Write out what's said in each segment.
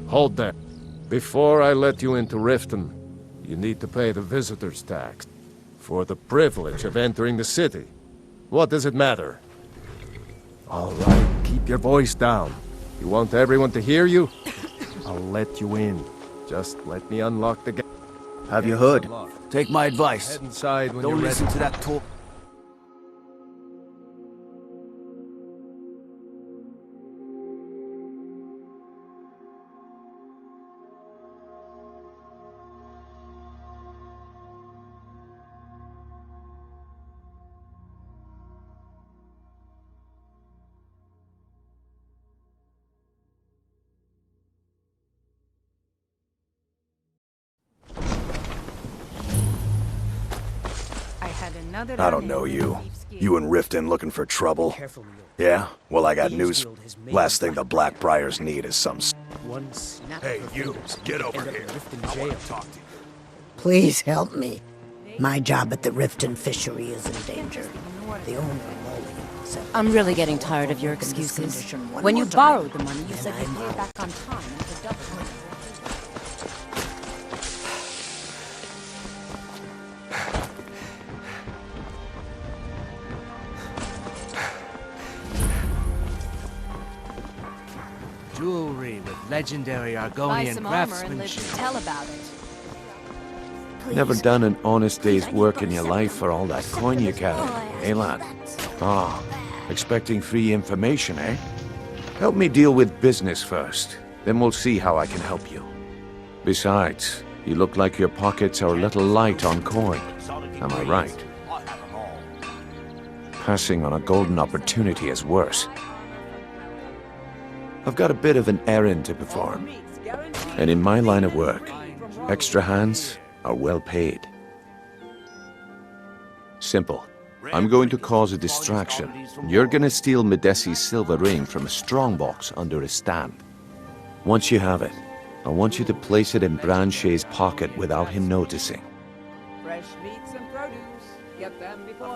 Hold there. Before I let you into Riften, you need to pay the visitor's tax. For the privilege of entering the city. What does it matter? All right, keep your voice down. You want everyone to hear you? I'll let you in. Just let me unlock the gate. Have you heard? Take my advice. Head inside when Don't you're listen ready. to that talk. I don't know you. You and Riften looking for trouble? Yeah? Well, I got news. Last thing the Blackbriars need is some... Hey, you, get over here. I want to talk to you. Please help me. My job at the Riften fishery is in danger. The owner said... I'm really getting tired of your excuses. When you borrowed the money, you said you'd pay it back on time and for double. Jewelry with legendary Buy Argonian some armor and live craftsmanship. to tell about it. Never done an honest day's work in your life for all that coin you carry, eh, lad? Ah, expecting free information, eh? Help me deal with business first, then we'll see how I can help you. Besides, you look like your pockets are a little light on coin. Am I right? Passing on a golden opportunity is worse. I've got a bit of an errand to perform. And in my line of work, extra hands are well paid. Simple. I'm going to cause a distraction. You're gonna steal Medesi's silver ring from a strongbox under his stand. Once you have it, I want you to place it in Branche's pocket without him noticing.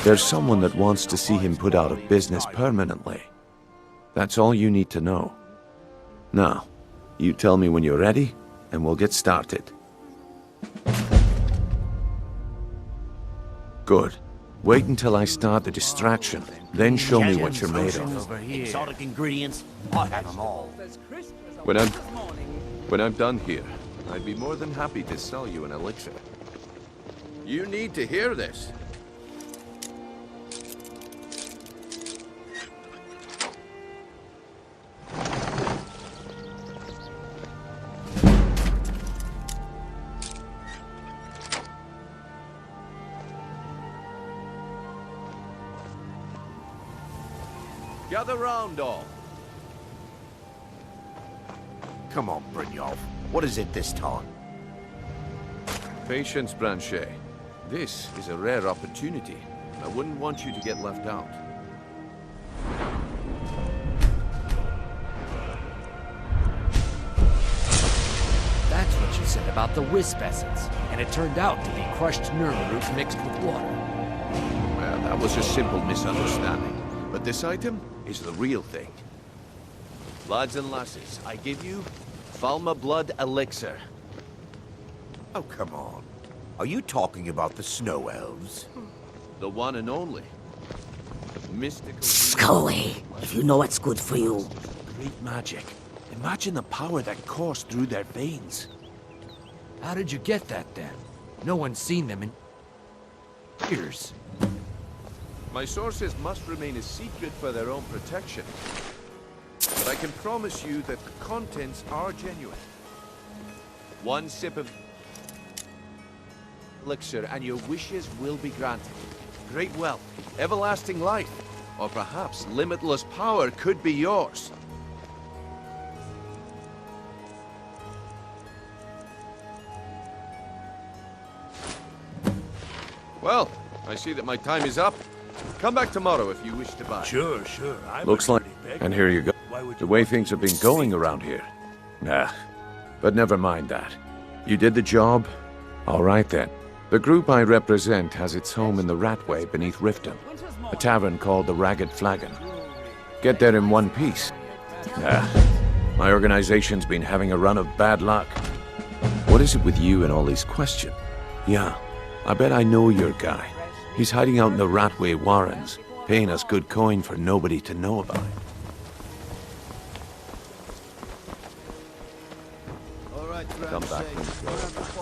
There's someone that wants to see him put out of business permanently. That's all you need to know. Now, you tell me when you're ready, and we'll get started. Good. Wait until I start the distraction, then show me what you're made of. Exotic ingredients, I have them all. When I'm done here, I'd be more than happy to sell you an elixir. You need to hear this. Gather round, all. Come on, Brynjolf. What is it this time? Patience, Branche. This is a rare opportunity. I wouldn't want you to get left out. That's what you said about the wisp essence. And it turned out to be crushed nerve root mixed with water. Well, that was a simple misunderstanding. But this item is the real thing. Lads and lasses, I give you Falma Blood Elixir. Oh, come on. Are you talking about the snow elves? The one and only. Mystical... Scully, if you know what's good for you. Great magic. Imagine the power that coursed through their veins. How did you get that then? No one's seen them in years. My sources must remain a secret for their own protection. But I can promise you that the contents are genuine. One sip of elixir and your wishes will be granted. Great wealth, everlasting life, or perhaps limitless power could be yours. Well, I see that my time is up. Come back tomorrow if you wish to buy. Sure. Looks like... And here you go. The way things have been going around here. Nah, but never mind that. You did the job? All right then. The group I represent has its home in the Ratway beneath Riften, a tavern called the Ragged Flagon. Get there in one piece. Nah, My organization's been having a run of bad luck. What is it with you and all these questions? Yeah, I bet I know your guy. He's hiding out in the Ratway Warrens, paying us good coin for nobody to know about it. Come back when you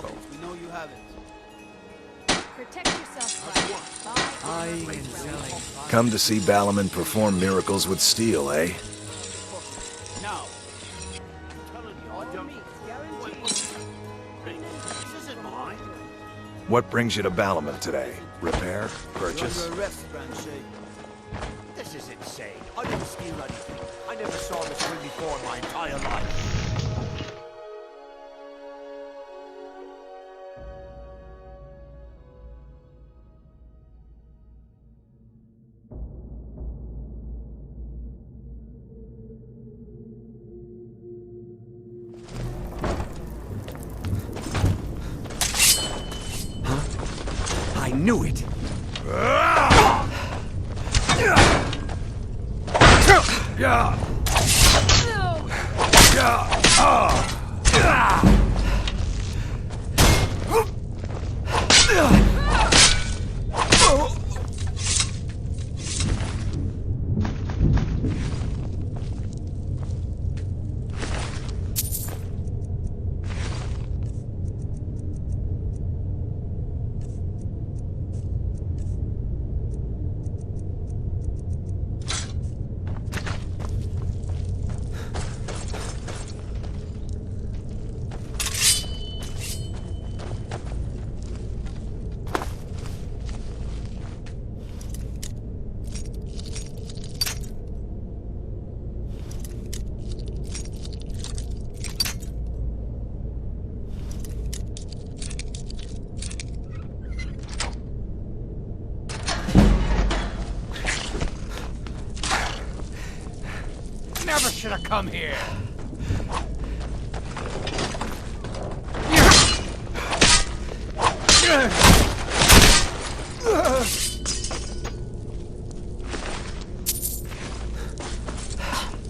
go. We know you have it. Protect yourself. Buying and selling. Come to see Ballerman perform miracles with steel, eh? Now. This isn't mine. What brings you to Ballerman today? Repair? Purchase? You're under arrest, Francie. This is insane. I didn't steal anything. I never saw this ring before in my entire life. I knew it! Never should have come here!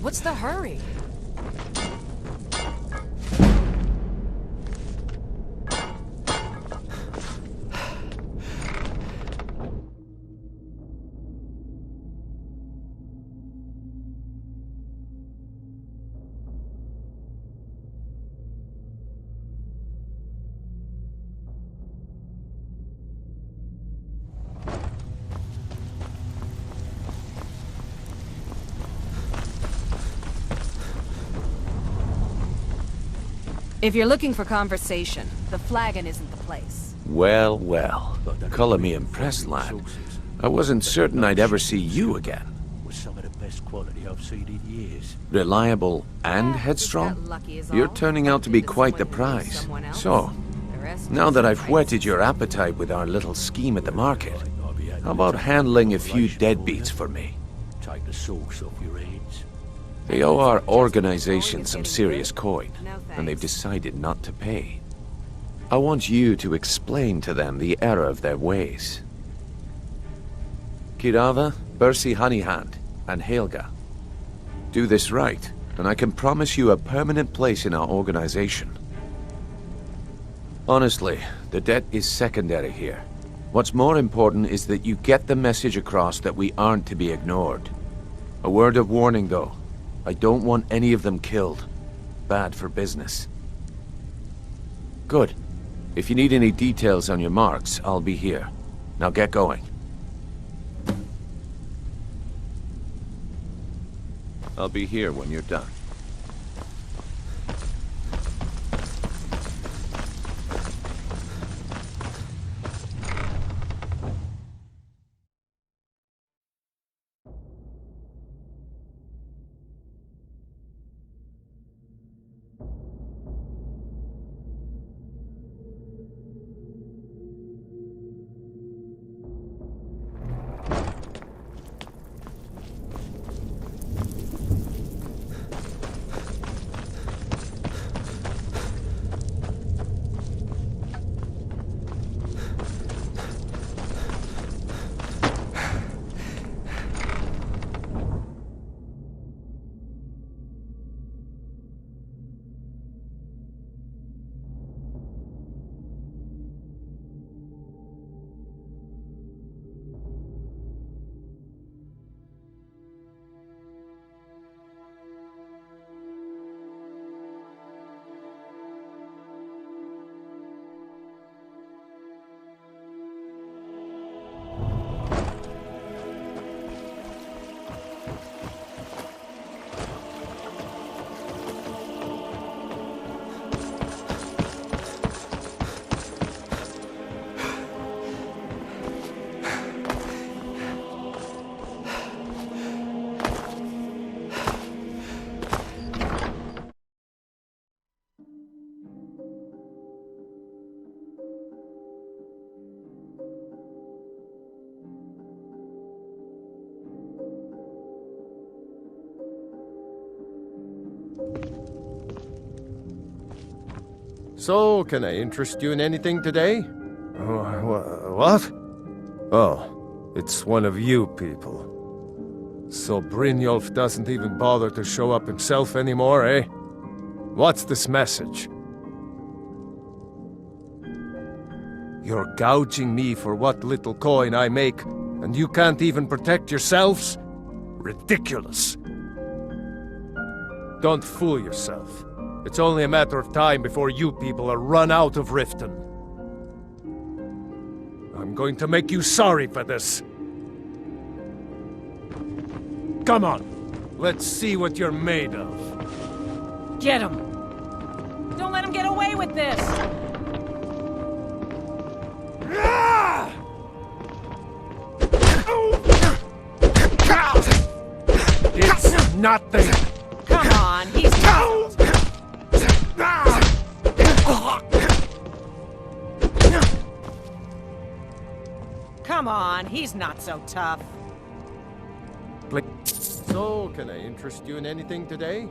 What's the hurry? If you're looking for conversation, the flagon isn't the place. Well, well. Color me impressed, lad. I wasn't certain I'd ever see you again. Was some of the best quality I've seen in years. Reliable and Just headstrong? got lucky is You're all. turning out to be quite the Someone who knows prize. someone else. So, The rest now is that I've surprise. whetted your appetite with our little scheme at the market, how about handling a few deadbeats for me? Take the sauce off your heads. They owe our organization some serious coin, No, and they've thanks. decided not to pay. I want you to explain to them the error of their ways. Kirava, Bersi Honeyhand, and Helga. Do this right, and I can promise you a permanent place in our organization. Honestly, the debt is secondary here. What's more important is that you get the message across that we aren't to be ignored. A word of warning, though. I don't want any of them killed. Bad for business. Good. If you need any details on your marks, I'll be here. Now get going. I'll be here when you're done. So, can I interest you in anything today? What? Oh, it's one of you people. So Brynjolf doesn't even bother to show up himself anymore, eh? What's this message? You're gouging me for what little coin I make, and you can't even protect yourselves? Ridiculous. Don't fool yourself. It's only a matter of time before you people are run out of Riften. I'm going to make you sorry for this. Come on, let's see what you're made of. Get him! Don't let him get away with this! It's nothing! Come on, he's Come on, he's not so tough. So, can I interest you in anything today?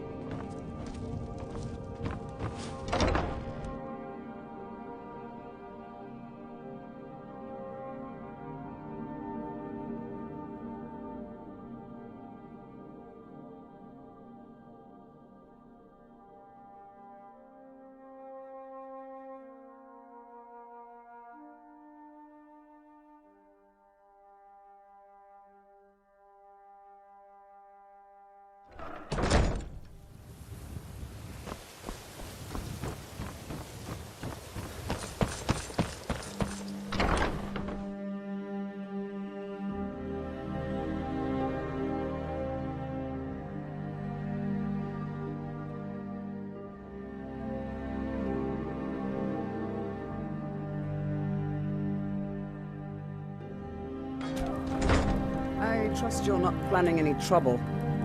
I trust you're not planning any trouble.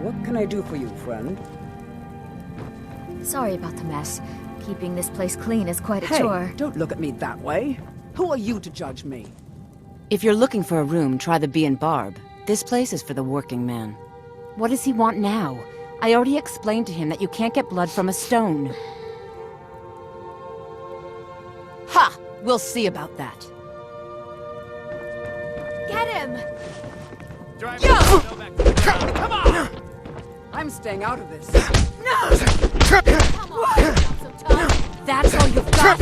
What can I do for you, friend? Sorry about the mess. Keeping this place clean is quite a Hey, chore. don't look at me that way. Who are you to judge me? If you're looking for a room, try the Bee and Barb. This place is for the working man. What does he want now? I already explained to him that you can't get blood from a stone. Ha! We'll see about that. Get him! Come on! I'm staying out of this. Come on, not so tough. That's all you've got?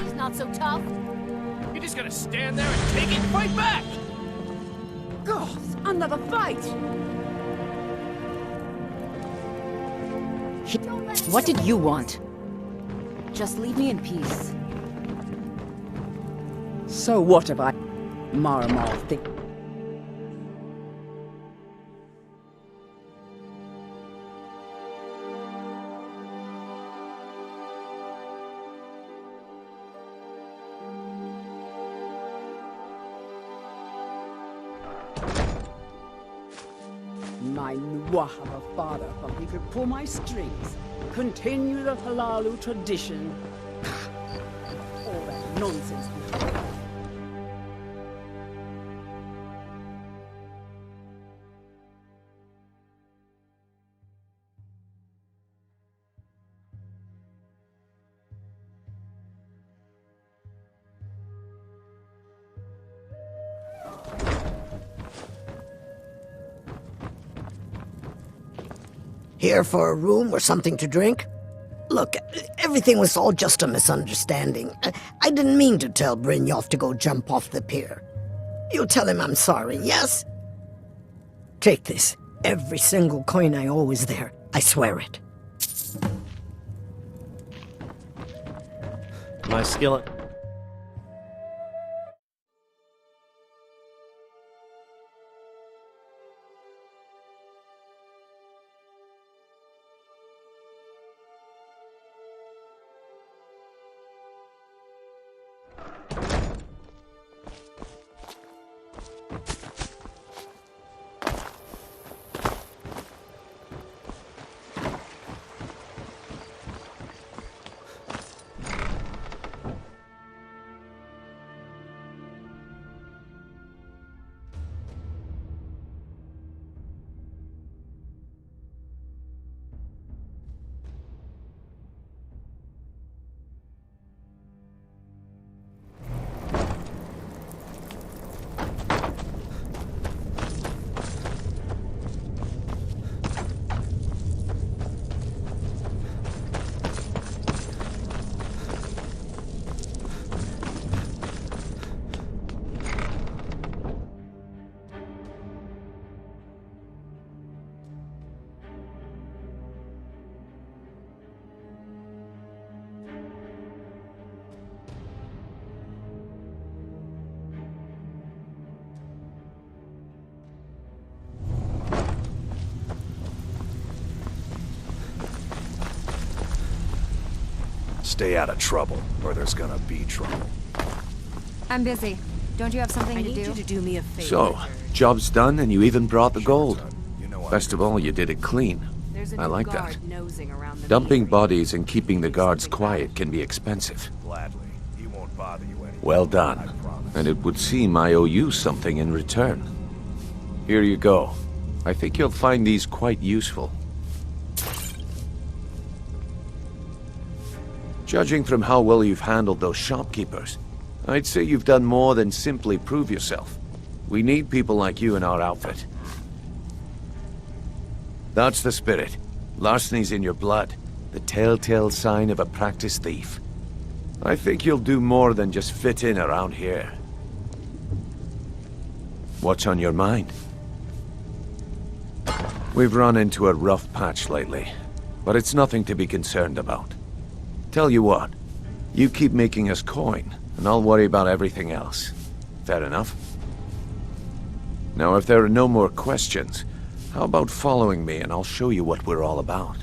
He's not so tough. You're just gonna stand there and take it and fight back! God, another fight! What did you want? Just leave me in peace. So what have I... Maramal think... My Nwah of a father thought he could pull my strings. Continue the Halalu tradition. All that nonsense. Here for a room or something to drink? Look, everything was all just a misunderstanding. I didn't mean to tell Brynjolf to go jump off the pier. You'll tell him I'm sorry, yes? Take this. Every single coin I owe is there. I swear it. My skillet. Stay out of trouble, or there's gonna be trouble. I'm busy. Don't you have something I to need do? you to do me a favor. So, job's done and you even brought the gold. You know what? Best of all, you did it clean. There's a I new like guard that. nosing around the Dumping meeting. bodies and keeping the guards quiet can be expensive. Gladly. He won't bother you anymore. Well I done. promise. And it would seem I owe you something in return. Here you go. I think you'll find these quite useful. Judging from how well you've handled those shopkeepers, I'd say you've done more than simply prove yourself. We need people like you in our outfit. That's the spirit. Larceny's in your blood. The telltale sign of a practiced thief. I think you'll do more than just fit in around here. What's on your mind? We've run into a rough patch lately, but it's nothing to be concerned about. Tell you what, you keep making us coin, and I'll worry about everything else. Fair enough? Now, if there are no more questions, how about following me and I'll show you what we're all about?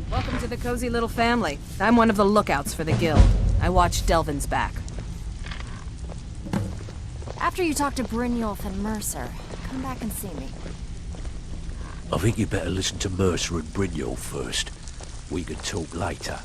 Welcome to the cozy little family. I'm one of the lookouts for the guild. I watch Delvin's back. After you talk to Brynjolf and Mercer, come back and see me. I think you better listen to Mercer and Brynjolf first. We can talk later.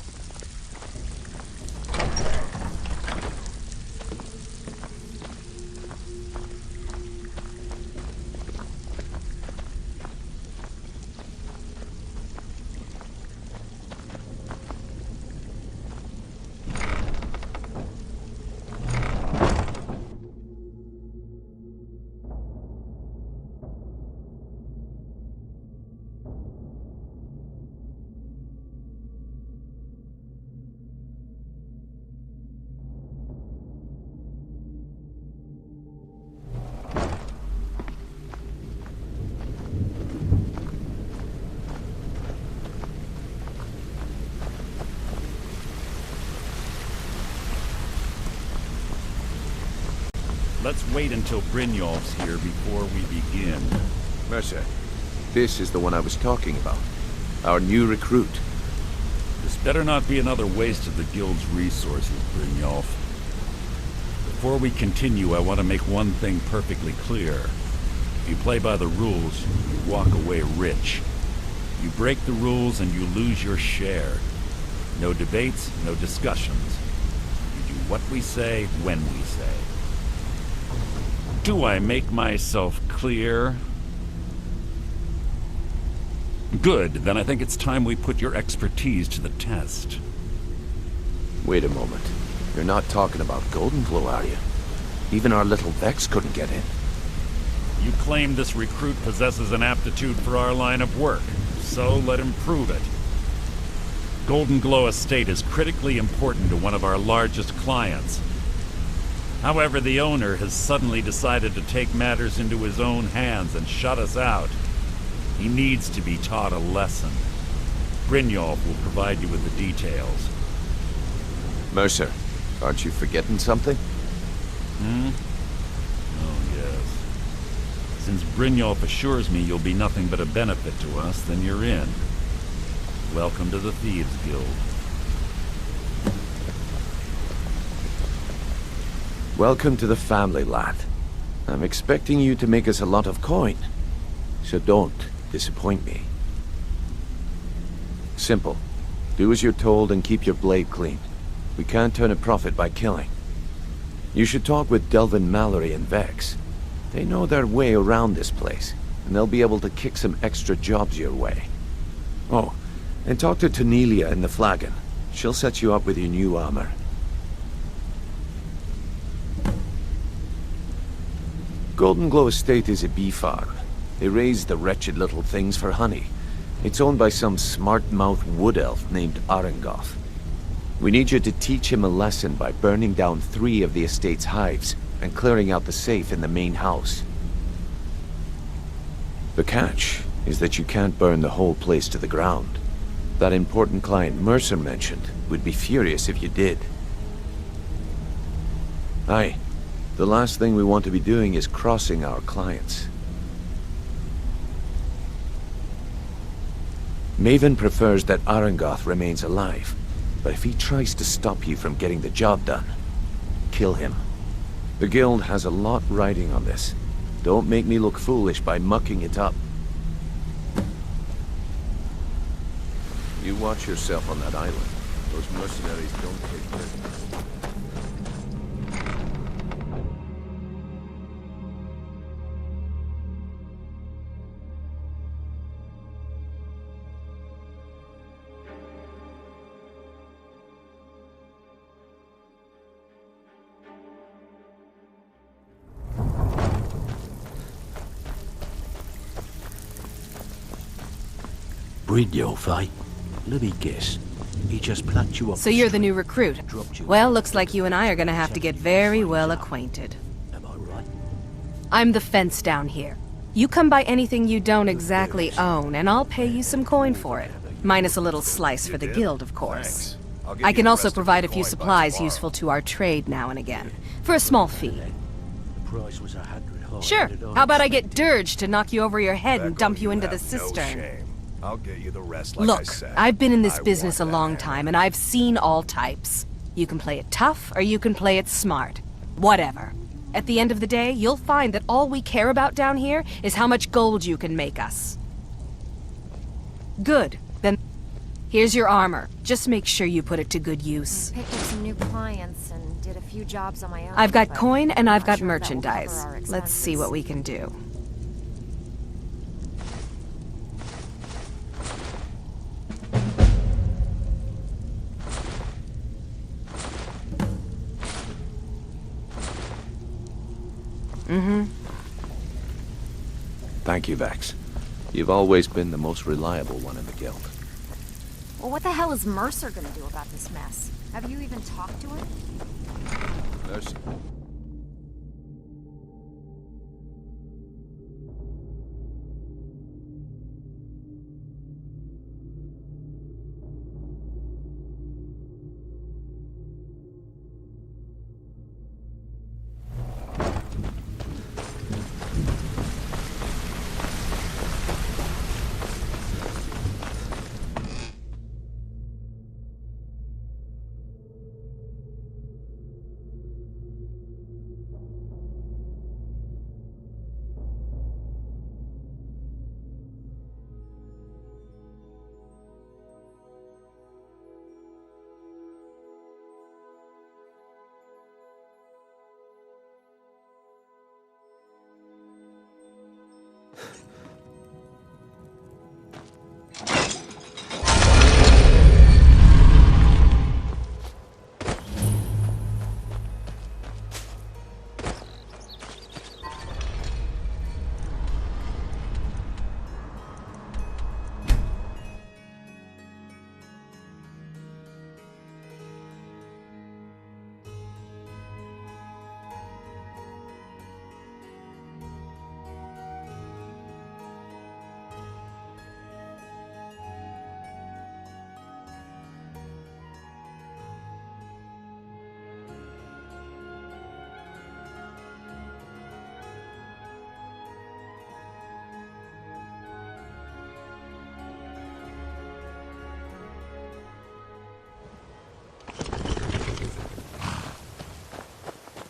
Let's wait until Brynjolf's here before we begin. Mercer, this is the one I was talking about. Our new recruit. This better not be another waste of the Guild's resources, Brynjolf. Before we continue, I want to make one thing perfectly clear. If you play by the rules, you walk away rich. You break the rules and you lose your share. No debates, no discussions. You do what we say, when we say. Do I make myself clear? Good, then I think it's time we put your expertise to the test. Wait a moment. You're not talking about Goldenglow, are you? Even our little Vex couldn't get in. You claim this recruit possesses an aptitude for our line of work, so let him prove it. Goldenglow Estate is critically important to one of our largest clients. However, the owner has suddenly decided to take matters into his own hands and shut us out. He needs to be taught a lesson. Brynjolf will provide you with the details. Mercer, aren't you forgetting something? Oh, yes. Since Brynjolf assures me you'll be nothing but a benefit to us, then you're in. Welcome to the Thieves Guild. Welcome to the family, lad. I'm expecting you to make us a lot of coin. So don't disappoint me. Simple. Do as you're told and keep your blade clean. We can't turn a profit by killing. You should talk with Delvin Mallory and Vex. They know their way around this place, and they'll be able to kick some extra jobs your way. Oh, and talk to Tanelia in the Flagon. She'll set you up with your new armor. Goldenglow Estate is a bee farm. They raise the wretched little things for honey. It's owned by some smart-mouthed wood elf named Arengoth. We need you to teach him a lesson by burning down 3 of the estate's hives and clearing out the safe in the main house. The catch is that you can't burn the whole place to the ground. That important client Mercer mentioned would be furious if you did. Aye. The last thing we want to be doing is crossing our clients. Maven prefers that Arangoth remains alive, but if he tries to stop you from getting the job done, kill him. The Guild has a lot riding on this. Don't make me look foolish by mucking it up. You watch yourself on that island. Those mercenaries don't take prisoners. Brynjolf, eh? Let me guess. He just plucked you up. So you're the new recruit. Well, looks like you and I are gonna have to get very well acquainted. Am I right? I'm the fence down here. You come by anything you don't exactly own, and I'll pay you some coin for it. Minus a little slice for the guild, of course. I can also provide a few supplies useful to our trade now and again, for a small fee. The price was 100 higher Sure. than How about I get Dirge to knock you over your head and dump you into the cistern? No shame. I'll get you the rest like I Look, said. I've been in this I business a want long that. time, and I've seen all types. You can play it tough, or you can play it smart. Whatever. At the end of the day, you'll find that all we care about down here is how much gold you can make us. Good. Then here's your armor. Just make sure you put it to good use. Picked up some new clients and did a few jobs on my own. I've got but coin and I've not got sure if that will cover merchandise. our Let's see expenses. what we can do. Thank you, Vex. You've always been the most reliable one in the Guild. Well, what the hell is Mercer gonna do about this mess? Have you even talked to him? Mercy.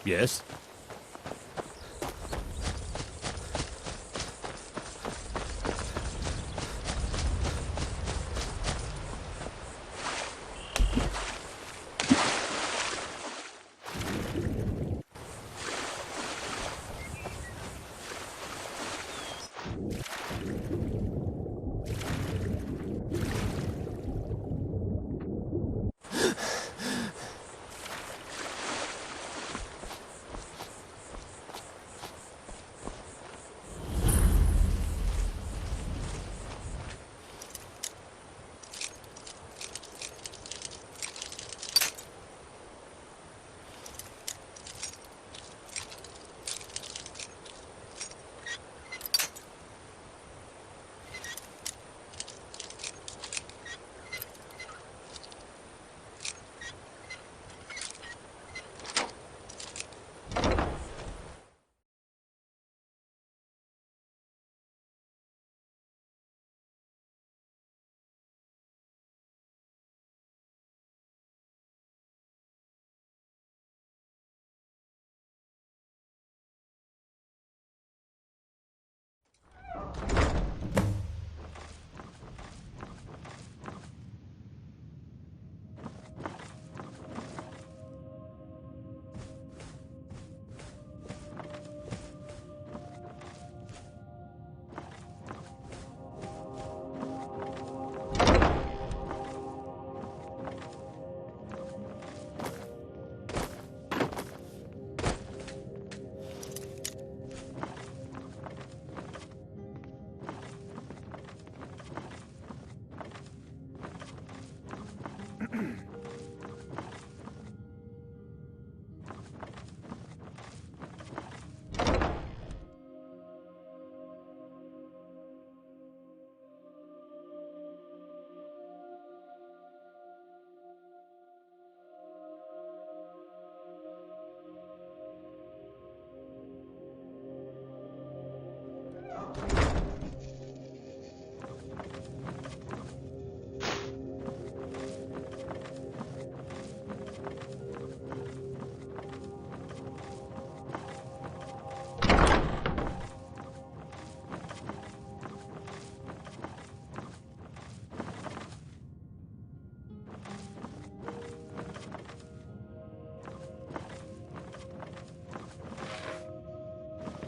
Yes?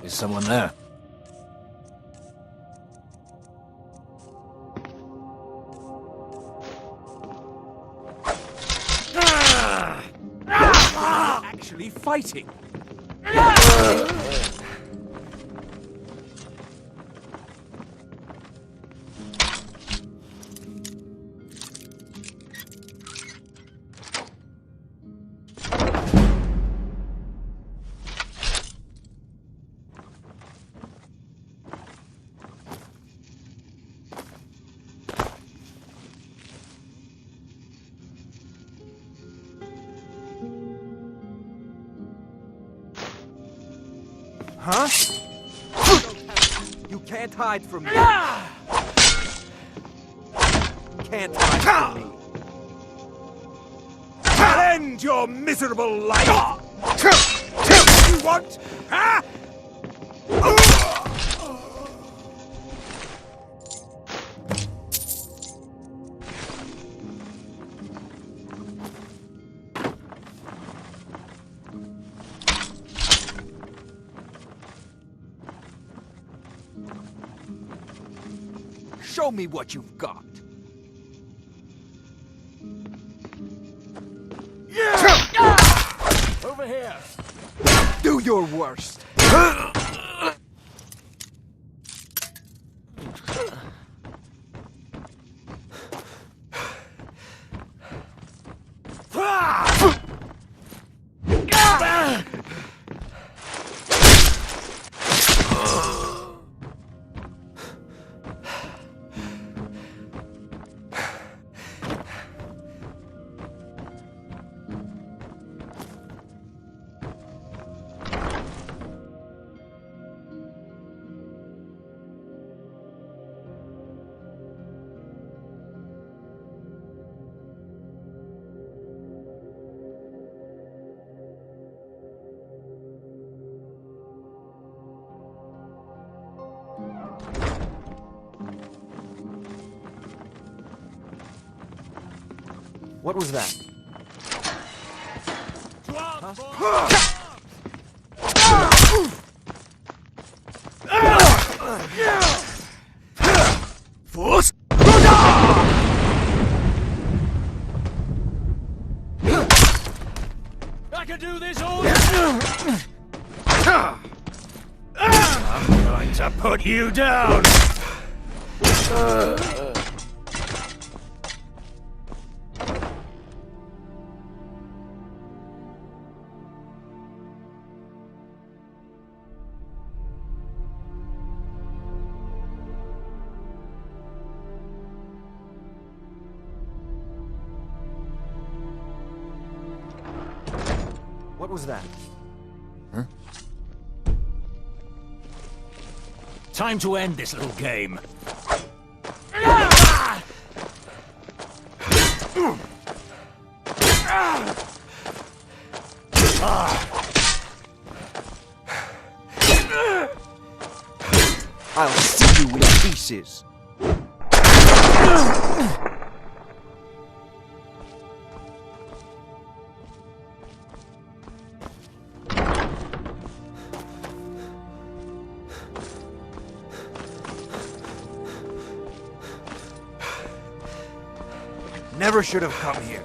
Is someone there? Actually fighting. Huh? You can't hide from me. Can't hide from me. End your miserable life! You want? Huh? Show me what you've got. Over here! Do your worst. What was that? Force! I can do this all I'm going to put you down! What was that? Time to end this little game. I'll see you in pieces. Never should have come here.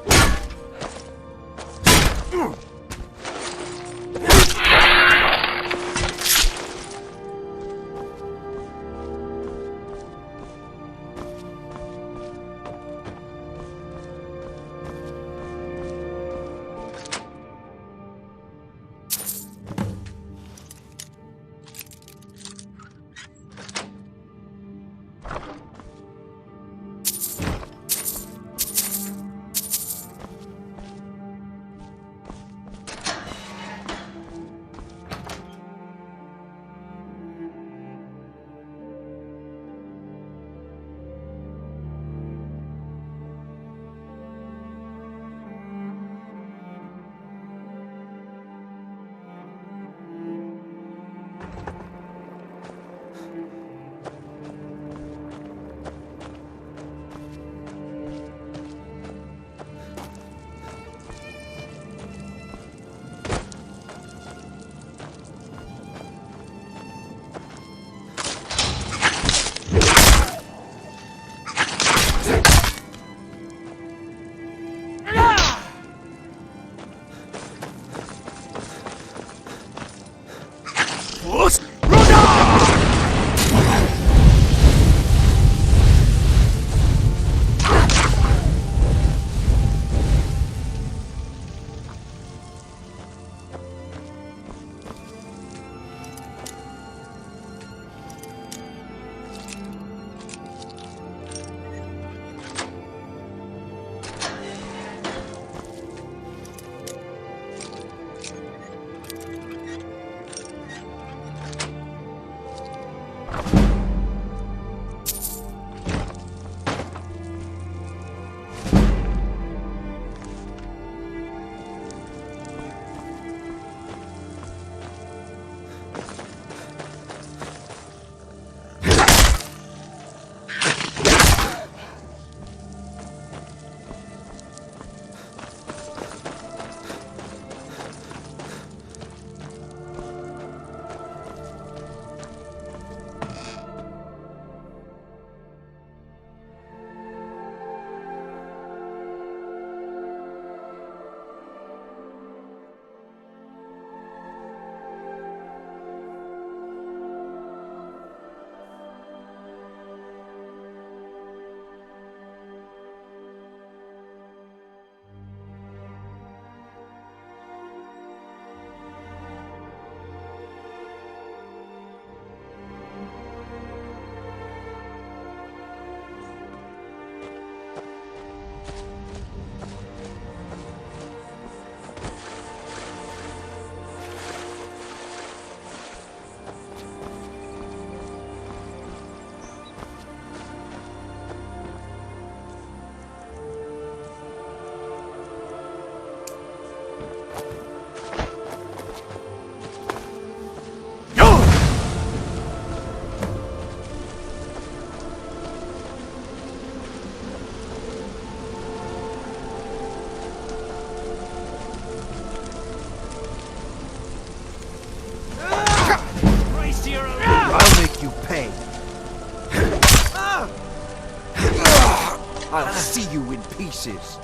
see you in pieces.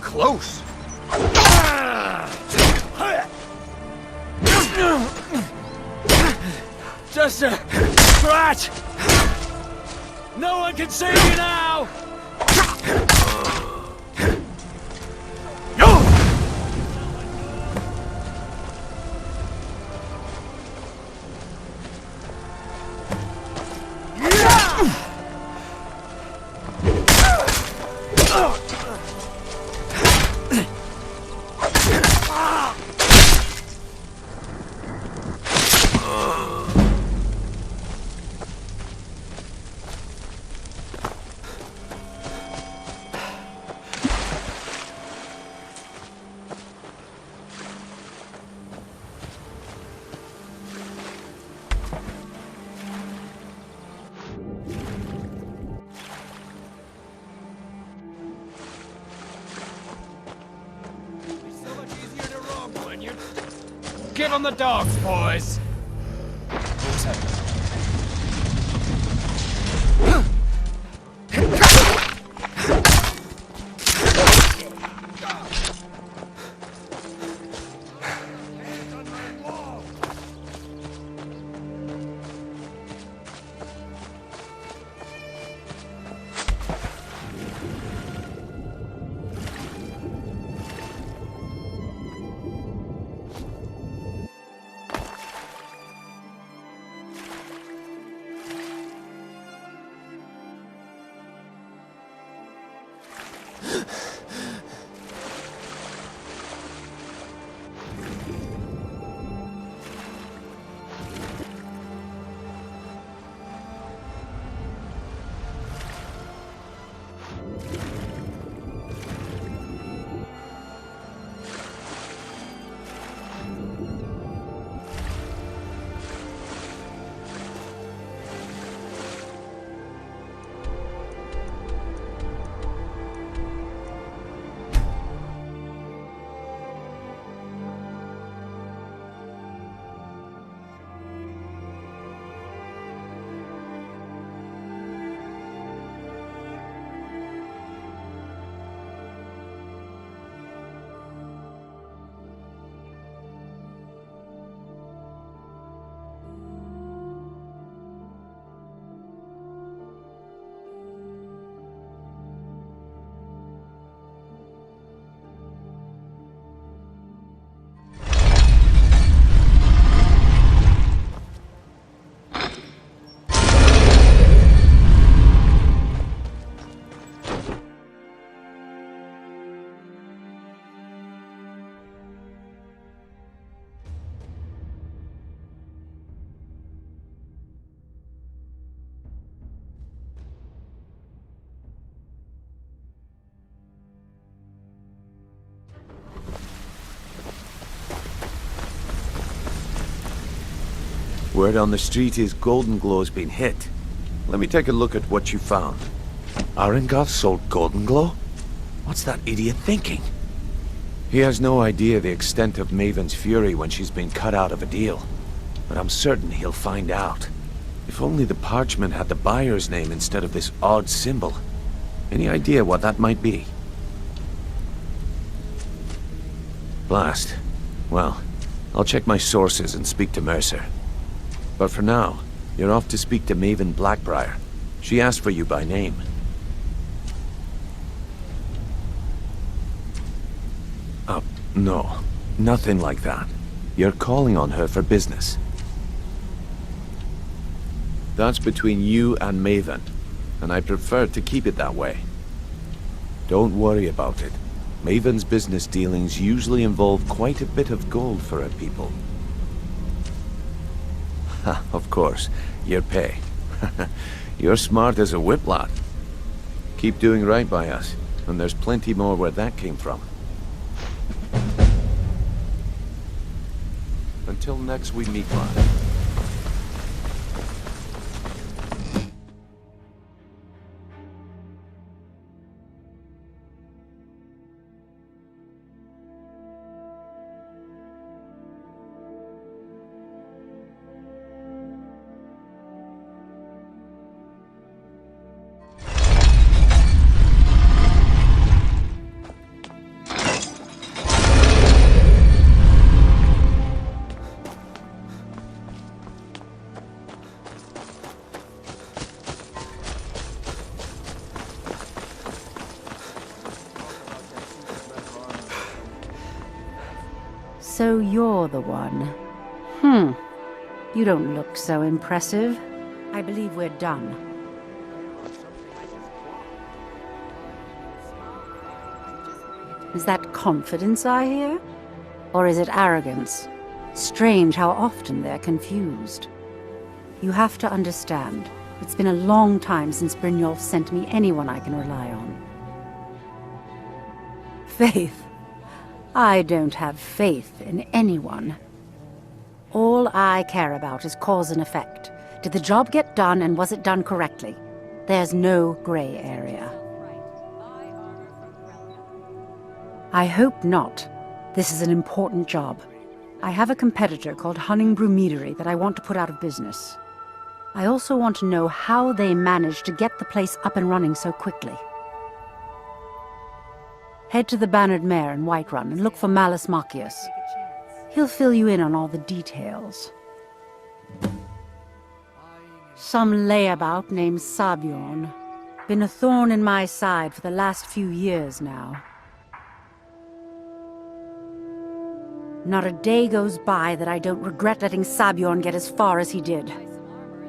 Close. Just a scratch! No one can save you now! Give them the dogs, boys! Word on the street is Golden Glow's been hit. Let me take a look at what you found. Arengoth sold Golden Glow? What's that idiot thinking? He has no idea the extent of Maven's fury when she's been cut out of a deal. But I'm certain he'll find out. If only the parchment had the buyer's name instead of this odd symbol. Any idea what that might be? Blast. Well, I'll check my sources and speak to Mercer. But for now, you're off to speak to Maven Blackbriar. She asked for you by name. No. Nothing like that. You're calling on her for business. That's between you and Maven, and I prefer to keep it that way. Don't worry about it. Maven's business dealings usually involve quite a bit of gold for her people. Ha, of course, your pay. You're smart as a whiplot. Keep doing right by us, and there's plenty more where that came from. Until next we meet, lad. So you're the one. You don't look so impressive. I believe we're done. Is that confidence I hear? Or is it arrogance? Strange how often they're confused. You have to understand, it's been a long time since Brynjolf sent me anyone I can rely on. Faith? I don't have faith in anyone. All I care about is cause and effect. Did the job get done, and was it done correctly? There's no gray area. I hope not. This is an important job. I have a competitor called Hunningbrew Meadery that I want to put out of business. I also want to know how they managed to get the place up and running so quickly. Head to the Bannered Mare in Whiterun and look for Malus Machius. He'll fill you in on all the details. Some layabout named Sabjorn. Been a thorn in my side for the last few years now. Not a day goes by that I don't regret letting Sabjorn get as far as he did.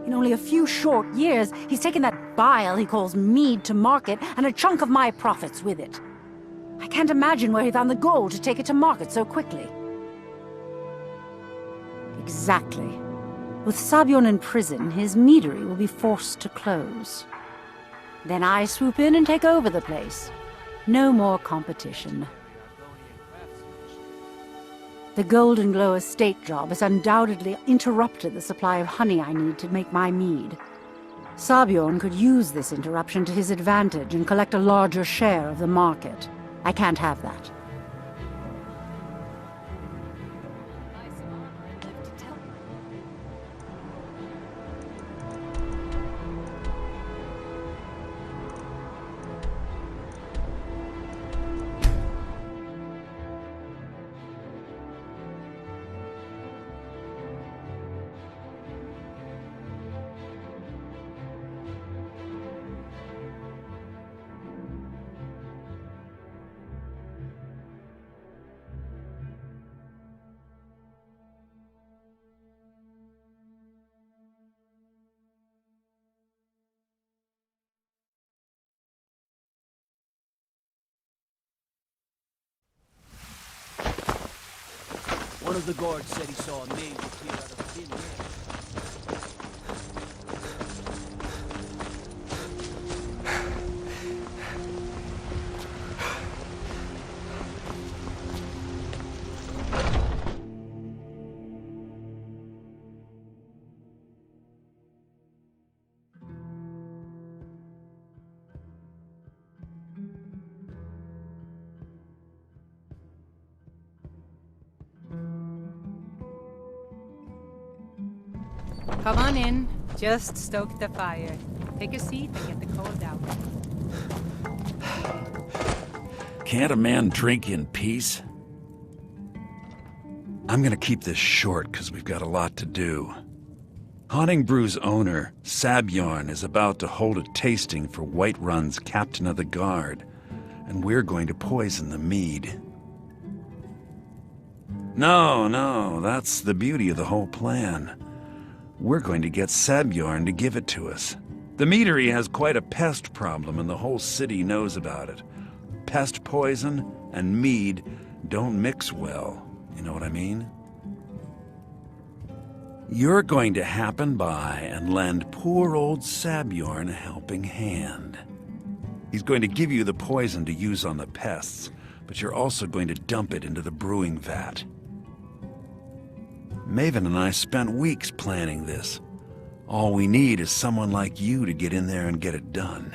In only a few short years, he's taken that bile he calls mead to market, and a chunk of my profits with it. I can't imagine where he found the gold to take it to market so quickly. Exactly. With Sabjorn in prison, his meadery will be forced to close. Then I swoop in and take over the place. No more competition. The Golden Glow estate job has undoubtedly interrupted the supply of honey I need to make my mead. Sabjorn could use this interruption to his advantage and collect a larger share of the market. I can't have that. One of the guards said he saw a maid appear out of thin air. Come on in. Just stoke the fire. Take a seat and get the cold out. Can't a man drink in peace? I'm gonna keep this short because we've got a lot to do. Honningbrew's owner, Sabjorn, is about to hold a tasting for Whiterun's Captain of the Guard, and we're going to poison the mead. No, that's the beauty of the whole plan. We're going to get Sabjorn to give it to us. The meadery has quite a pest problem, and the whole city knows about it. Pest poison and mead don't mix well. You know what I mean? You're going to happen by and lend poor old Sabjorn a helping hand. He's going to give you the poison to use on the pests, but you're also going to dump it into the brewing vat. Maven and I spent weeks planning this. All we need is someone like you to get in there and get it done.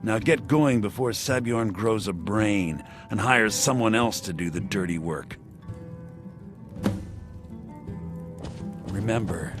Now get going before Sabjorn grows a brain and hires someone else to do the dirty work. Remember,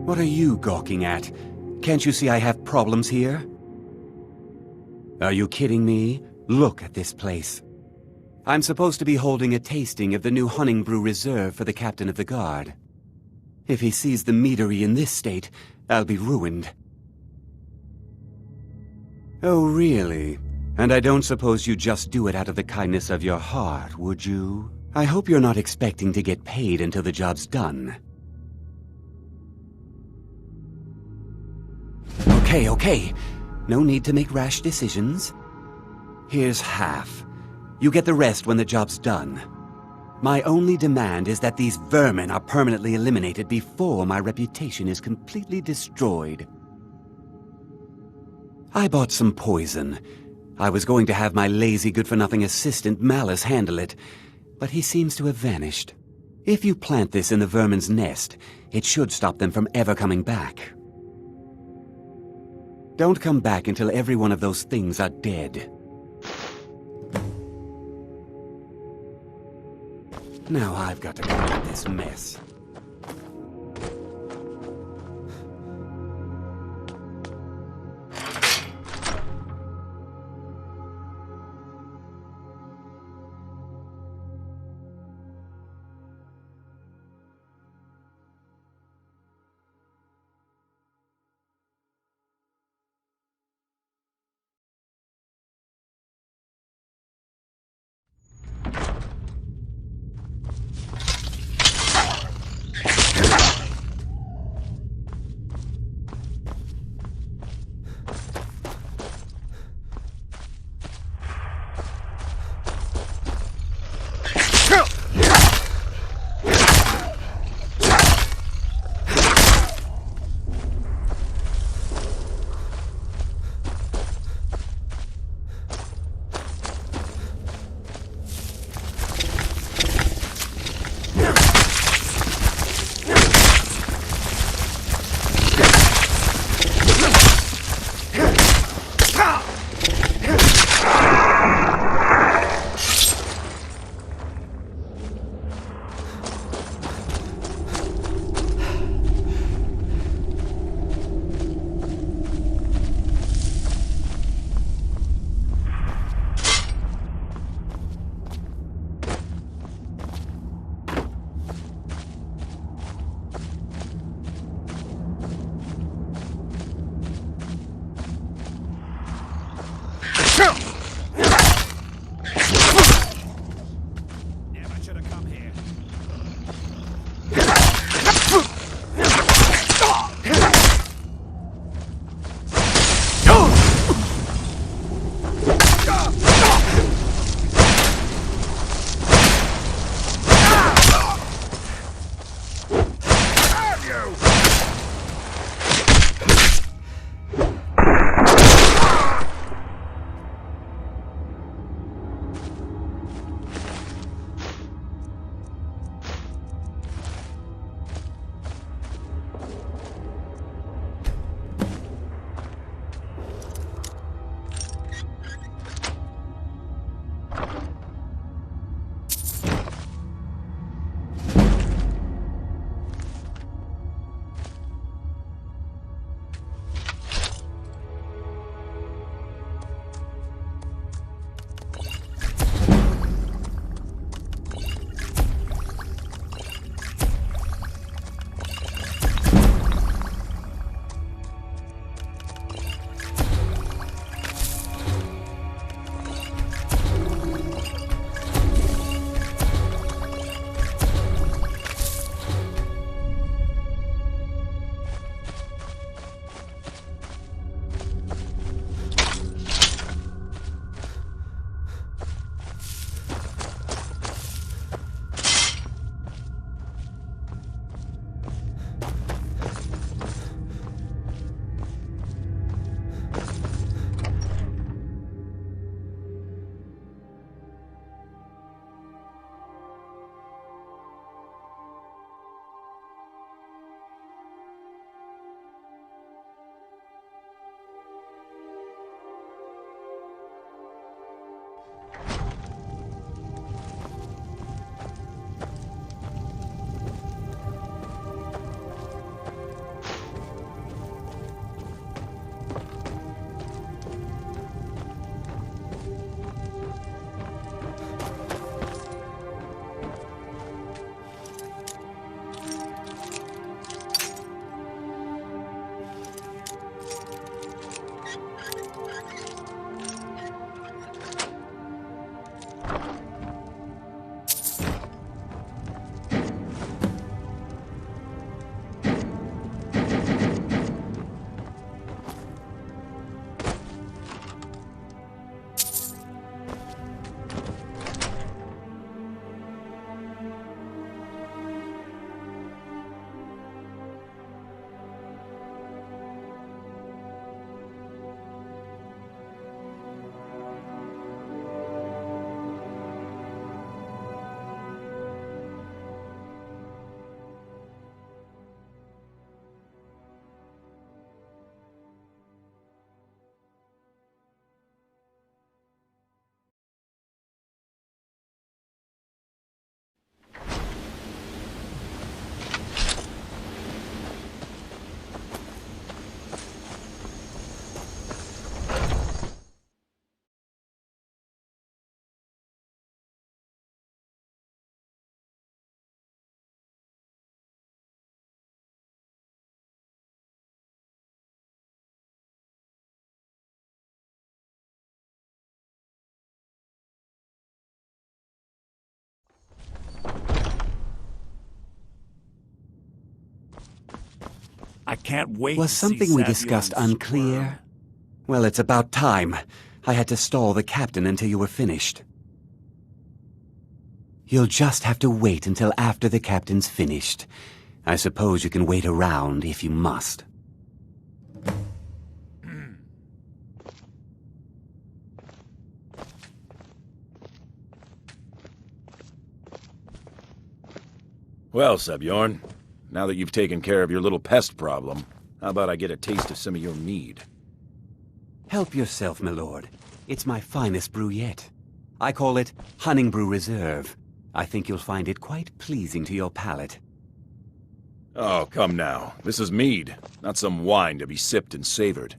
What are you gawking at? Can't you see I have problems here? Are you kidding me? Look at this place. I'm supposed to be holding a tasting of the new Hunting Brew Reserve for the captain of the guard. If he sees the meadery in this state, I'll be ruined. Oh, really? And I don't suppose you just do it out of the kindness of your heart, would you? I hope you're not expecting to get paid until the job's done. Okay. No need to make rash decisions. Here's half. You get the rest when the job's done. My only demand is that these vermin are permanently eliminated before my reputation is completely destroyed. I bought some poison. I was going to have my lazy good-for-nothing assistant Malice handle it, but he seems to have vanished. If you plant this in the vermin's nest, it should stop them from ever coming back. Don't come back until every one of those things are dead. Now I've got to clean up this mess. can't wait Was to something see we Savion discussed squirm. unclear? Well, it's about time. I had to stall the captain until you were finished. You'll just have to wait until after the captain's finished. I suppose you can wait around if you must. Well, Sabjorn, now that you've taken care of your little pest problem, how about I get a taste of some of your mead? Help yourself, my lord. It's my finest brew yet. I call it Hunning Brew Reserve. I think you'll find it quite pleasing to your palate. Oh, come now. This is mead, not some wine to be sipped and savored.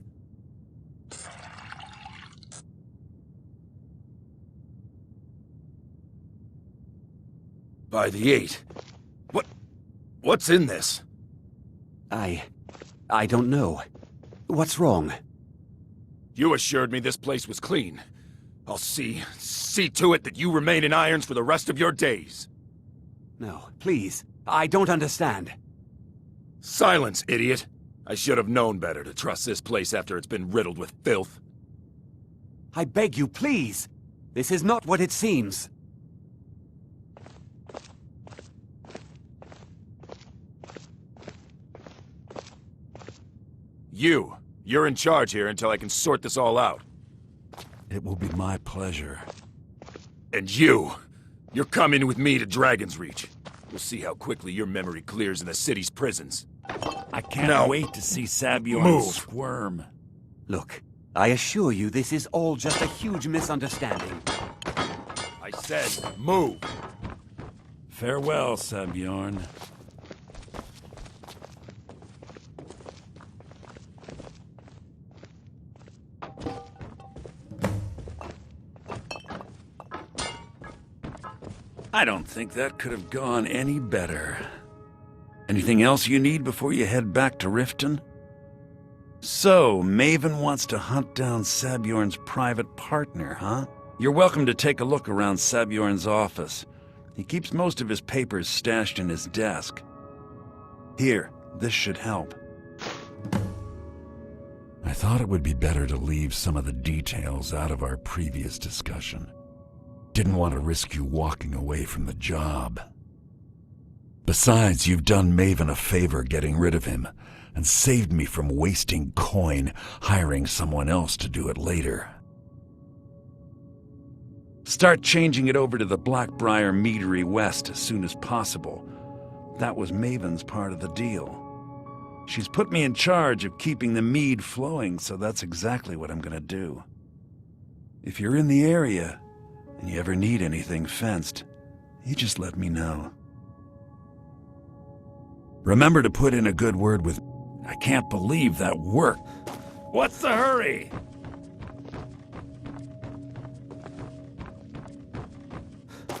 By the 8. What's in this? I don't know. What's wrong? You assured me this place was clean. I'll see to it that you remain in irons for the rest of your days. No, please. I don't understand. Silence, idiot. I should have known better to trust this place after it's been riddled with filth. I beg you, please. This is not what it seems. You're in charge here until I can sort this all out. It will be my pleasure. And you're coming with me to Dragon's Reach. We'll see how quickly your memory clears in the city's prisons. I can't wait to see Sabjorn squirm. Look, I assure you this is all just a huge misunderstanding. I said, move! Farewell, Sabjorn. I don't think that could have gone any better. Anything else you need before you head back to Riften? So, Maven wants to hunt down Sabjorn's private partner, huh? You're welcome to take a look around Sabjorn's office. He keeps most of his papers stashed in his desk. Here, this should help. I thought it would be better to leave some of the details out of our previous discussion. Didn't want to risk you walking away from the job. Besides, you've done Maven a favor getting rid of him, and saved me from wasting coin hiring someone else to do it later. Start changing it over to the Blackbriar Meadery West as soon as possible. That was Maven's part of the deal. She's put me in charge of keeping the mead flowing, so that's exactly what I'm gonna do. If you're in the area, and you ever need anything fenced, you just let me know. Remember to put in a good word with... I can't believe that worked. What's the hurry?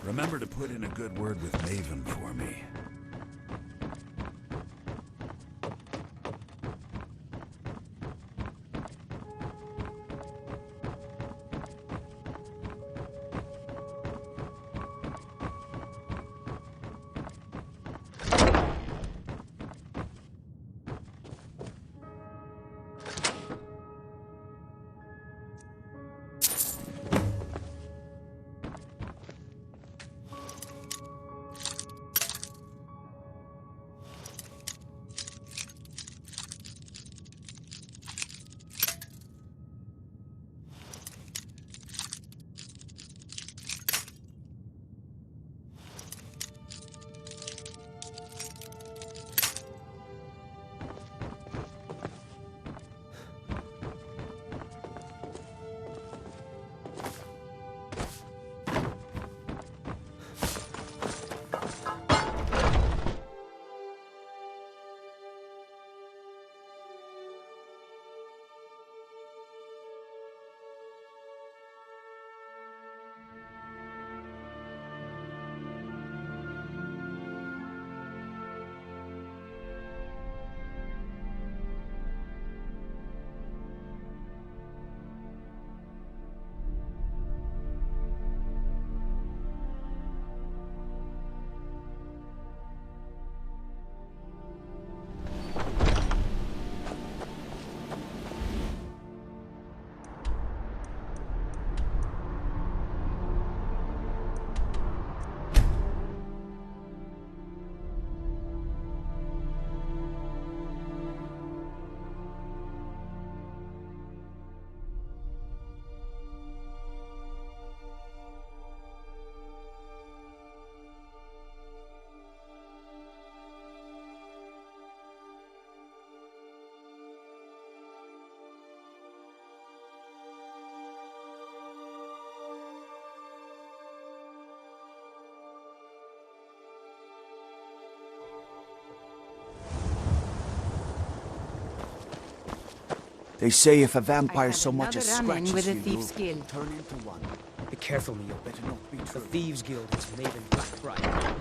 Remember to put in a good word with Maven for me. They say if a vampire so much another as run-in scratches with a you, thief's you'll guild. turn into one. Be careful, Mio. Better not be true. The Thieves Guild is Maven Blackbriar.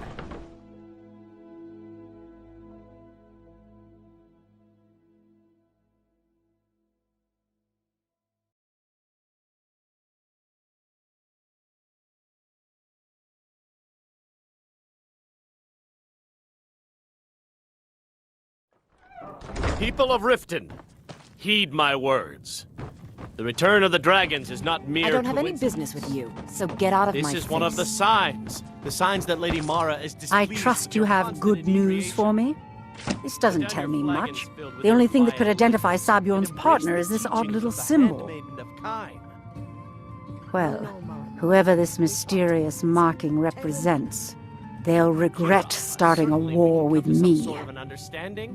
People of Riften, heed my words. The return of the dragons is not mere I don't have any coincidence. business with you, so get out of my This face. is one of the signs. The signs that Lady Mara is I displeased trust with you your have constant good news for me. This doesn't tell me much. The only thing that could identify Sabion's partner is this odd little symbol. Well, whoever this mysterious marking represents, they'll regret starting a war with me.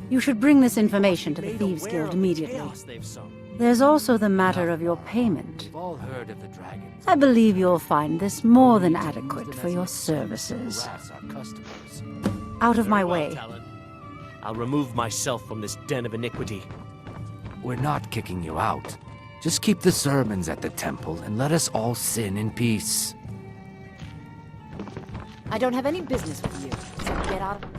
You should bring this information to the Thieves Guild immediately. There's also the matter of your payment. We've all heard of the dragons. I believe you'll find this more than adequate for your services. Out of my way. I'll remove myself from this den of iniquity. We're not kicking you out. Just keep the sermons at the temple and let us all sin in peace. I don't have any business with you, so get out of...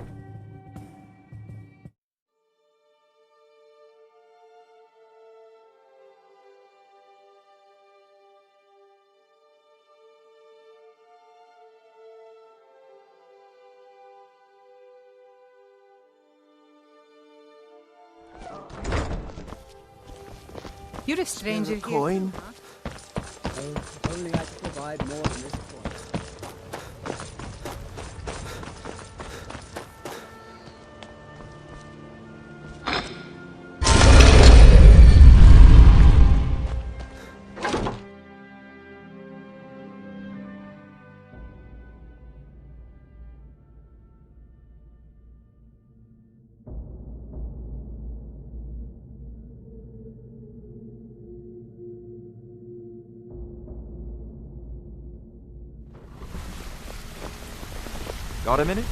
You're a stranger here. Coin? If only I could provide more than this point. Got a minute?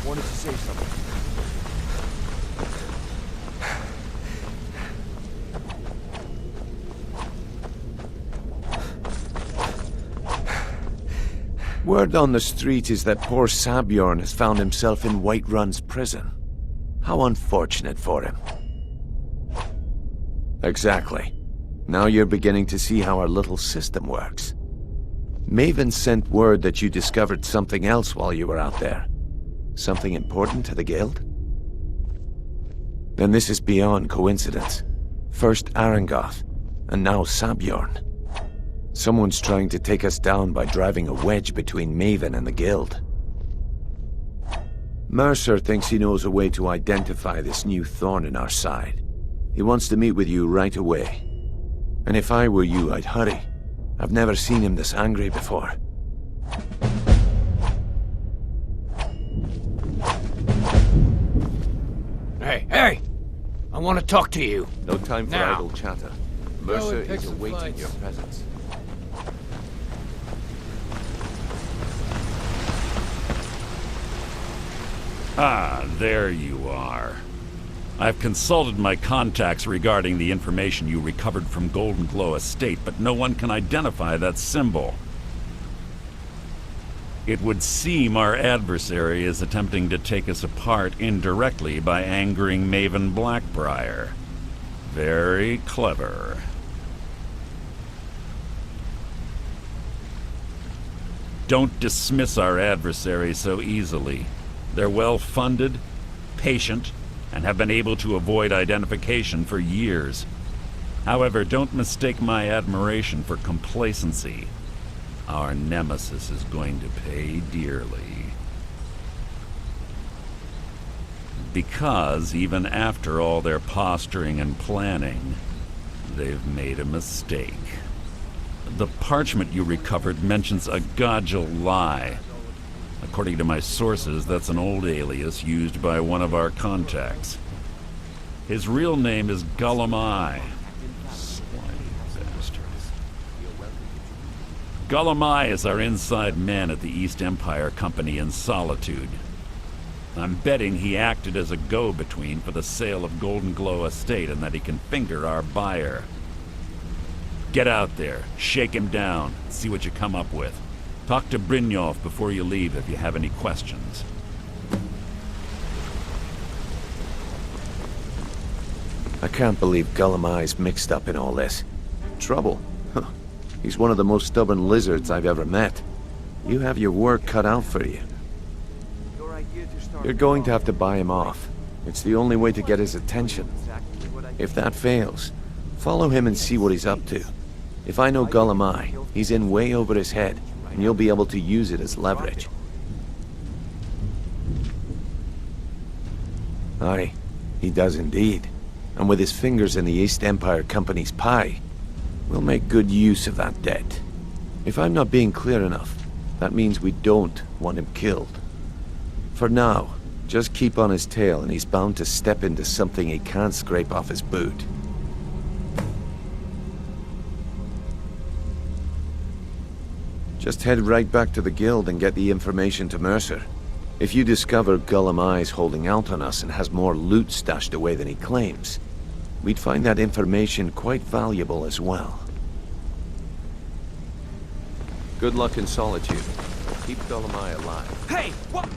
Wanted to say something. Word on the street is that poor Sabjorn has found himself in Whiterun's prison. How unfortunate for him. Exactly. Now you're beginning to see how our little system works. Maven sent word that you discovered something else while you were out there. Something important to the guild? Then this is beyond coincidence. First Arangoth, and now Sabjorn. Someone's trying to take us down by driving a wedge between Maven and the guild. Mercer thinks he knows a way to identify this new thorn in our side. He wants to meet with you right away. And if I were you, I'd hurry. I've never seen him this angry before. Hey! I want to talk to you. No time for Now. idle chatter. Mercer is awaiting your presence. Ah, there you are. I've consulted my contacts regarding the information you recovered from Golden Glow Estate, but no one can identify that symbol. It would seem our adversary is attempting to take us apart indirectly by angering Maven Blackbriar. Very clever. Don't dismiss our adversary so easily. They're well-funded, patient, and have been able to avoid identification for years. However, don't mistake my admiration for complacency. Our nemesis is going to pay dearly. Because even after all their posturing and planning, they've made a mistake. The parchment you recovered mentions a Godjal lie. According to my sources, that's an old alias used by one of our contacts. His real name is Gullumai. Slimy bastard. Gullumai is our inside man at the East Empire Company in Solitude. I'm betting he acted as a go-between for the sale of Golden Glow Estate and that he can finger our buyer. Get out there, shake him down, see what you come up with. Talk to Brynjolf before you leave if you have any questions. I can't believe Gullimeye's mixed up in all this. Trouble? Huh. He's one of the most stubborn lizards I've ever met. You have your work cut out for you. You're going to have to buy him off. It's the only way to get his attention. If that fails, follow him and see what he's up to. If I know Gullimeye, he's in way over his head, and you'll be able to use it as leverage. Aye, he does indeed. And with his fingers in the East Empire Company's pie, we'll make good use of that debt. If I'm not being clear enough, that means we don't want him killed. For now, just keep on his tail and he's bound to step into something he can't scrape off his boot. Just head right back to the guild and get the information to Mercer. If you discover Gullimeye's holding out on us and has more loot stashed away than he claims, we'd find that information quite valuable as well. Good luck in solitude. Keep Gullimeye alive. Hey, what?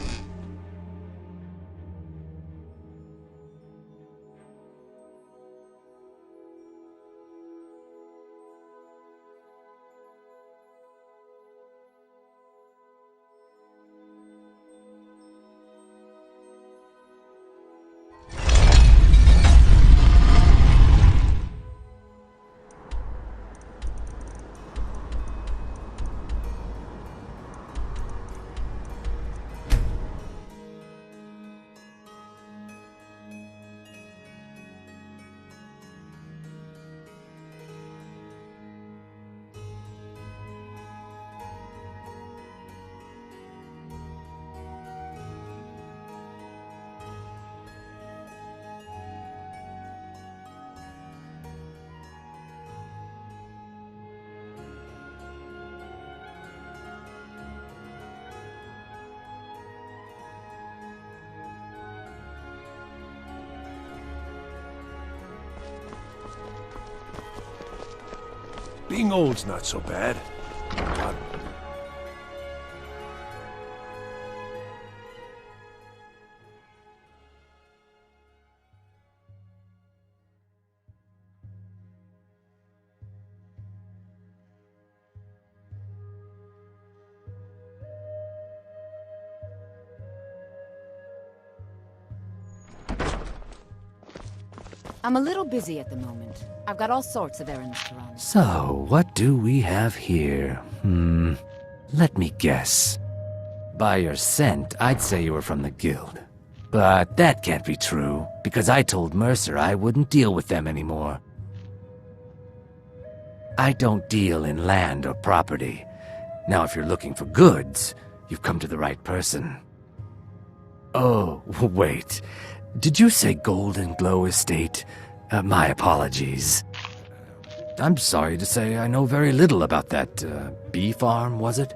Being old's not so bad. God. I'm a little busy at the moment. I've got all sorts of errands to run. So, what do we have here? Let me guess. By your scent, I'd say you were from the guild. But that can't be true, because I told Mercer I wouldn't deal with them anymore. I don't deal in land or property. Now, if you're looking for goods, you've come to the right person. Oh, wait. Did you say Golden Glow Estate? My apologies. I'm sorry to say I know very little about that, bee farm, was it?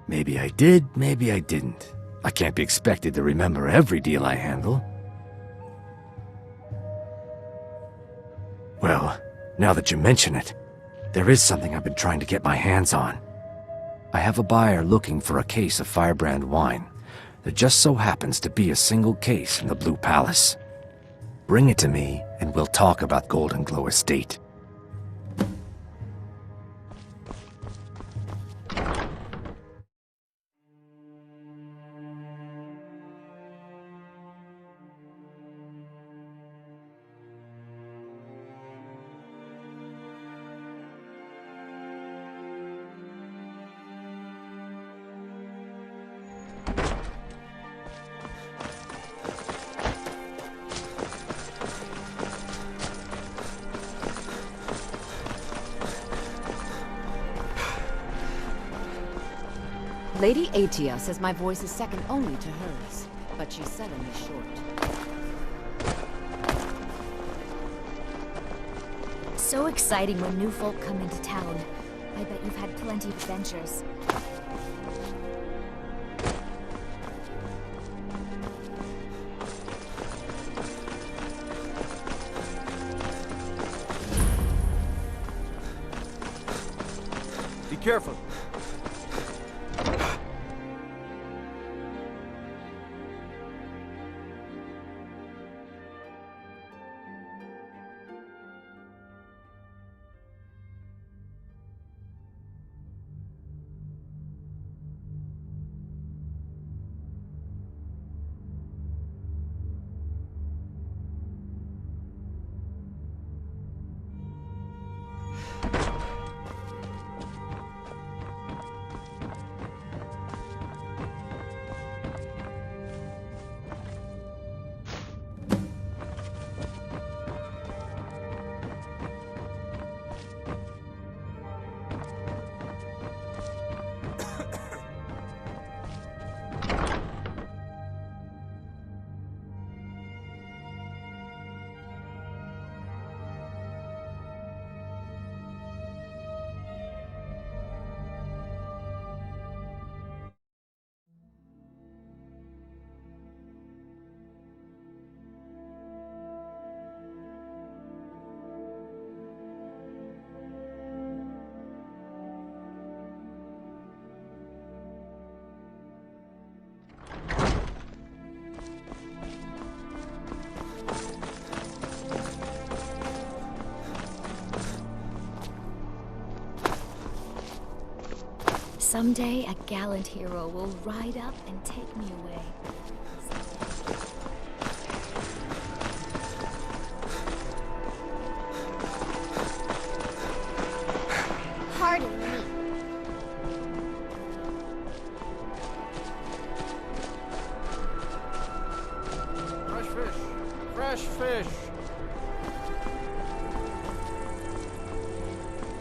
Maybe I did, maybe I didn't. I can't be expected to remember every deal I handle. Well, now that you mention it, there is something I've been trying to get my hands on. I have a buyer looking for a case of Firebrand wine. There just so happens to be a single case in the Blue Palace. Bring it to me, and we'll talk about Golden Glow Estate. Lady Atia says my voice is second only to hers, but she's selling me short. So exciting when new folk come into town. I bet you've had plenty of adventures. careful. Someday, a gallant hero will ride up and take me away. Pardon me. Fresh fish. Fresh fish.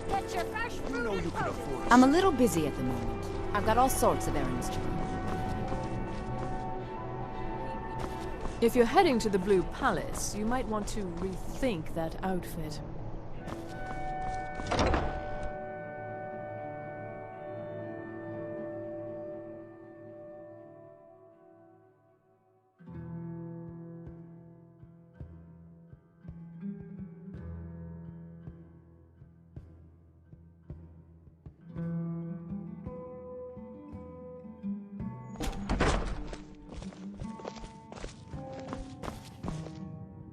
Get your fresh fruit. You know you can afford it. I'm a little busy at the moment. I've got all sorts of errands to run. If you're heading to the Blue Palace, you might want to rethink that outfit.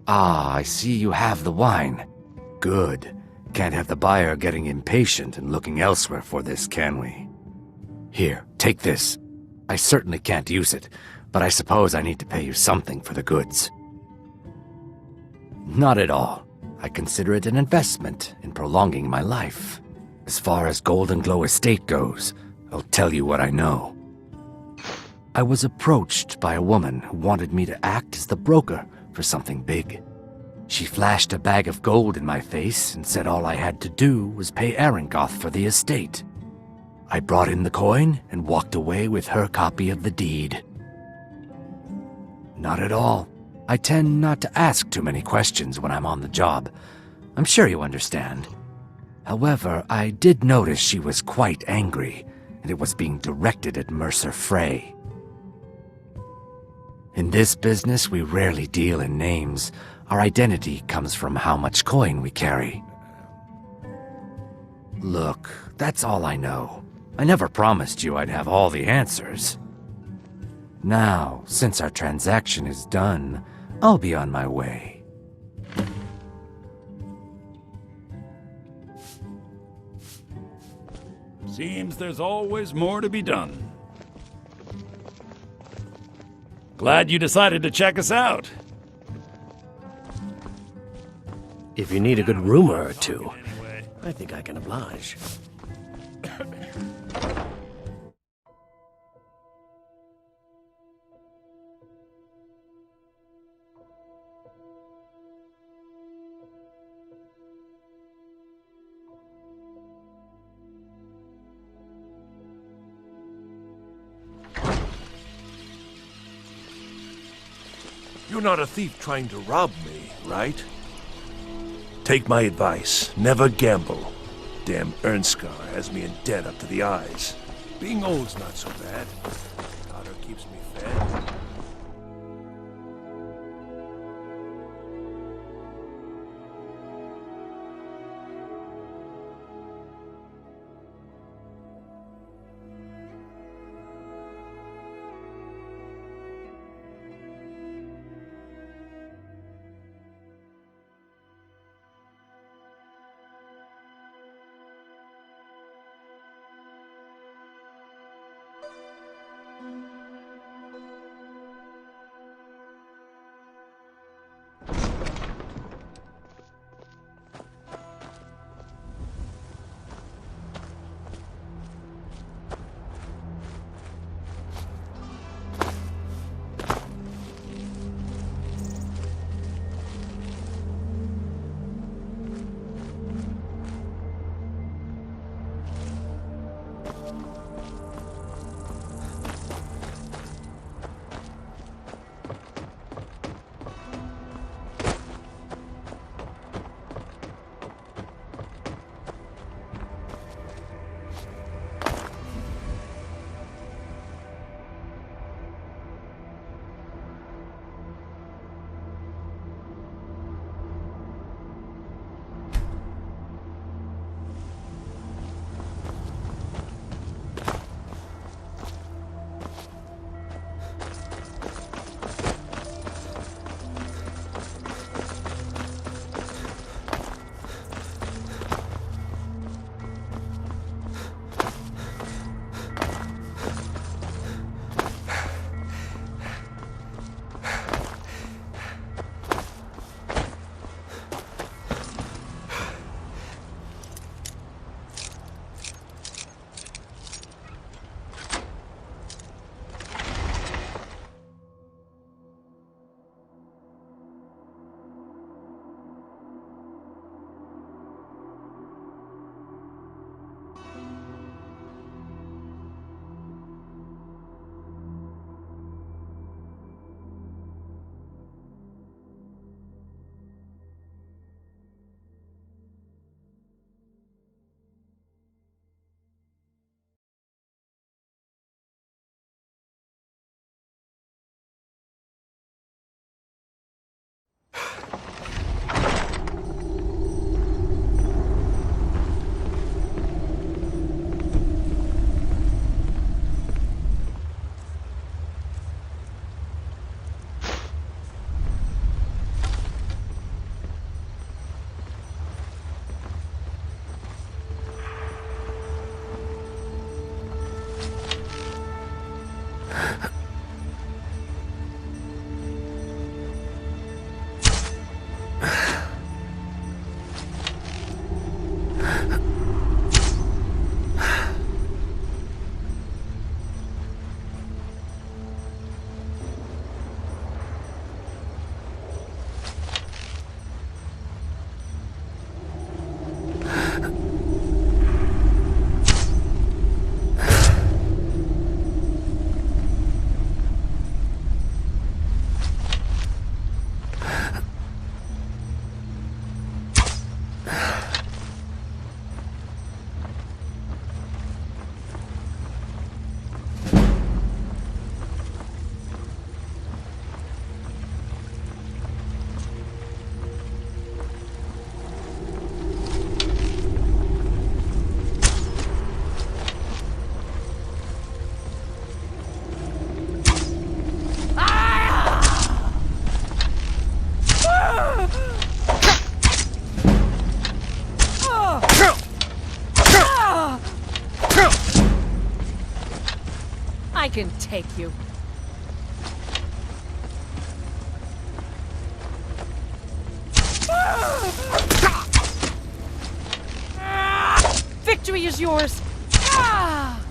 Ah, I see you have the wine. Good. Can't have the buyer getting impatient and looking elsewhere for this, can we? Here, take this. I certainly can't use it, but I suppose I need to pay you something for the goods. Not at all. I consider it an investment in prolonging my life. As far as Golden Glow Estate goes, I'll tell you what I know. I was approached by a woman who wanted me to act as the broker for something big. She flashed a bag of gold in my face and said all I had to do was pay Arangoth for the estate. I brought in the coin and walked away with her copy of the deed. Not at all. I tend not to ask too many questions when I'm on the job. I'm sure you understand. However, I did notice she was quite angry, and it was being directed at Mercer Frey. In this business, we rarely deal in names. Our identity comes from how much coin we carry. Look, that's all I know. I never promised you I'd have all the answers. Now, since our transaction is done, I'll be on my way. Seems there's always more to be done. Glad you decided to check us out. If you need a good rumor or two, I think I can oblige. You're not a thief trying to rob me, right? Take my advice. Never gamble. Damn Ernskar has me in debt up to the eyes. Being old's not so bad. Daughter keeps me fed. frickin' take you. Victory is yours! Ah!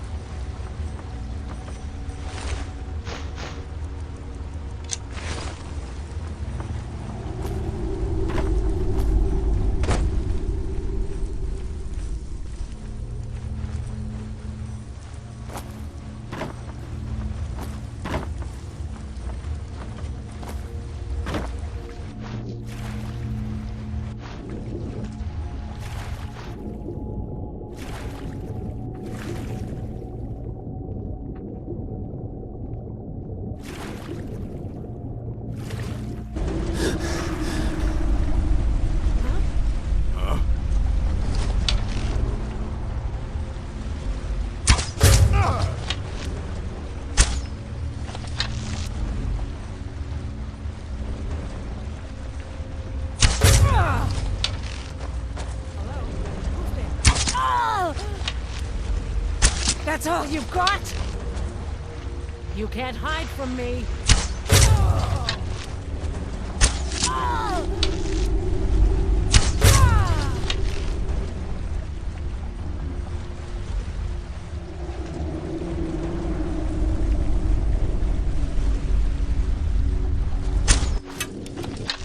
That's all you've got? You can't hide from me.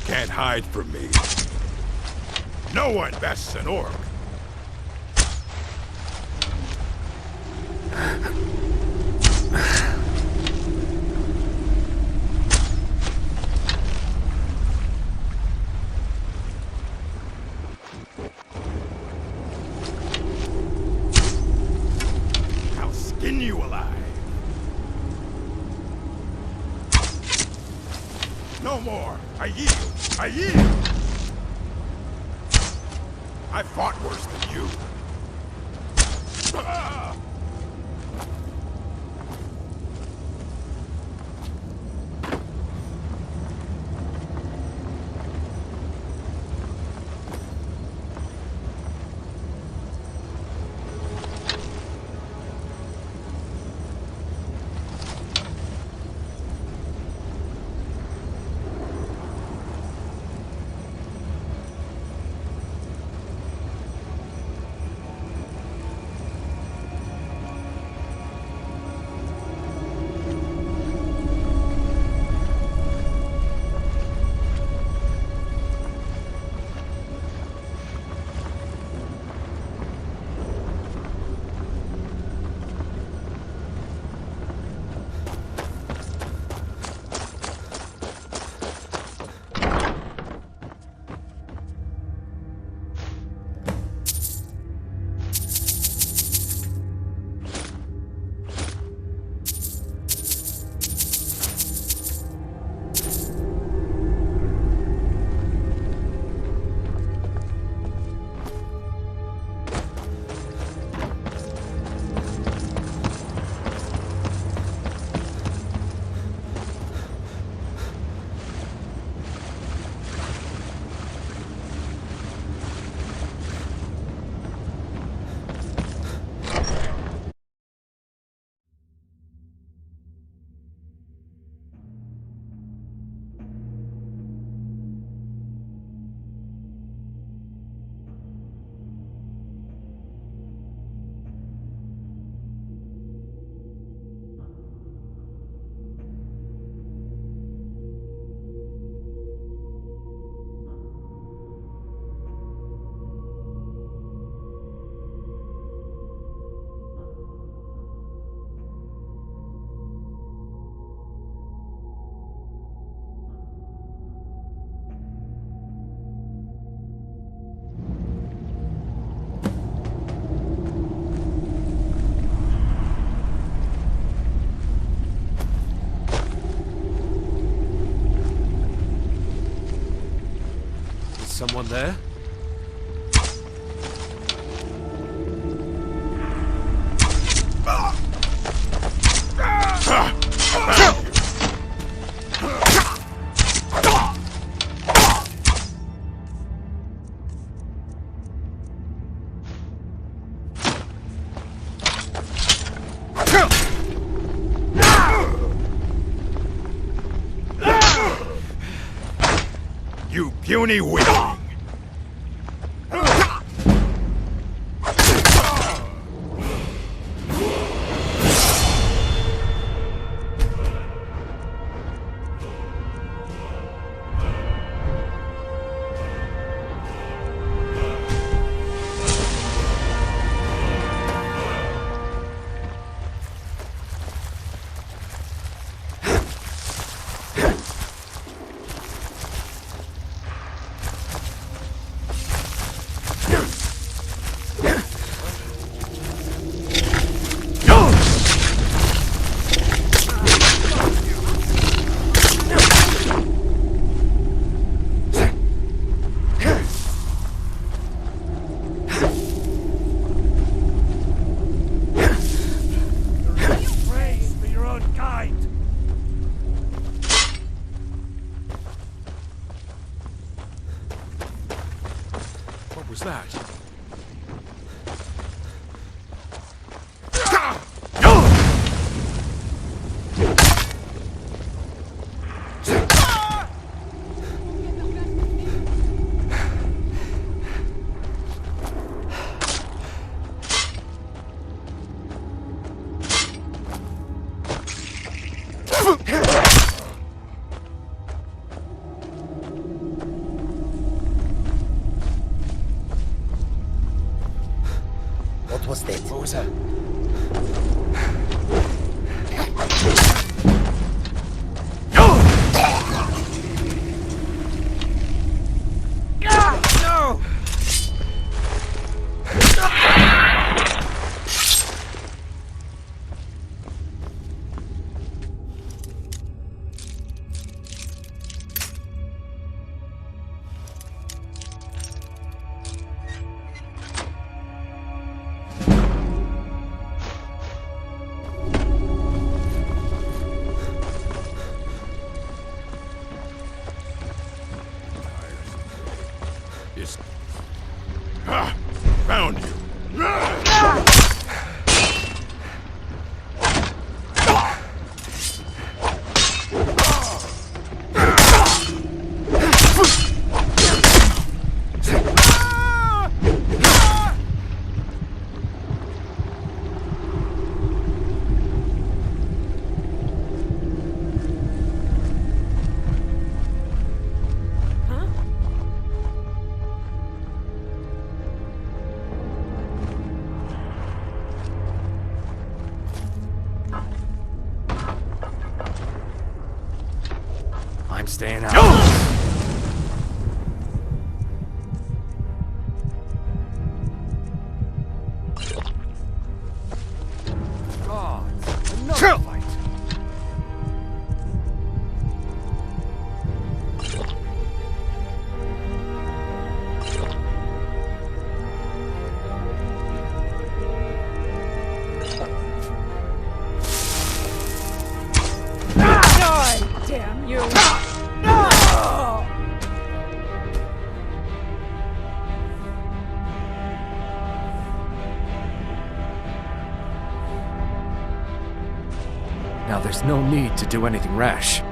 Can't hide from me. No one bests an orc. I'll skin you alive. No more. I yield. I yield. I fought worse than you. Ah! Someone there? you puny weakling! What was that? What was that? What was that? No! Found you. I'm staying out. Damn you! Now there's no need to do anything rash.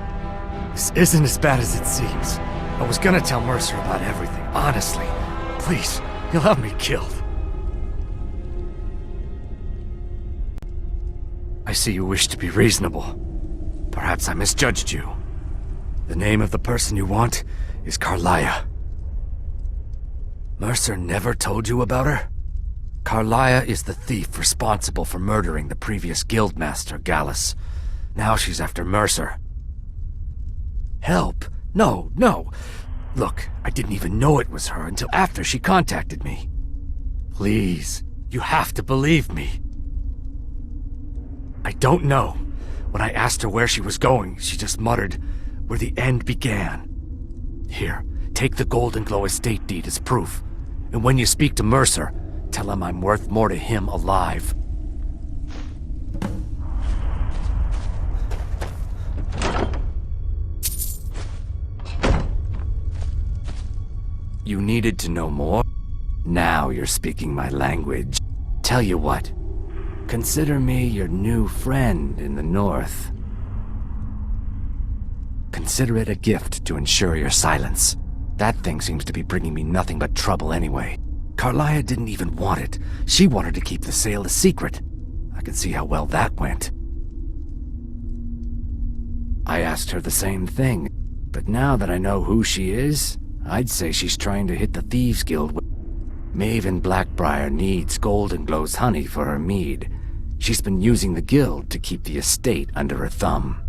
This isn't as bad as it seems. I was gonna tell Mercer about everything, honestly. Please, he'll have me killed. I see you wish to be reasonable. Perhaps I misjudged you. The name of the person you want is Carlia. Mercer never told you about her? Carlia is the thief responsible for murdering the previous guildmaster, Gallus. Now she's after Mercer. Help? No, no. Look, I didn't even know it was her until after she contacted me. Please, you have to believe me. I don't know. When I asked her where she was going, she just muttered, "Where the end began." Here, take the Golden Glow estate deed as proof. And when you speak to Mercer, tell him I'm worth more to him alive. You needed to know more? Now you're speaking my language. Tell you what. Consider me your new friend in the north. Consider it a gift to ensure your silence. That thing seems to be bringing me nothing but trouble anyway. Carlia didn't even want it. She wanted to keep the sale a secret. I can see how well that went. I asked her the same thing, but now that I know who she is, I'd say she's trying to hit the Thieves Guild with... Maven Blackbriar needs Golden Glow's honey for her mead. She's been using the guild to keep the estate under her thumb.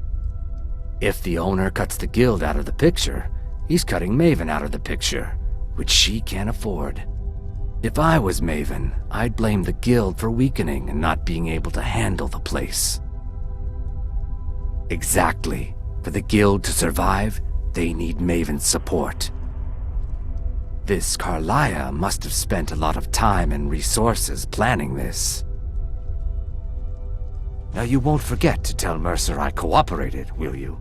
If the owner cuts the guild out of the picture, he's cutting Maven out of the picture, which she can't afford. If I was Maven, I'd blame the guild for weakening and not being able to handle the place. Exactly. For the guild to survive, they need Maven's support. This Carlia must have spent a lot of time and resources planning this. Now you won't forget to tell Mercer I cooperated, will you?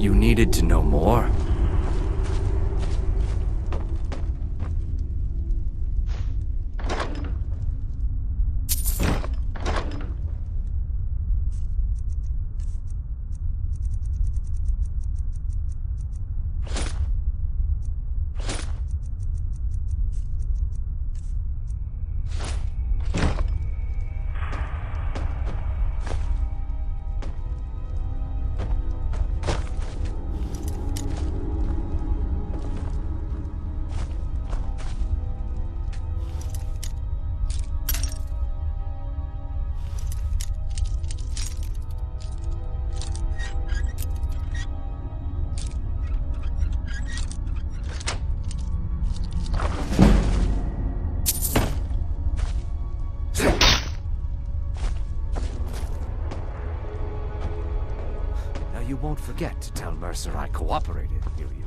You needed to know more? You won't forget to tell Mercer I cooperated, will you?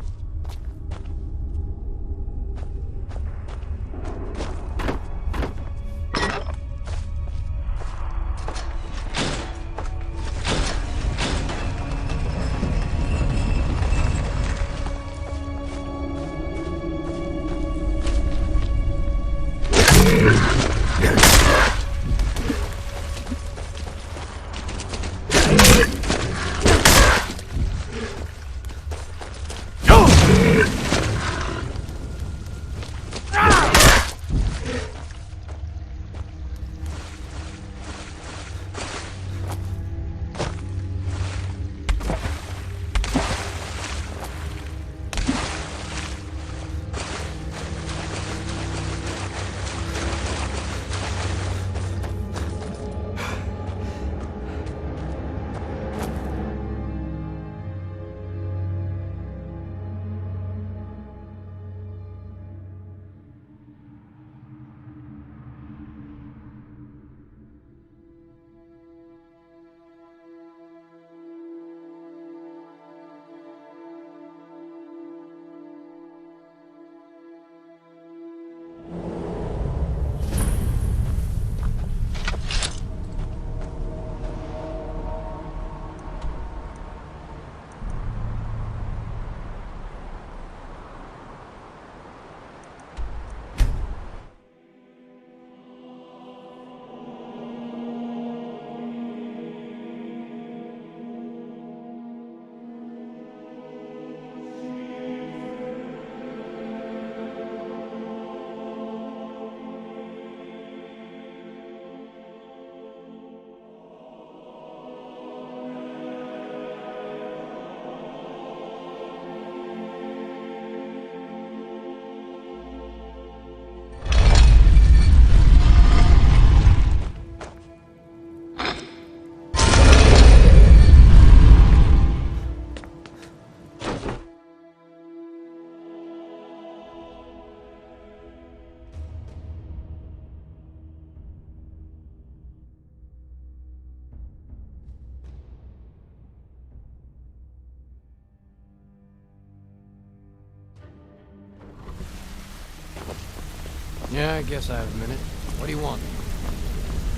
Yeah, I guess I have a minute. What do you want?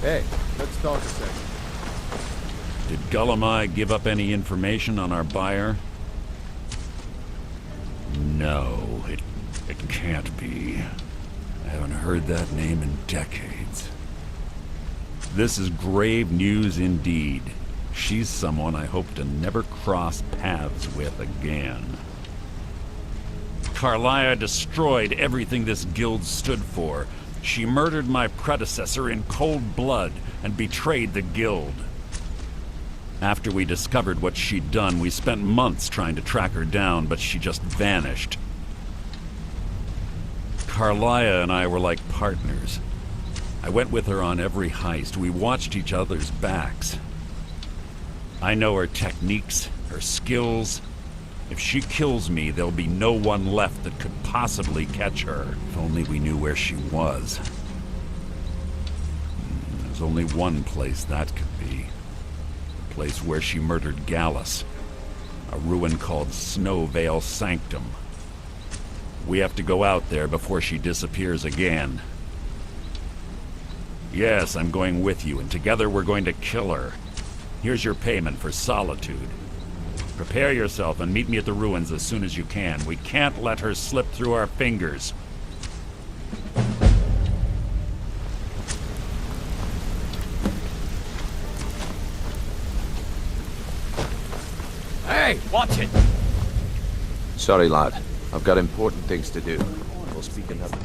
Hey, let's talk a second. Did Gullamai give up any information on our buyer? No, it can't be. I haven't heard that name in decades. This is grave news indeed. She's someone I hope to never cross paths with again. Karliah destroyed everything this guild stood for. She murdered my predecessor in cold blood and betrayed the guild. After we discovered what she'd done, we spent months trying to track her down, but she just vanished. Karliah and I were like partners. I went with her on every heist. We watched each other's backs. I know her techniques, her skills. If she kills me, there'll be no one left that could possibly catch her. If only we knew where she was. There's only one place that could be. The place where she murdered Gallus. A ruin called Snowvale Sanctum. We have to go out there before she disappears again. Yes, I'm going with you, and together we're going to kill her. Here's your payment for solitude. Prepare yourself and meet me at the ruins as soon as you can. We can't let her slip through our fingers. Hey, watch it! Sorry, lad. I've got important things to do. We'll speak another.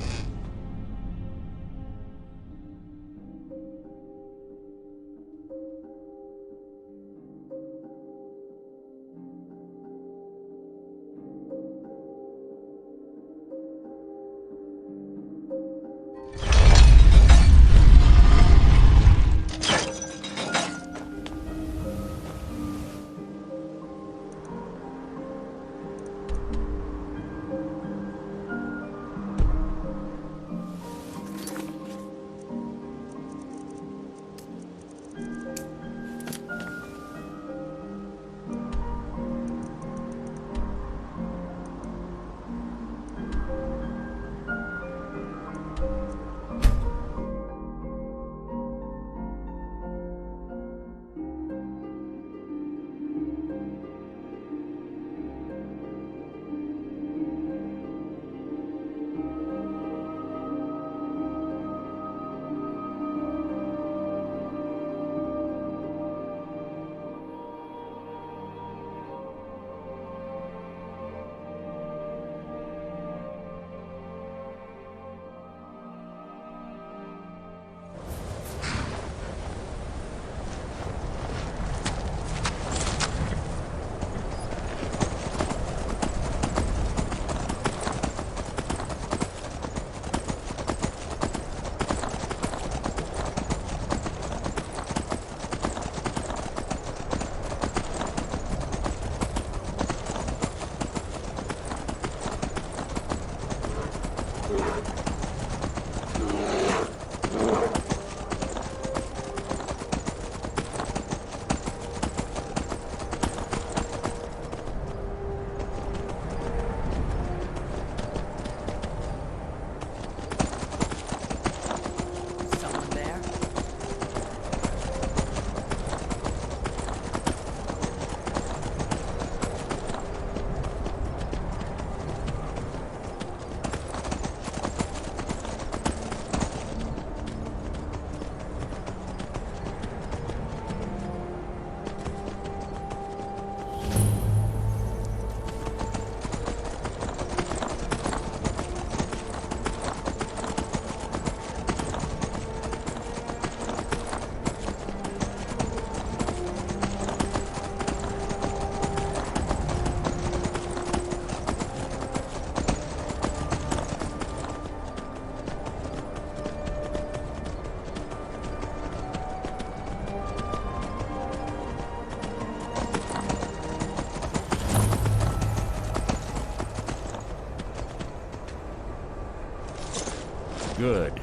Good.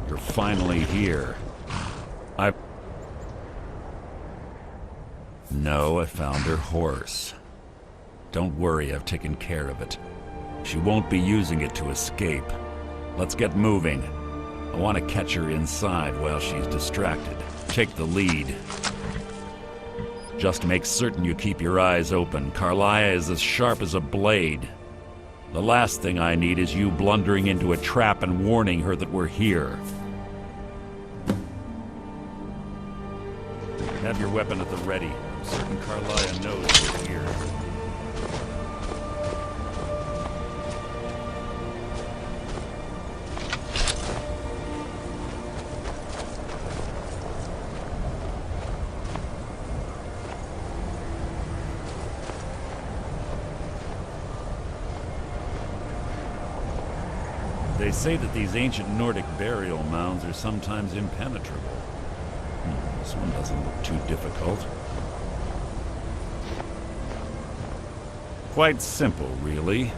You're finally here. No, I found her horse. Don't worry, I've taken care of it. She won't be using it to escape. Let's get moving. I want to catch her inside while she's distracted. Take the lead. Just make certain you keep your eyes open. Carlia is as sharp as a blade. The last thing I need is you blundering into a trap and warning her that we're here. Have your weapon at the ready. I'm certain Carlia knows we're here. They say that these ancient Nordic burial mounds are sometimes impenetrable. This one doesn't look too difficult. Quite simple, really.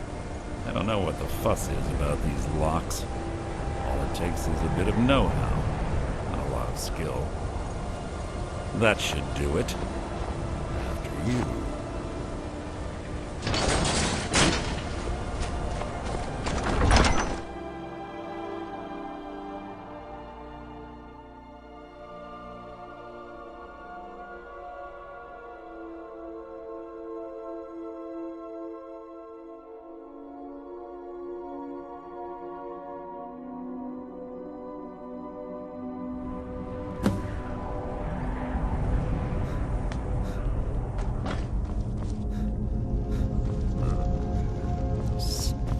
I don't know what the fuss is about these locks. All it takes is a bit of know-how, not a lot of skill. That should do it. After you.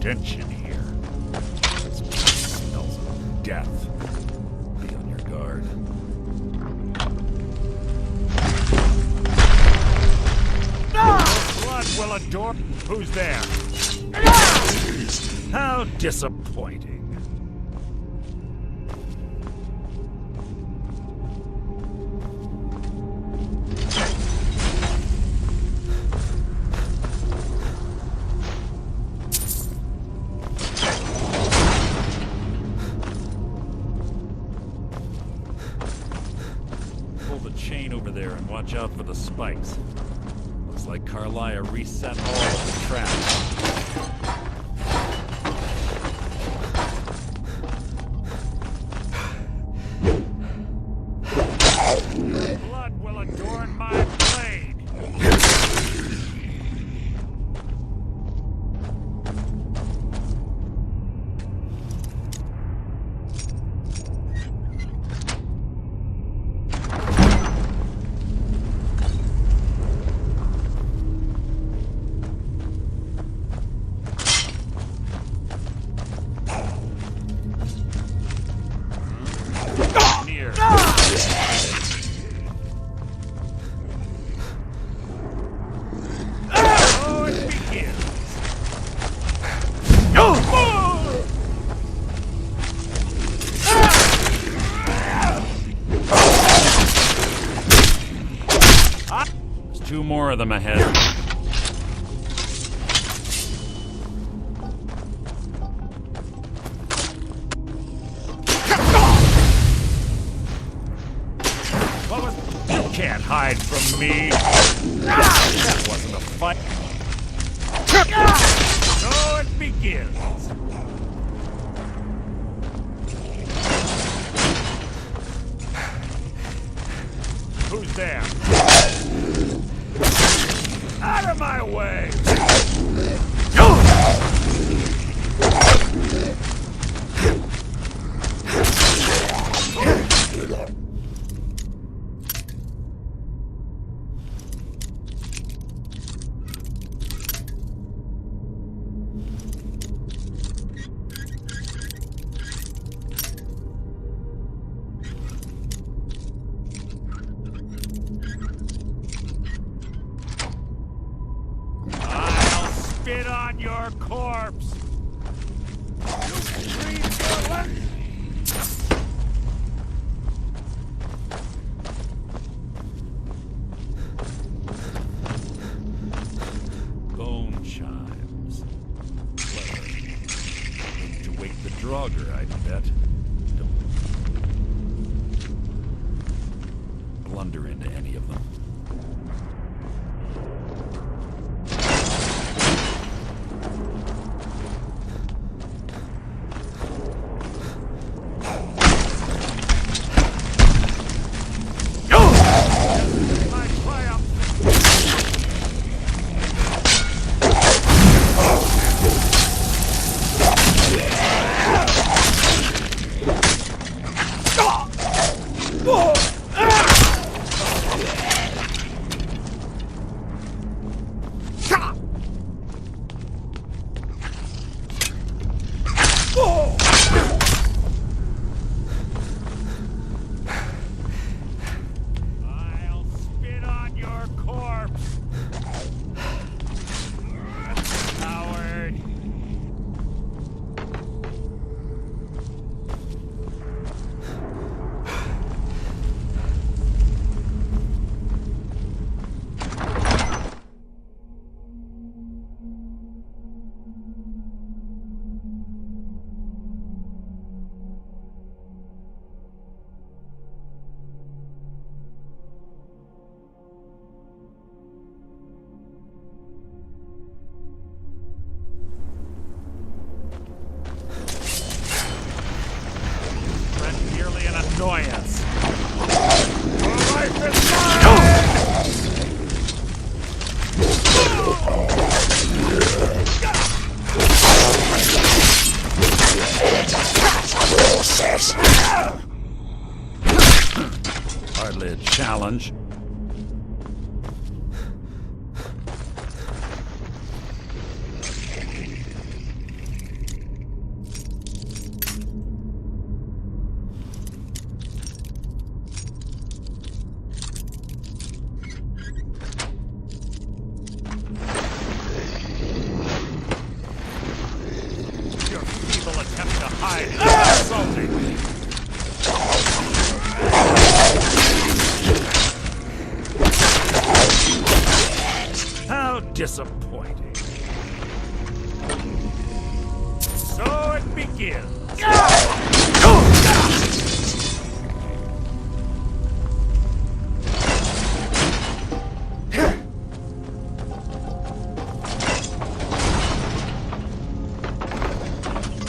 Tension here. This place smells of death. Be on your guard. Blood will adore. Who's there? How disappointing. Watch out for the spikes. Looks like Carlia reset all of the traps. Blood will adorn my blade. Two more of them ahead. You can't hide from me. That wasn't a fight. So it begins. Who's there? Out of my way! Spit on your corpse! You scream for what? Bone chimes. Clever. Need to wake the Draugr, I bet. Don't blunder into any of them. this! Hardly a challenge. How disappointing. So it begins.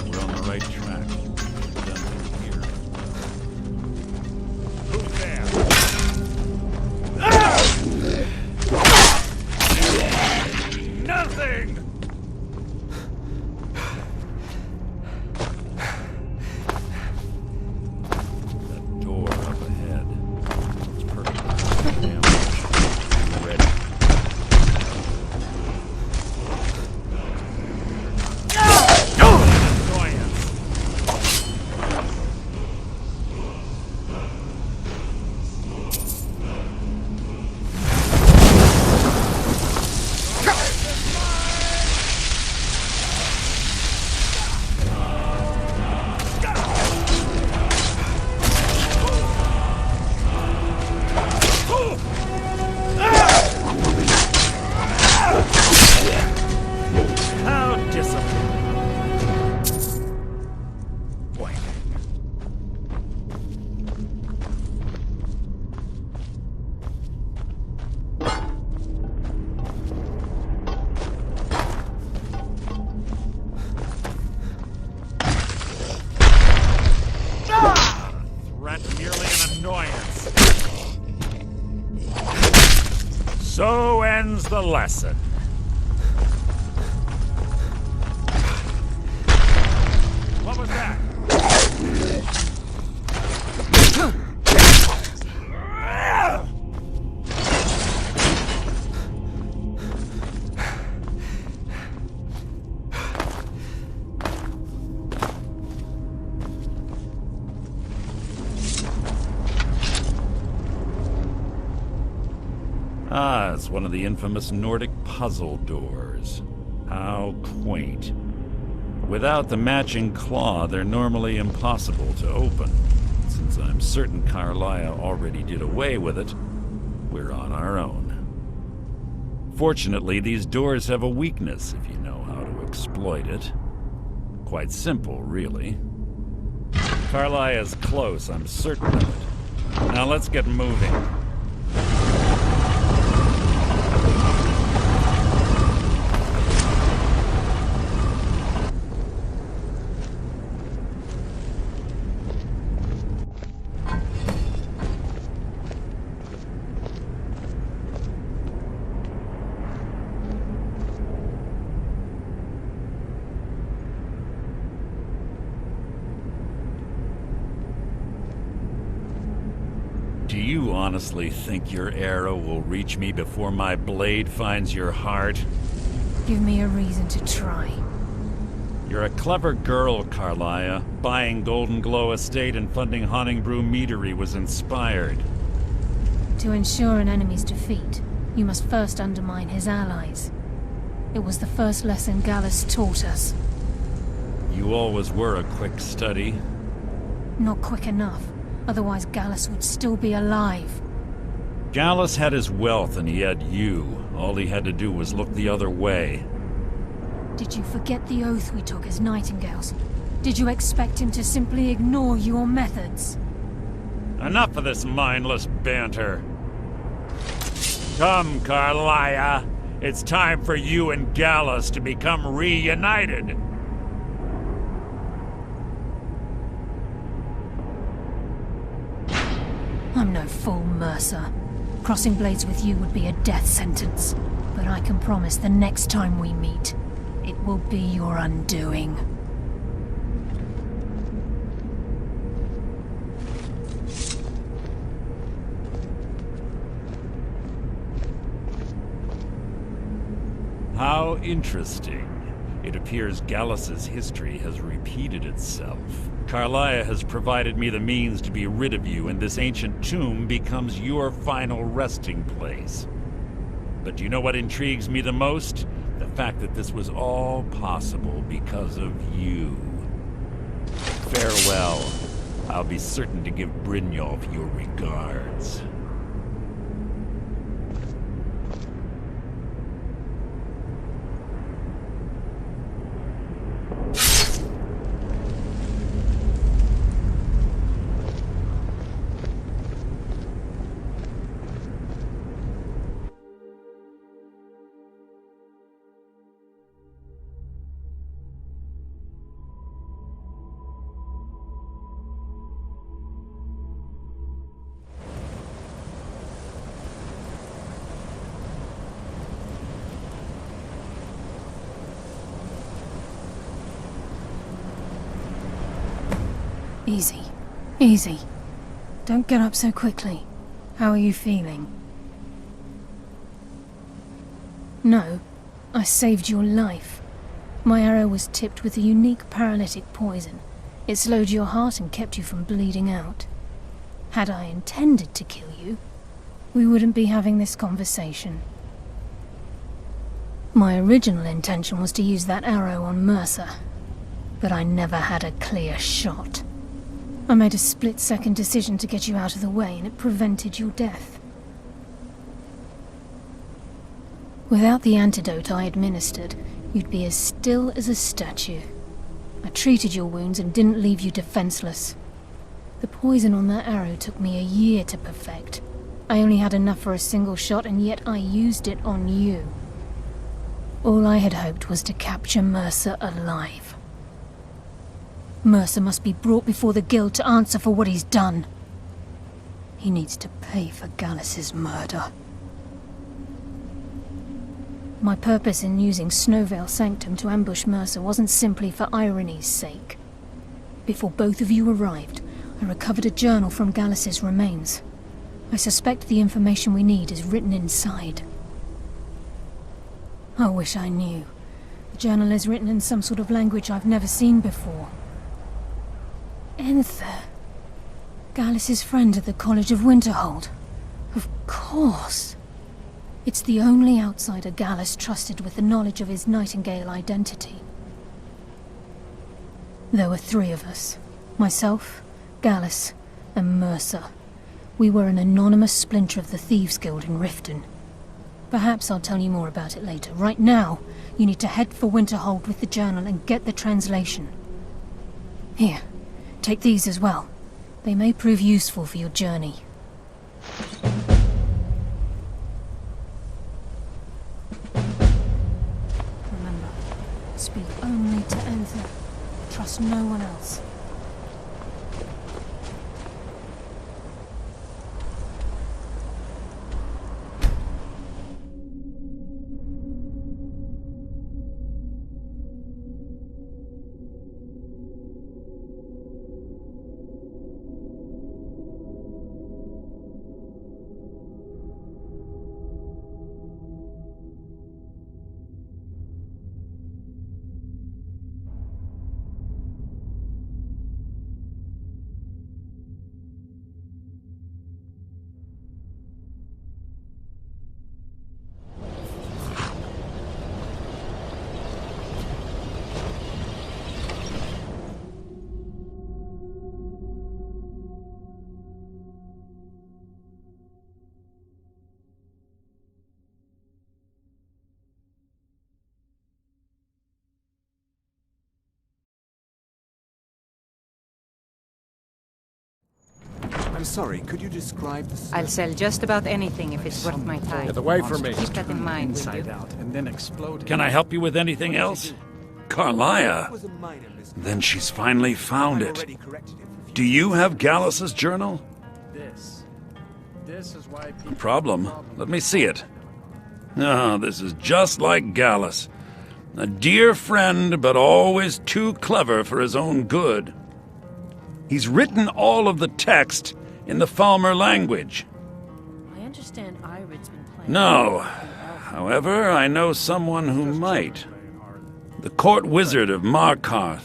We're on the right track. Nothing here. Who's there? Nothing! That door up ahead. It's perfect. Damn. Ready. How disappointing. Threat merely an annoyance. So ends the lesson. What was that? Ah, it's one of the infamous Nordic puzzle doors. How quaint. Without the matching claw, they're normally impossible to open. Since I'm certain Carlia already did away with it, we're on our own. Fortunately, these doors have a weakness if you know how to exploit it. Quite simple, really. Carlia's close, I'm certain of it. Now let's get moving. Do you honestly think your arrow will reach me before my blade finds your heart? Give me a reason to try. You're a clever girl, Carlia. Buying Golden Glow Estate and funding Honningbrew Meadery was inspired. To ensure an enemy's defeat, you must first undermine his allies. It was the first lesson Gallus taught us. You always were a quick study. Not quick enough. Otherwise Gallus would still be alive. Gallus had his wealth and he had you. All he had to do was look the other way. Did you forget the oath we took as Nightingales? Did you expect him to simply ignore your methods? Enough of this mindless banter. Come, Carlia. It's time for you and Gallus to become reunited. I'm no fool, Mercer. Crossing blades with you would be a death sentence. But I can promise the next time we meet, it will be your undoing. How interesting. It appears Gallus's history has repeated itself. Carlia has provided me the means to be rid of you, and this ancient tomb becomes your final resting place. But do you know what intrigues me the most? The fact that this was all possible because of you. Farewell. I'll be certain to give Brynjolf your regards. Easy. Easy. Don't get up so quickly. How are you feeling? No. I saved your life. My arrow was tipped with a unique paralytic poison. It slowed your heart and kept you from bleeding out. Had I intended to kill you, we wouldn't be having this conversation. My original intention was to use that arrow on Mercer, but I never had a clear shot. I made a split-second decision to get you out of the way, and it prevented your death. Without the antidote I administered, you'd be as still as a statue. I treated your wounds and didn't leave you defenseless. The poison on that arrow took me a year to perfect. I only had enough for a single shot, and yet I used it on you. All I had hoped was to capture Mercer alive. Mercer must be brought before the Guild to answer for what he's done. He needs to pay for Gallus's murder. My purpose in using Snowvale Sanctum to ambush Mercer wasn't simply for irony's sake. Before both of you arrived, I recovered a journal from Gallus's remains. I suspect the information we need is written inside. I wish I knew. The journal is written in some sort of language I've never seen before. Enther. Gallus's friend at the College of Winterhold. Of course. It's the only outsider Gallus trusted with the knowledge of his Nightingale identity. There were 3 of us. Myself, Gallus, and Mercer. We were an anonymous splinter of the Thieves Guild in Riften. Perhaps I'll tell you more about it later. Right now, you need to head for Winterhold with the journal and get the translation. Here. Take these as well. They may prove useful for your journey. Remember, speak only to Enther. Trust no one else. I'm sorry, could you describe the... I'll sell just about anything if it's worth my time. Get away from me. Keep that in mind, will you? out and then explode. Can I help you with anything else? Carlia? Then she's finally found it. Do you have Gallus's journal? This is why people... No problem. Let me see it. Ah, this is just like Gallus. A dear friend, but always too clever for his own good. He's written all of the text in the Falmer language. I understand Irid's been playing... No. However, I know someone who might. The court wizard of Markarth,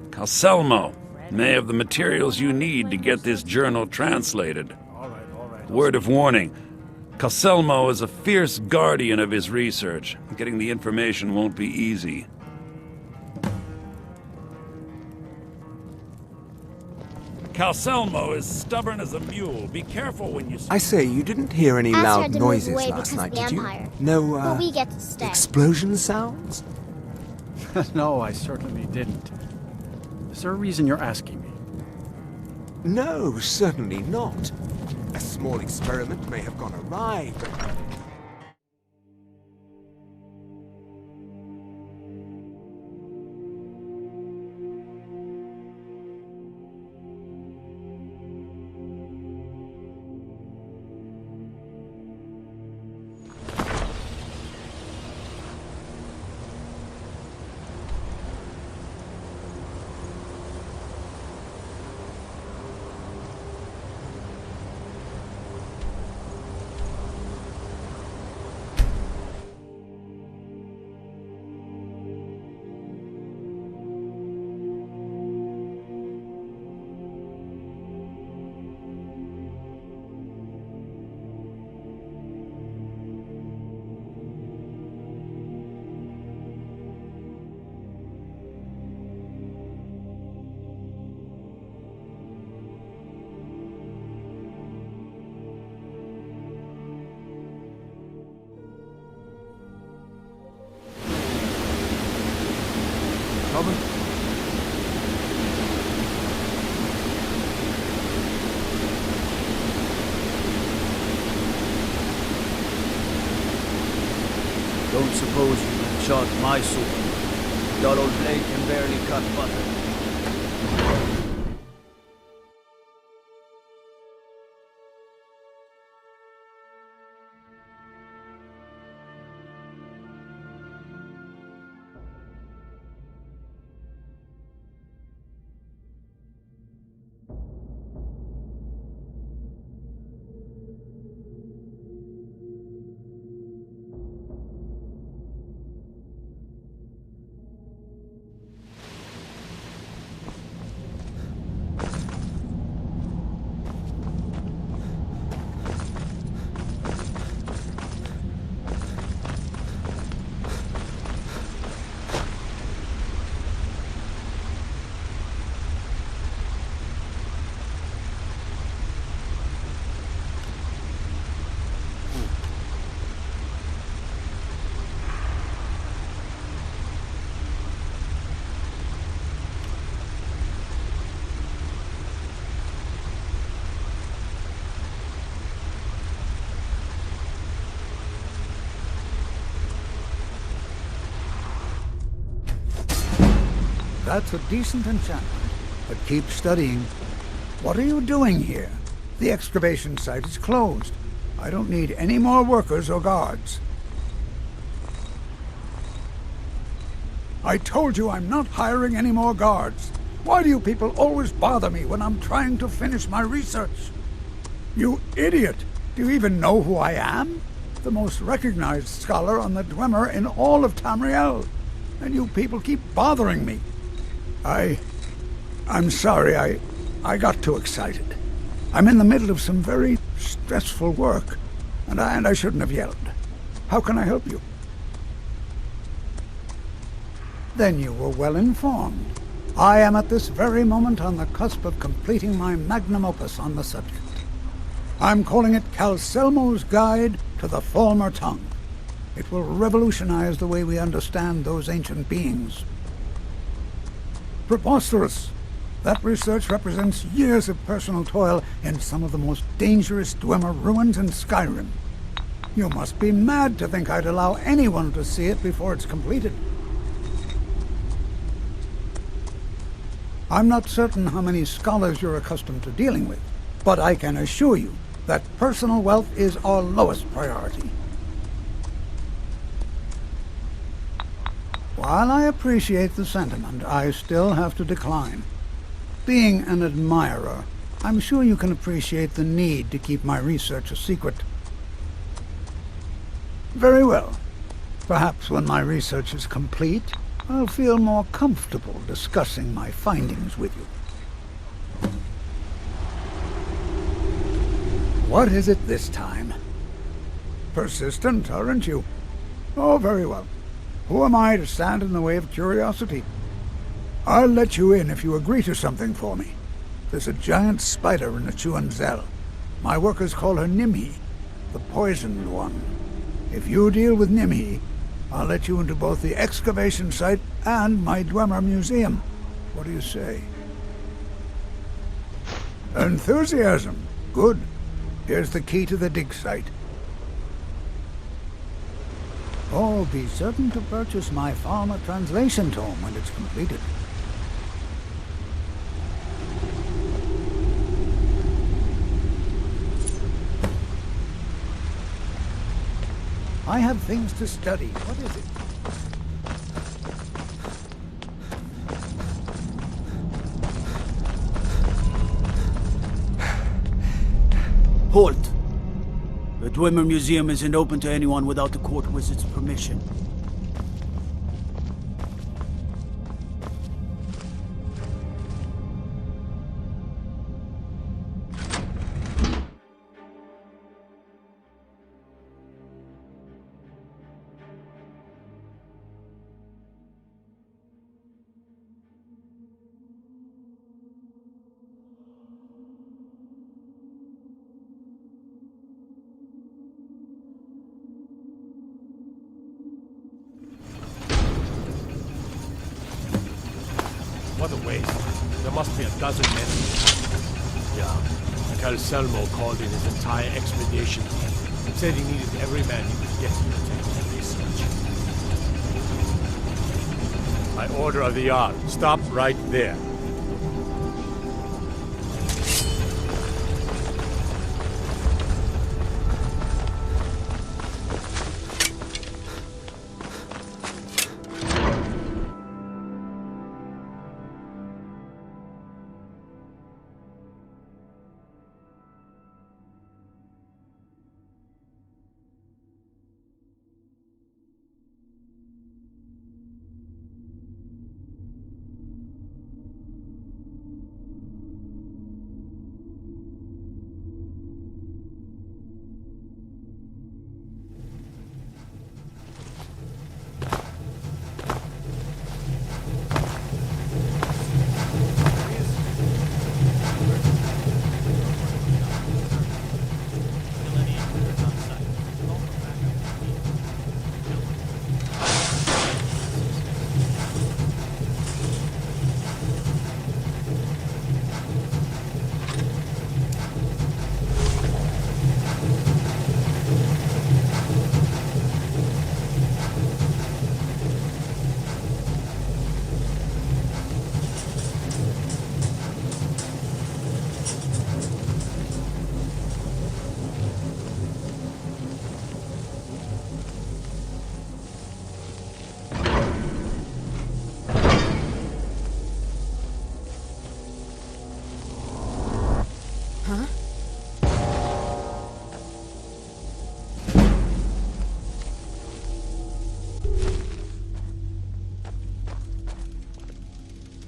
Calselmo, may have the materials you need to get this journal translated. Word of warning, Calselmo is a fierce guardian of his research. Getting the information won't be easy. Calselmo is stubborn as a mule. Be careful when you... I say, you didn't hear any Ask her loud to move noises away last because night, did you? vampire. No, But we get to stay. explosion sounds? No, I certainly didn't. Is there a reason you're asking me? No, certainly not. A small experiment may have gone awry, but... Don't suppose you can chant my sword. That old blade can barely cut butter. That's a decent enchantment, but keep studying. What are you doing here? The excavation site is closed. I don't need any more workers or guards. I told you I'm not hiring any more guards. Why do you people always bother me when I'm trying to finish my research? You idiot! Do you even know who I am? The most recognized scholar on the Dwemer in all of Tamriel. And you people keep bothering me. I'm sorry, I got too excited. I'm in the middle of some very stressful work, and I shouldn't have yelled. How can I help you? Then you were well informed. I am at this very moment on the cusp of completing my magnum opus on the subject. I'm calling it Calselmo's Guide to the Falmer Tongue. It will revolutionize the way we understand those ancient beings. Preposterous! That research represents years of personal toil in some of the most dangerous Dwemer ruins in Skyrim. You must be mad to think I'd allow anyone to see it before it's completed. I'm not certain how many scholars you're accustomed to dealing with, but I can assure you that personal wealth is our lowest priority. While I appreciate the sentiment, I still have to decline. Being an admirer, I'm sure you can appreciate the need to keep my research a secret. Very well. Perhaps when my research is complete, I'll feel more comfortable discussing my findings with you. What is it this time? Persistent, aren't you? Oh, very well. Who am I to stand in the way of curiosity? I'll let you in if you agree to something for me. There's a giant spider in the Chuanzel. My workers call her Nimhi, the poisoned one. If you deal with Nimhi, I'll let you into both the excavation site and my Dwemer Museum. What do you say? Enthusiasm. Good. Here's the key to the dig site. Oh, be certain to purchase my Farmer translation tome when it's completed. I have things to study. What is it? Halt! The Dwemer Museum isn't open to anyone without the court wizard's permission. What a waste. There must be a dozen men. Yeah. Kasaru called in his entire expedition team and said he needed every man he could get here to take the research. By order of the Jarl, stop right there.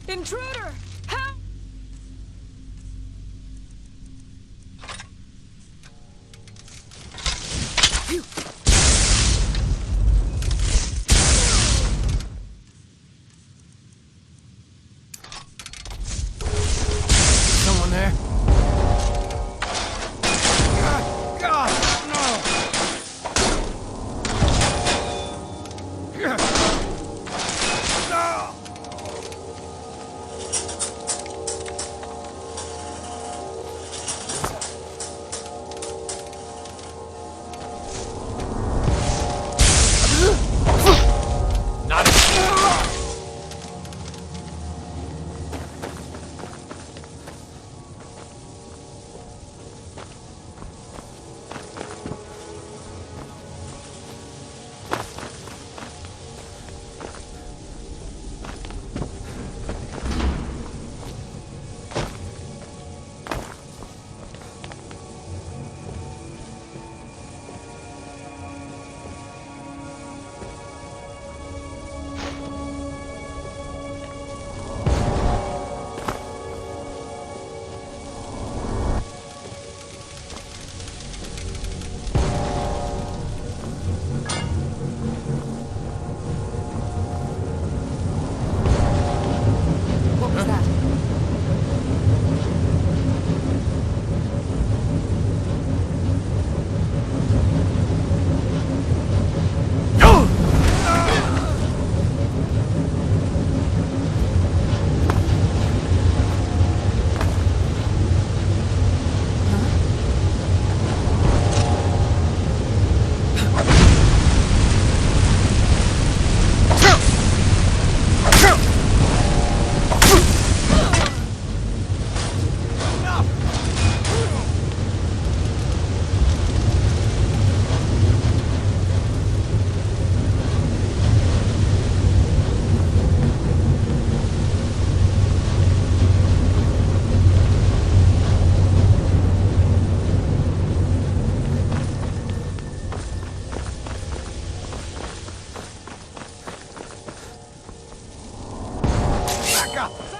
Intruder! Help! Someone there? God, no! No!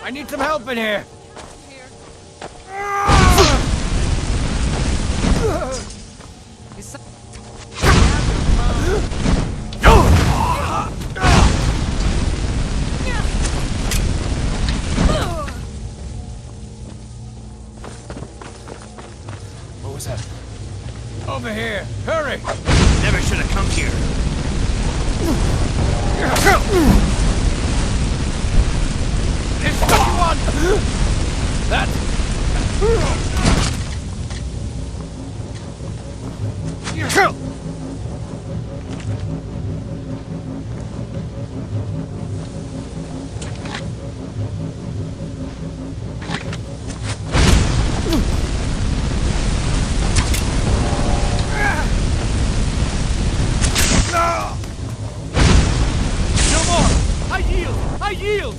I need some help in here. What was that? Over here. Hurry. Never should have come here. It's what you want. That. No more. I yield. I yield.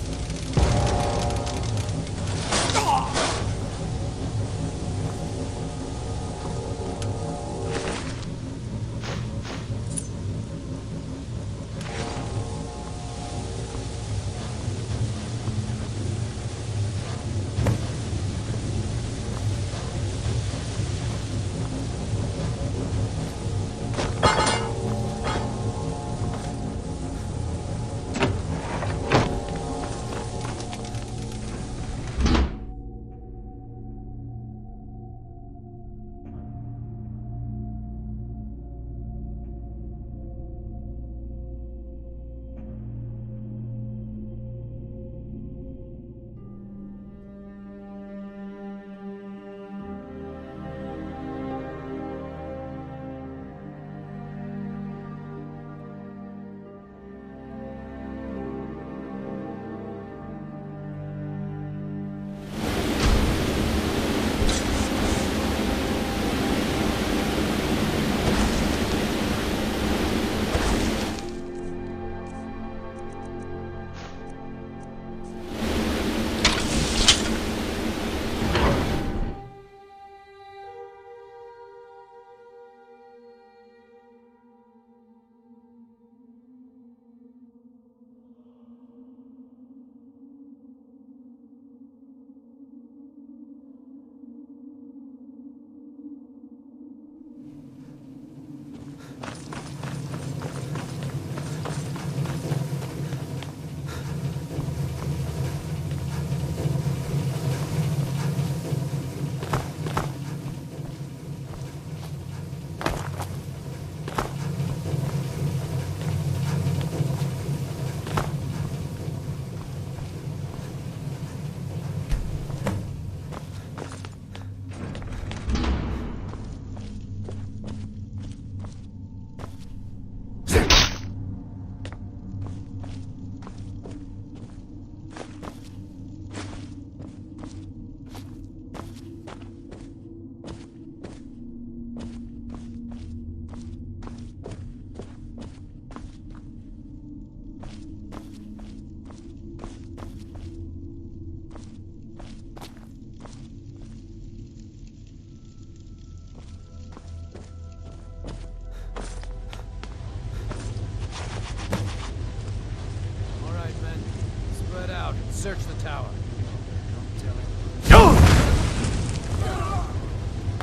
Search the tower.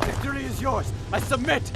Victory is yours. I submit.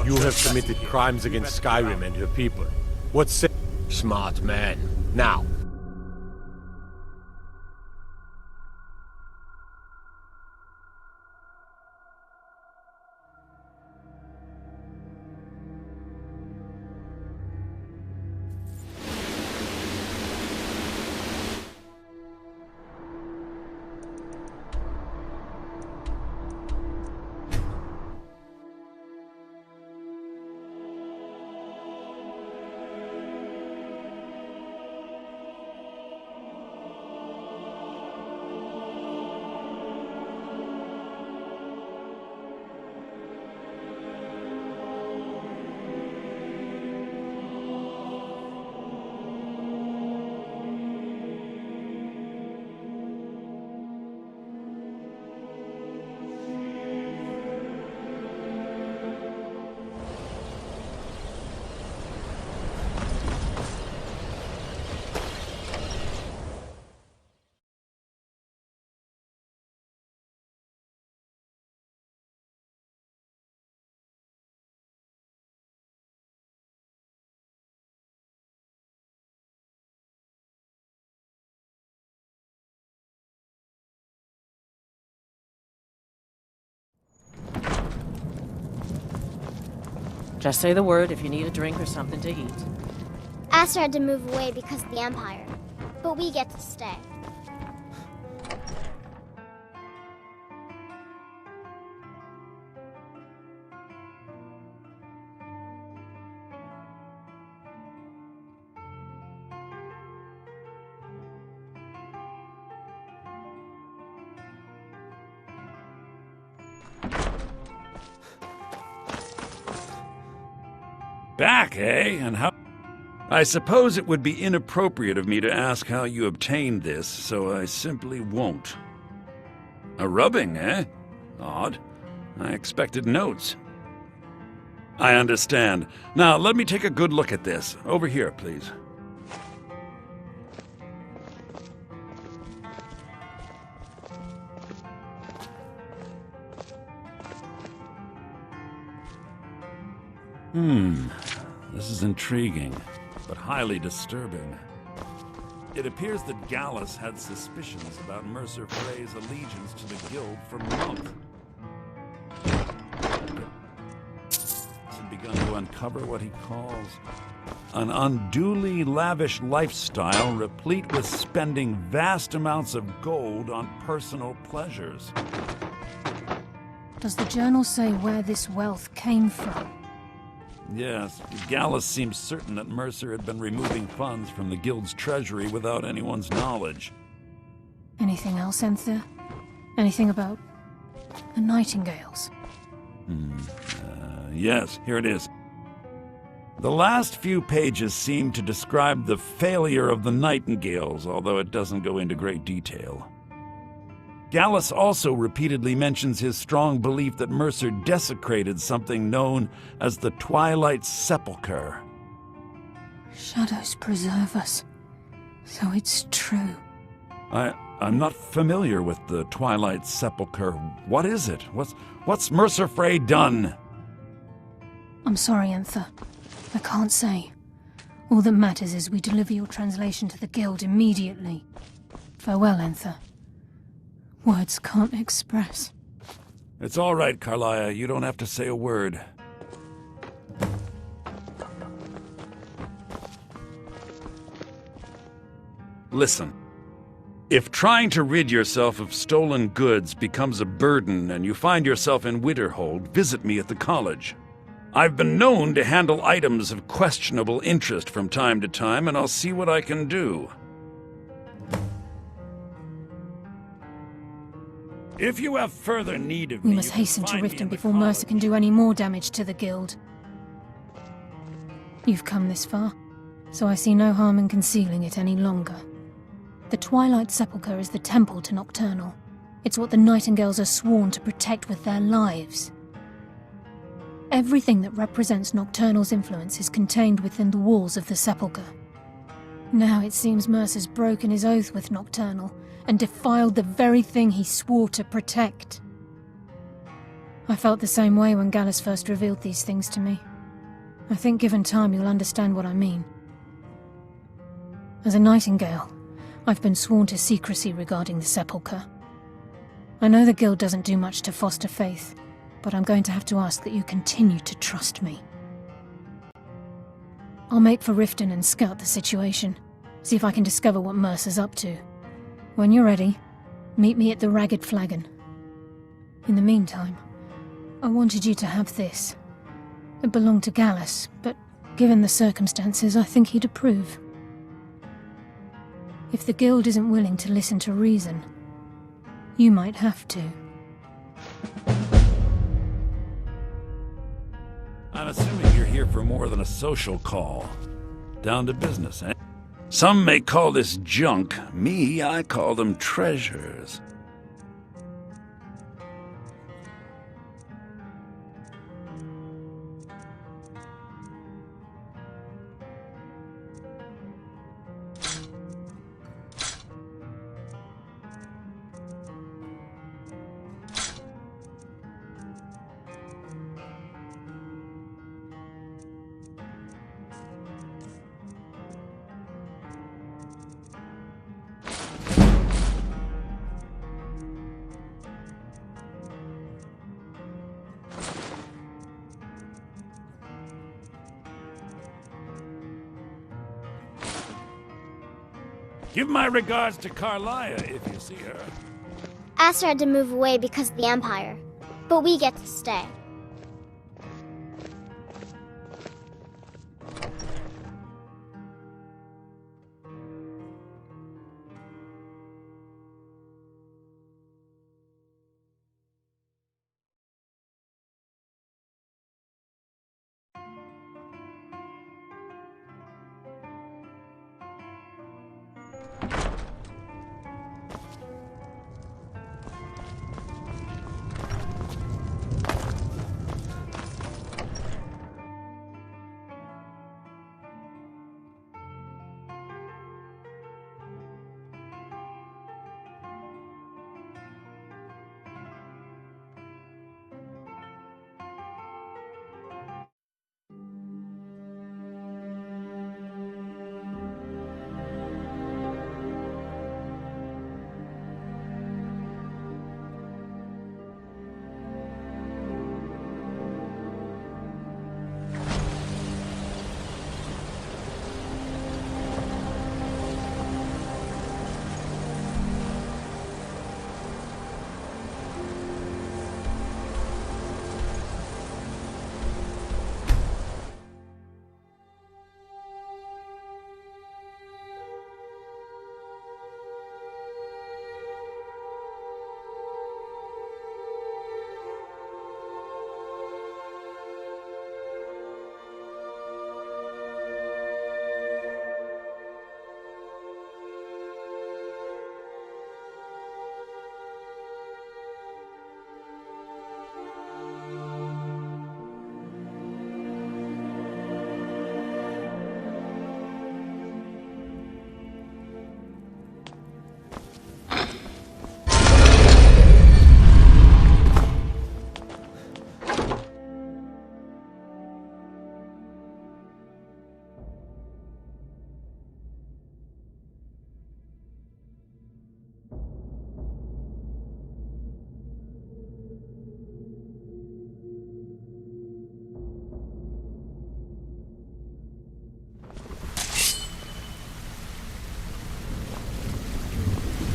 You have committed crimes against Skyrim and her people. What say? Smart man. Now. Just say the word if you need a drink or something to eat. Aster had to move away because of the Empire, but we get to stay. Back, eh? And how... I suppose it would be inappropriate of me to ask how you obtained this, so I simply won't. A rubbing, eh? Odd. I expected notes. I understand. Now, let me take a good look at this. Over here, please. This is intriguing, but highly disturbing. It appears that Gallus had suspicions about Mercer Frey's allegiance to the guild for months. Had begun to uncover what he calls an unduly lavish lifestyle replete with spending vast amounts of gold on personal pleasures. Does the journal say where this wealth came from? Yes, Gallus seems certain that Mercer had been removing funds from the guild's treasury without anyone's knowledge. Anything else, Enthir? Anything about the Nightingales? Yes, here it is. The last few pages seem to describe the failure of the Nightingales, although it doesn't go into great detail. Gallus also repeatedly mentions his strong belief that Mercer desecrated something known as the Twilight Sepulchre. Shadows preserve us. So it's true. I'm not familiar with the Twilight Sepulchre. What is it? What's Mercer Frey done? I'm sorry, Enthir. I can't say. All that matters is we deliver your translation to the guild immediately. Farewell, Enthir. Words can't express. It's all right, Carlia. You don't have to say a word. Listen. If trying to rid yourself of stolen goods becomes a burden and you find yourself in Winterhold, visit me at the college. I've been known to handle items of questionable interest from time to time, and I'll see what I can do. If you have further need of me, we must hasten to Riften before Mercer can do any more damage to the guild. You've come this far, so I see no harm in concealing it any longer. The Twilight Sepulchre is the temple to Nocturnal. It's what the Nightingales are sworn to protect with their lives. Everything that represents Nocturnal's influence is contained within the walls of the Sepulchre. Now it seems Mercer's broken his oath with Nocturnal and defiled the very thing he swore to protect. I felt the same way when Gallus first revealed these things to me. I think given time you'll understand what I mean. As a Nightingale, I've been sworn to secrecy regarding the Sepulchre. I know the Guild doesn't do much to foster faith, but I'm going to have to ask that you continue to trust me. I'll make for Riften and scout the situation, see if I can discover what Mercer's up to. When you're ready, meet me at the Ragged Flagon. In the meantime, I wanted you to have this. It belonged to Gallus, but given the circumstances, I think he'd approve. If the Guild isn't willing to listen to reason, you might have to. I'm assuming you're here for more than a social call. Down to business, eh? Some may call this junk. Me, I call them treasures. Give my regards to Carlia if you see her. Aster had to move away because of the Empire, but we get to stay.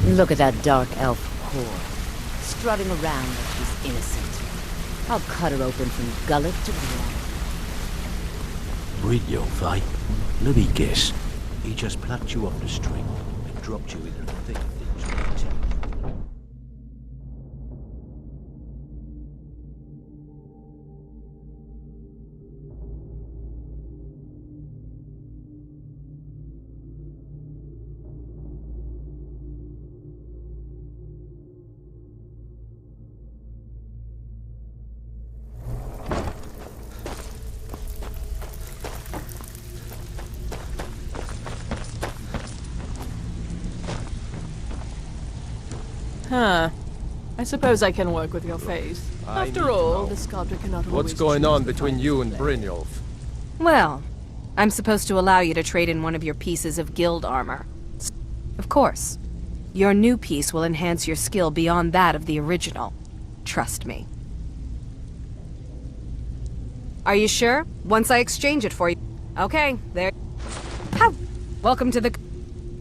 Look at that dark elf whore, strutting around like she's innocent. I'll cut her open from gullet to groin. Brynjolf, eh? Let me guess. He just plucked you off the string and dropped you into the thick of things with a tell. Huh. I suppose I can work with your face. After all, the sculptor cannot always What's going on choose the between you and finest blade. Brynjolf? Well, I'm supposed to allow you to trade in one of your pieces of guild armor. Of course. Your new piece will enhance your skill beyond that of the original. Trust me. Are you sure? Once I exchange it for you... Okay, there... How? Welcome to the...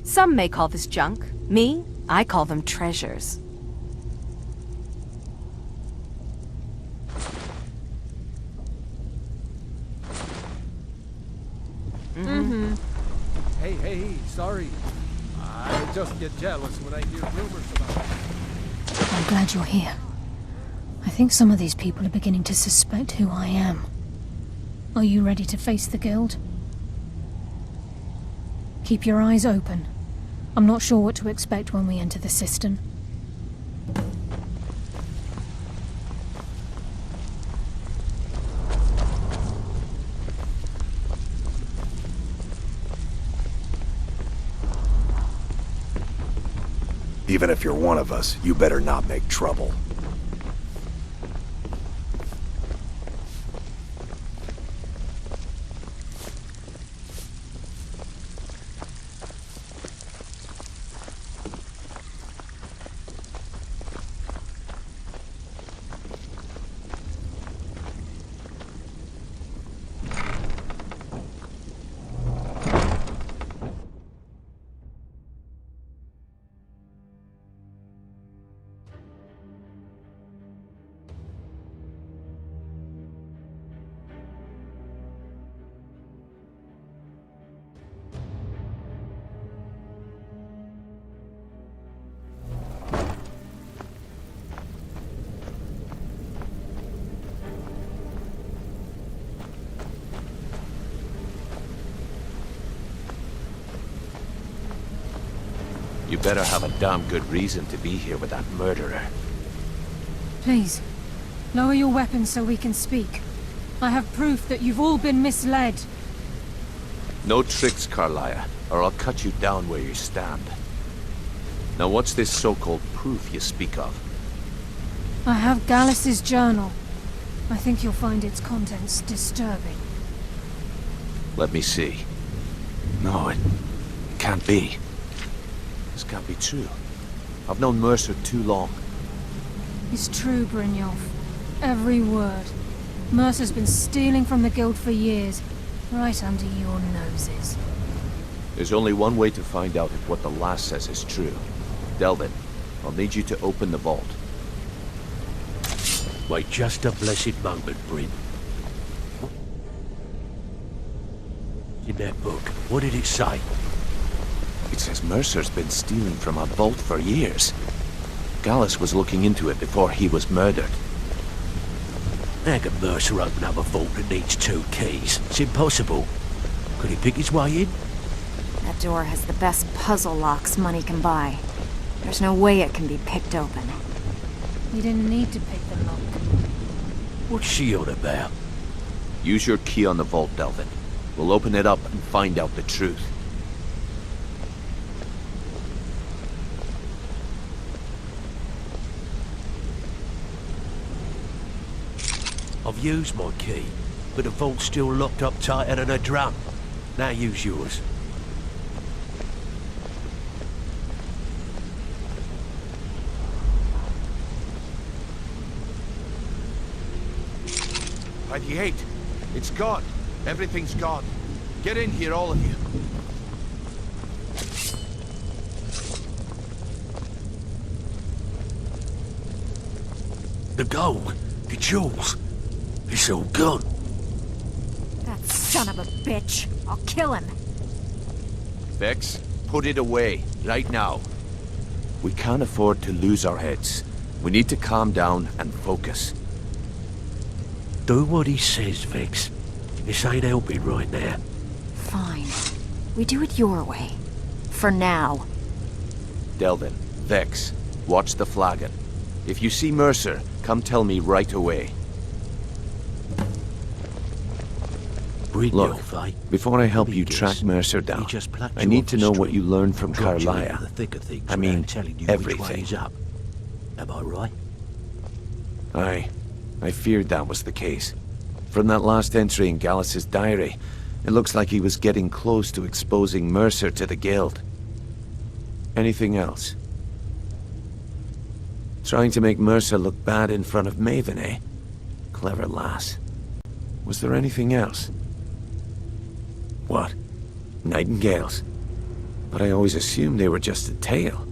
Some may call this junk. Me, I call them treasures. Hey, sorry. I just get jealous when I hear rumors about it. I'm glad you're here. I think some of these people are beginning to suspect who I am. Are you ready to face the guild? Keep your eyes open. I'm not sure what to expect when we enter the cistern. Even if you're one of us, you better not make trouble. You better have a damn good reason to be here with that murderer. Please, lower your weapons so we can speak. I have proof that you've all been misled. No tricks, Carlia, or I'll cut you down where you stand. Now what's this so-called proof you speak of? I have Gallus's journal. I think you'll find its contents disturbing. Let me see. No, it can't be. This can't be true. I've known Mercer too long. It's true, Brynjolf. Every word. Mercer's been stealing from the guild for years, right under your noses. There's only one way to find out if what the lass says is true. Delvin, I'll need you to open the vault. Wait just a blessed moment, Bryn. In that book, what did it say? It says Mercer's been stealing from a vault for years. Gallus was looking into it before he was murdered. How can Mercer open up a vault that needs 2 keys? It's impossible. Could he pick his way in? That door has the best puzzle locks money can buy. There's no way it can be picked open. You didn't need to pick the lock. What's she on about? Use your key on the vault, Delvin. We'll open it up and find out the truth. I've used my key, but the vault's still locked up tighter than a drum. Now use yours. By the 8. It's gone. Everything's gone. Get in here, all of you. The gold, the jewels, it's all gone. That son of a bitch. I'll kill him. Vex, put it away, right now. We can't afford to lose our heads. We need to calm down and focus. Do what he says, Vex. This ain't helping right now. Fine. We do it your way. For now. Delvin, Vex, watch the flagon. If you see Mercer, come tell me right away. Look, before I help you track Mercer down, I need to know what you learned from Carlia. I mean, everything. Am I right? I feared that was the case. From that last entry in Gallus's diary, it looks like he was getting close to exposing Mercer to the Guild. Anything else? Trying to make Mercer look bad in front of Maven, eh? Clever lass. Was there anything else? What? Nightingales? But I always assumed they were just a tale.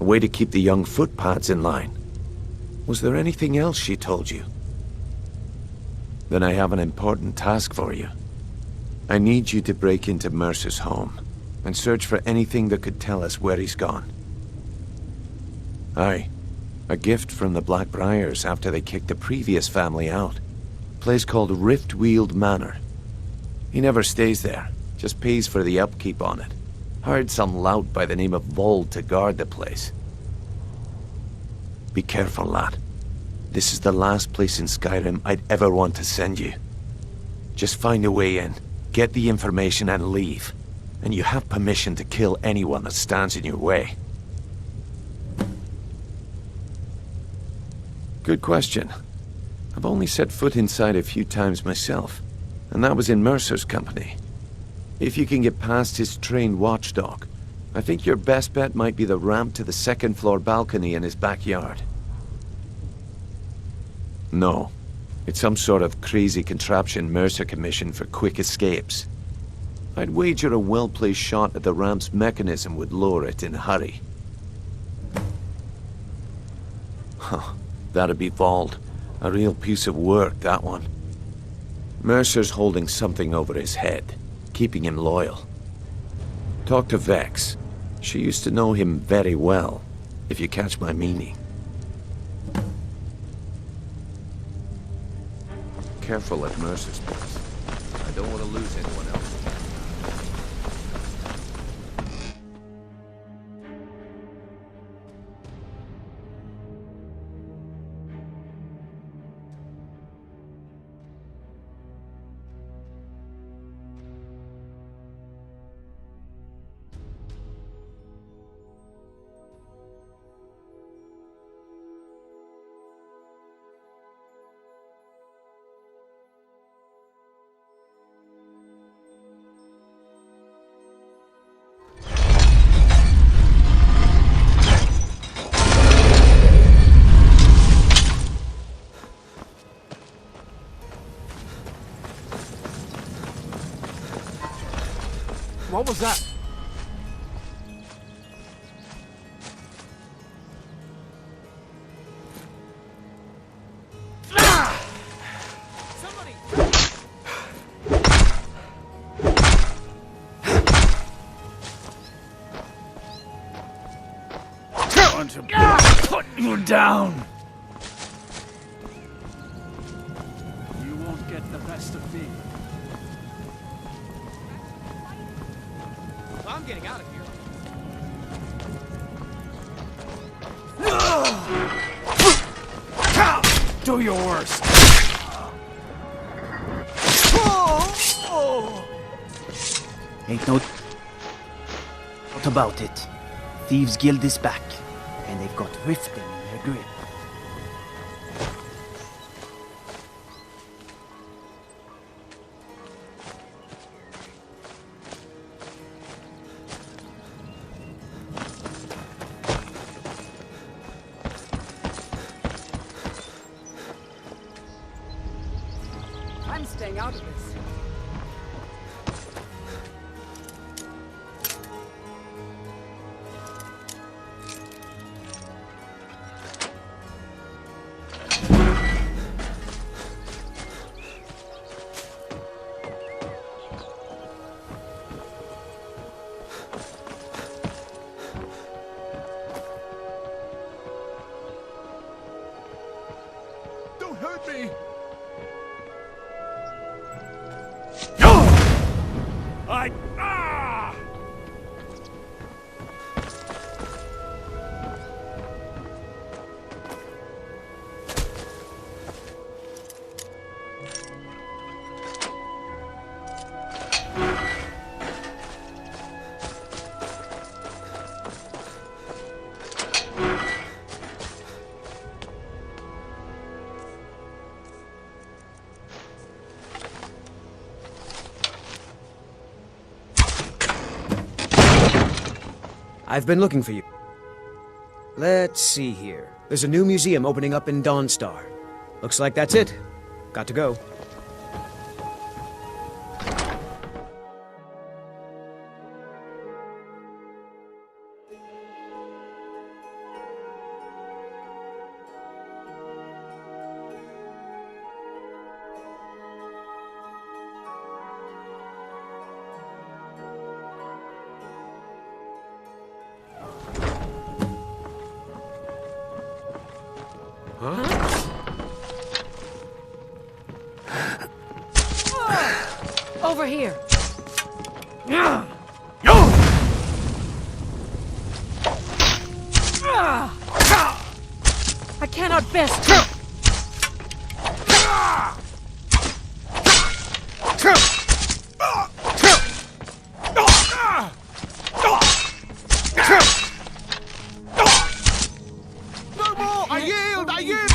A way to keep the young footpads in line. Was there anything else she told you? Then I have an important task for you. I need you to break into Mercer's home and search for anything that could tell us where he's gone. Aye. A gift from the Blackbriars after they kicked the previous family out. Place called Riftweald Manor. He never stays there, just pays for the upkeep on it. Hired some lout by the name of Vold to guard the place. Be careful, lad. This is the last place in Skyrim I'd ever want to send you. Just find a way in, get the information and leave. And you have permission to kill anyone that stands in your way. Good question. I've only set foot inside a few times myself, and that was in Mercer's company. If you can get past his trained watchdog, I think your best bet might be the ramp to the second-floor balcony in his backyard. No. It's some sort of crazy contraption Mercer commissioned for quick escapes. I'd wager a well-placed shot at the ramp's mechanism would lower it in a hurry. Huh. That'd be Vold. A real piece of work, that one. Mercer's holding something over his head, keeping him loyal. Talk to Vex. She used to know him very well, if you catch my meaning. Careful at Mercer's place. I don't want to lose anyone else. What was that? Going to put you down. You won't get the best of me. I'm getting out of here. Do your worst. Ain't no doubt about it. Thieves Guild is back, and they've got Riften in their grip. I'm staying out of this. Don't hurt me! I've been looking for you. Let's see here. There's a new museum opening up in Dawnstar. Looks like that's it. Got to go. Over here. I cannot best. No more! I yield! I yield!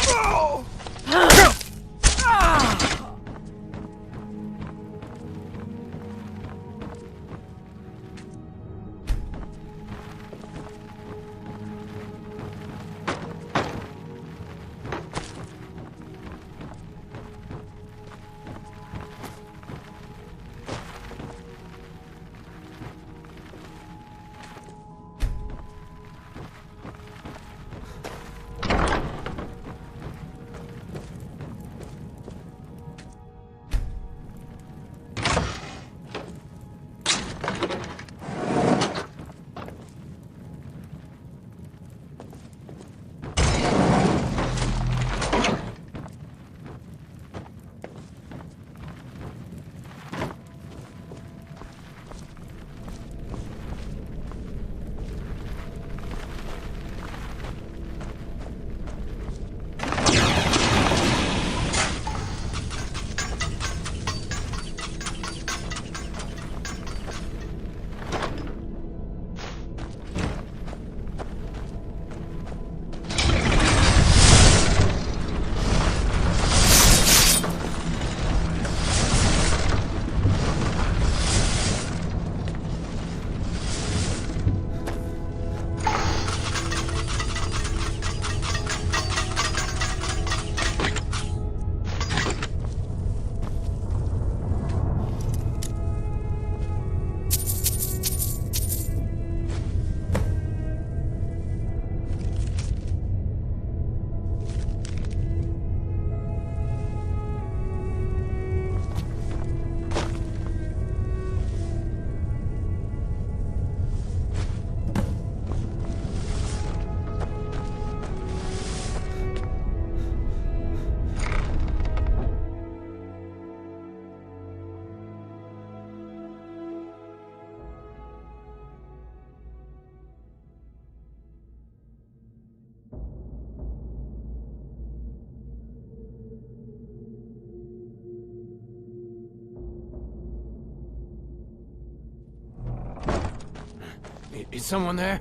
Is someone there?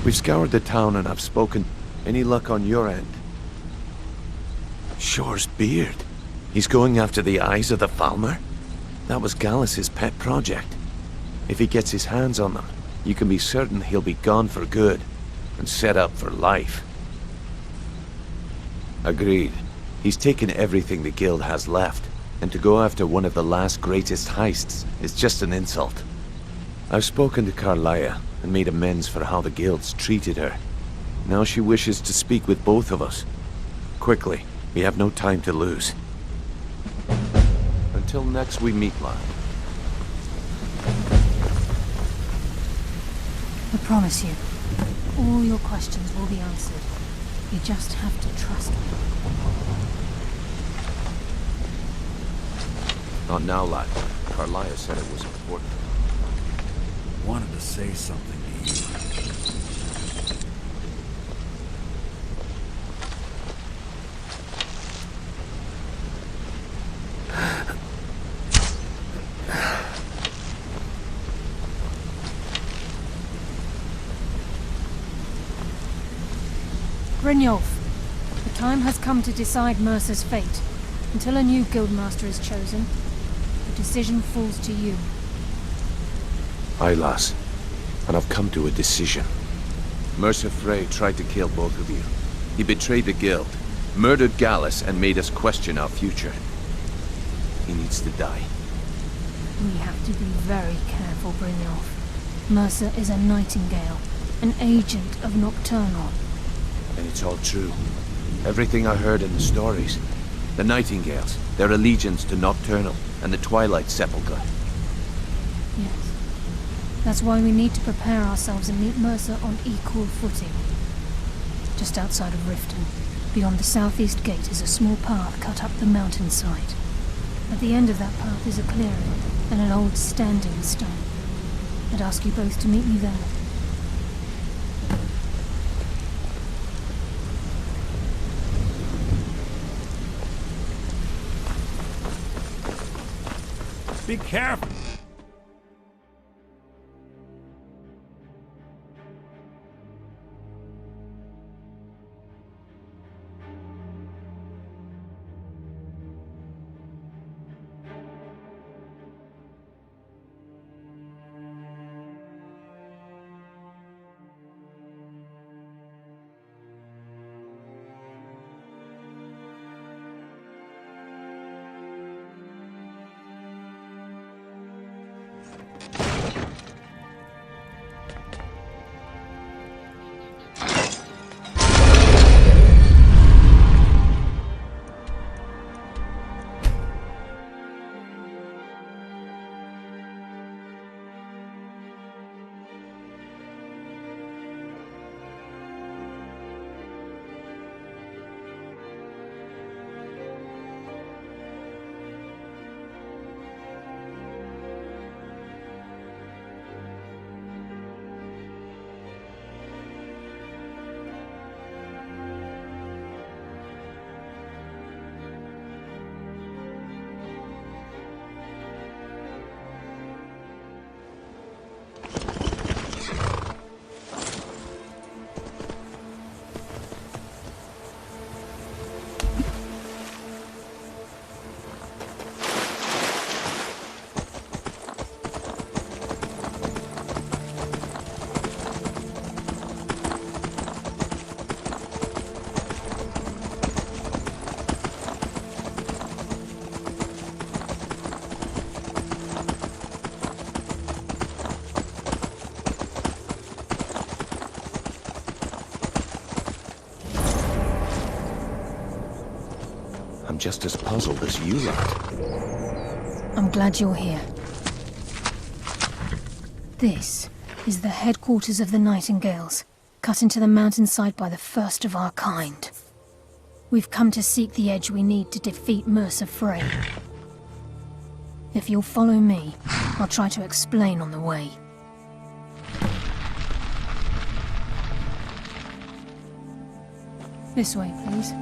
We've scoured the town and I've spoken. Any luck on your end? Shore's beard. He's going after the eyes of the Falmer? That was Gallus's pet project. If he gets his hands on them, you can be certain he'll be gone for good and set up for life. Agreed. He's taken everything the guild has left, and to go after one of the last greatest heists is just an insult. I've spoken to Carlia and made amends for how the guild's treated her. Now she wishes to speak with both of us. Quickly, we have no time to lose. Until next we meet, lad. I promise you, all your questions will be answered. You just have to trust me. Not now, lad. Carlia said it was important. Wanted to say something to you. Brynjolf, the time has come to decide Mercer's fate. Until a new guildmaster is chosen, the decision falls to you. Aye, lass. And I've come to a decision. Mercer Frey tried to kill both of you. He betrayed the guild, murdered Gallus, and made us question our future. He needs to die. We have to be very careful, Brynjolf. Mercer is a Nightingale, an agent of Nocturnal. And it's all true. Everything I heard in the stories. The Nightingales, their allegiance to Nocturnal, and the Twilight Sepulchre. Yes. That's why we need to prepare ourselves and meet Mercer on equal footing. Just outside of Riften, beyond the southeast gate, is a small path cut up the mountainside. At the end of that path is a clearing and an old standing stone. I'd ask you both to meet me there. Be careful! I'm just as puzzled as you, lad. I'm glad you're here. This is the headquarters of the Nightingales, cut into the mountainside by the first of our kind. We've come to seek the edge we need to defeat Mercer Frey. If you'll follow me, I'll try to explain on the way. This way, please.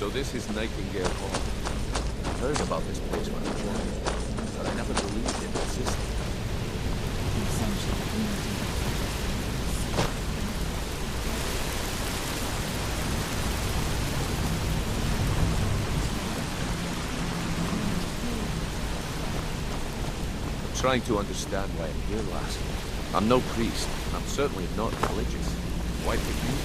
So this is Nightingale Hall. I heard about this place when I was young, but I never believed it existed. I'm trying to understand why I'm here, lass. I'm no priest, and I'm certainly not religious. Why would you?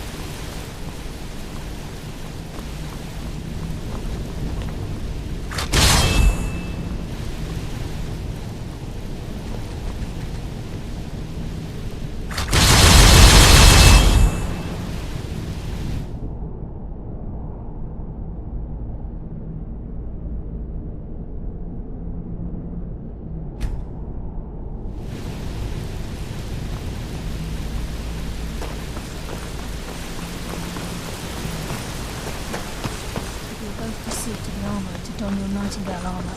To the armor to don your Nightingale armor.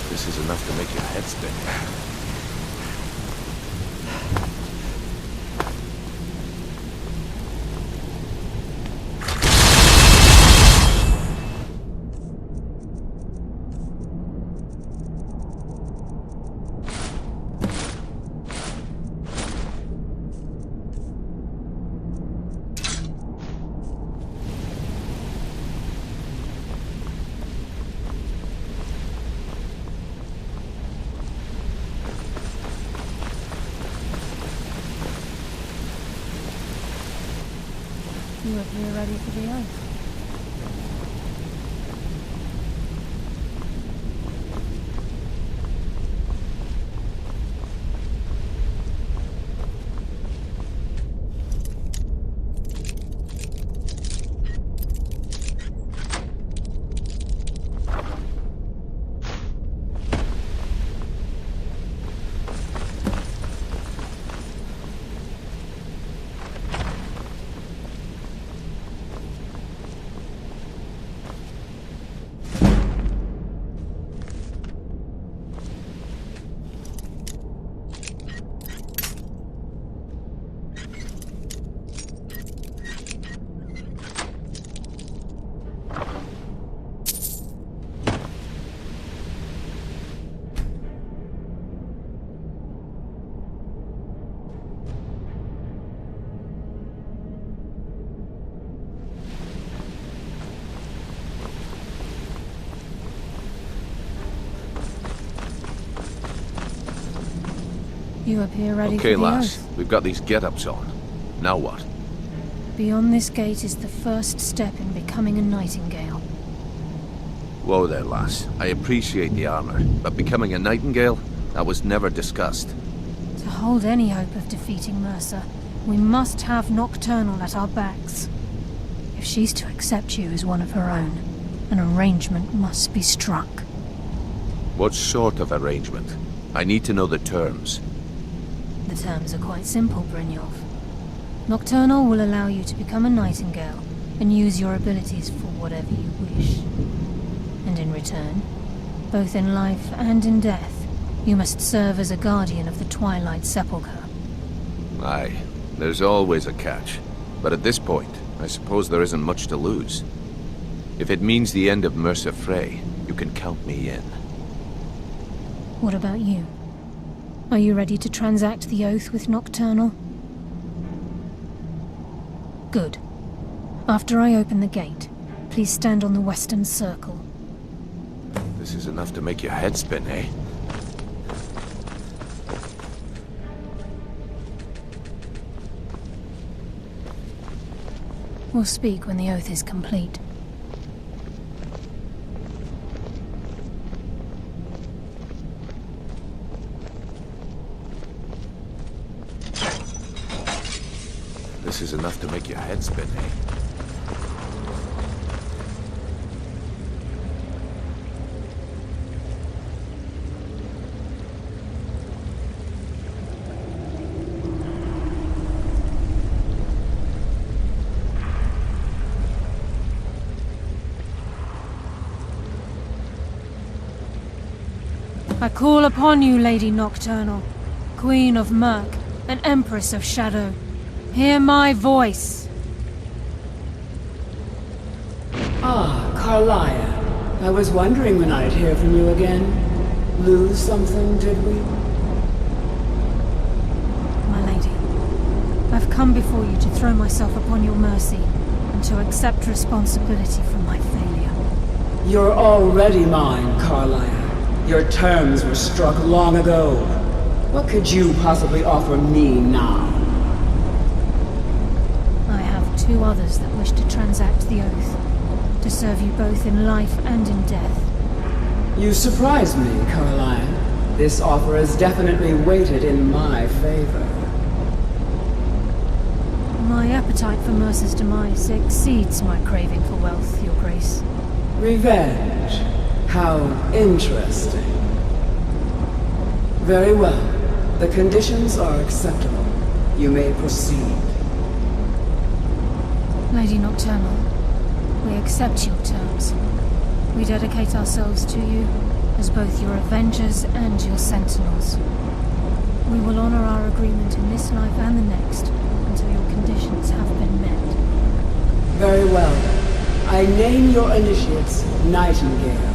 This is enough to make your head spin. You appear ready for the oath. You appear ready for the lass. oath. We've got these get-ups on. Now what? Beyond this gate is the first step in becoming a Nightingale. Whoa there, lass. I appreciate the armor, but becoming a Nightingale? That was never discussed. To hold any hope of defeating Mercer, we must have Nocturnal at our backs. If she's to accept you as one of her own, an arrangement must be struck. What sort of arrangement? I need to know the terms. The terms are quite simple, Brynjolf. Nocturnal will allow you to become a Nightingale and use your abilities for whatever you wish. And in return, both in life and in death, you must serve as a guardian of the Twilight Sepulchre. Aye, there's always a catch. But at this point, I suppose there isn't much to lose. If it means the end of Mercer Frey, you can count me in. What about you? Are you ready to transact the oath with Nocturnal? Good. After I open the gate, please stand on the western circle. This is enough to make your head spin, eh? We'll speak when the oath is complete. This is enough to make your head spin, eh? I call upon you, Lady Nocturnal, Queen of Murk and Empress of Shadow. Hear my voice. Ah, Carlia. I was wondering when I'd hear from you again. Lose something, did we? My lady, I've come before you to throw myself upon your mercy and to accept responsibility for my failure. You're already mine, Carlia. Your terms were struck long ago. What could you possibly offer me now? I have two others that wish to transact the oath, to serve you both in life and in death. You surprise me, Caroline. This offer is definitely weighted in my favor. My appetite for Mercer's demise exceeds my craving for wealth, Your Grace. Revenge. How interesting. Very well. The conditions are acceptable. You may proceed. Lady Nocturnal, we accept your terms. We dedicate ourselves to you as both your avengers and your sentinels. We will honor our agreement in this life and the next until your conditions have been met. Very well. I name your initiates Nightingale,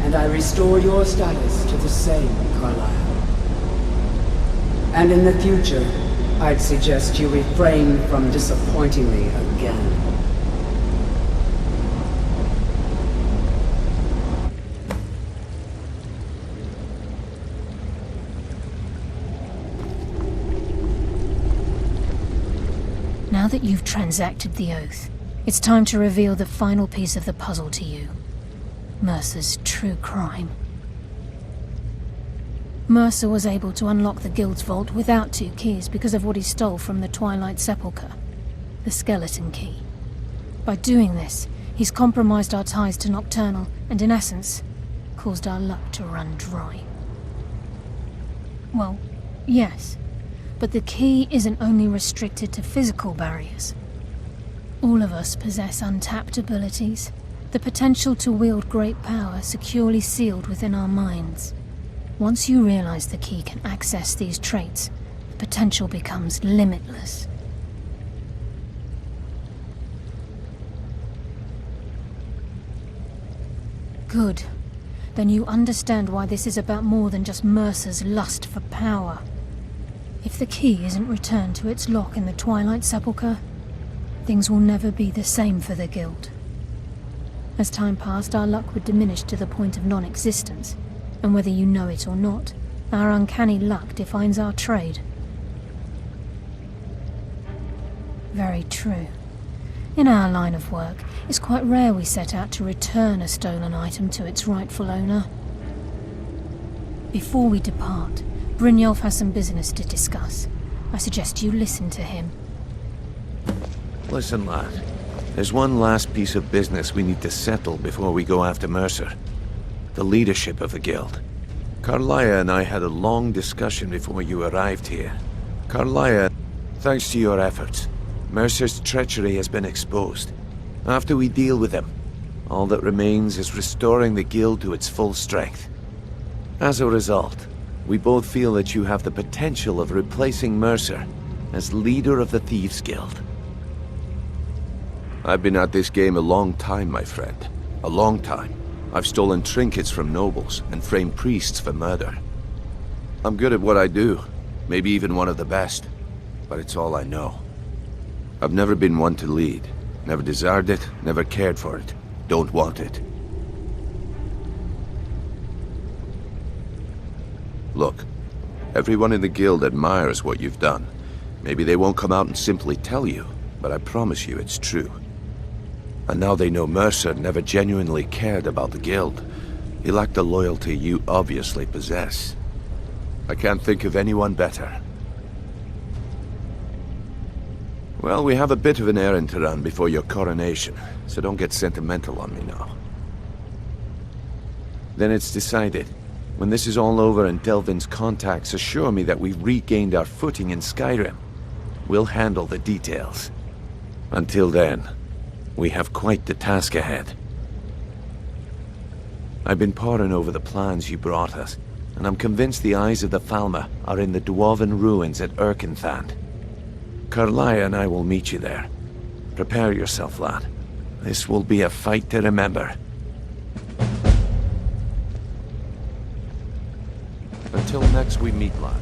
and I restore your status to the same, Carlisle. And in the future, I'd suggest you refrain from disappointing me again. Now that you've transacted the oath, it's time to reveal the final piece of the puzzle to you. Mercer's true crime. Mercer was able to unlock the Guild's vault without 2 keys because of what he stole from the Twilight Sepulchre, the skeleton key. By doing this, he's compromised our ties to Nocturnal and, in essence, caused our luck to run dry. Well, yes, but the key isn't only restricted to physical barriers. All of us possess untapped abilities, the potential to wield great power securely sealed within our minds. Once you realize the key can access these traits, the potential becomes limitless. Good. Then you understand why this is about more than just Mercer's lust for power. If the key isn't returned to its lock in the Twilight Sepulchre, things will never be the same for the Guild. As time passed, our luck would diminish to the point of non-existence. And whether you know it or not, our uncanny luck defines our trade. Very true. In our line of work, it's quite rare we set out to return a stolen item to its rightful owner. Before we depart, Brynjolf has some business to discuss. I suggest you listen to him. Listen, lad. There's one last piece of business we need to settle before we go after Mercer. The leadership of the Guild. Carlia and I had a long discussion before you arrived here. Carlia, thanks to your efforts, Mercer's treachery has been exposed. After we deal with him, all that remains is restoring the Guild to its full strength. As a result, we both feel that you have the potential of replacing Mercer as leader of the Thieves Guild. I've been at this game a long time, my friend. A long time. I've stolen trinkets from nobles and framed priests for murder. I'm good at what I do, maybe even one of the best, but it's all I know. I've never been one to lead, never desired it, never cared for it, don't want it. Look, everyone in the Guild admires what you've done. Maybe they won't come out and simply tell you, but I promise you it's true. And now they know Mercer never genuinely cared about the Guild. He lacked the loyalty you obviously possess. I can't think of anyone better. Well, we have a bit of an errand to run before your coronation, so don't get sentimental on me now. Then it's decided. When this is all over and Delvin's contacts assure me that we've regained our footing in Skyrim, we'll handle the details. Until then, we have quite the task ahead. I've been poring over the plans you brought us, and I'm convinced the eyes of the Falmer are in the Dwarven ruins at Erkenthand. Karlaya and I will meet you there. Prepare yourself, lad. This will be a fight to remember. Until next we meet, lad.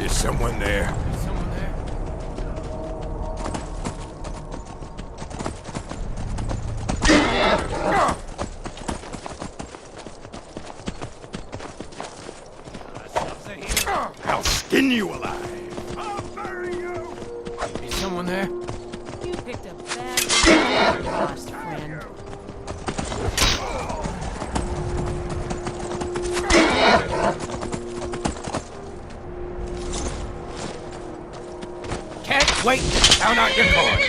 Someone there. Someone there? I'll skin you alive. I'll bury you. Is someone there? You picked a bad lost friend. Wait! Count out your cord!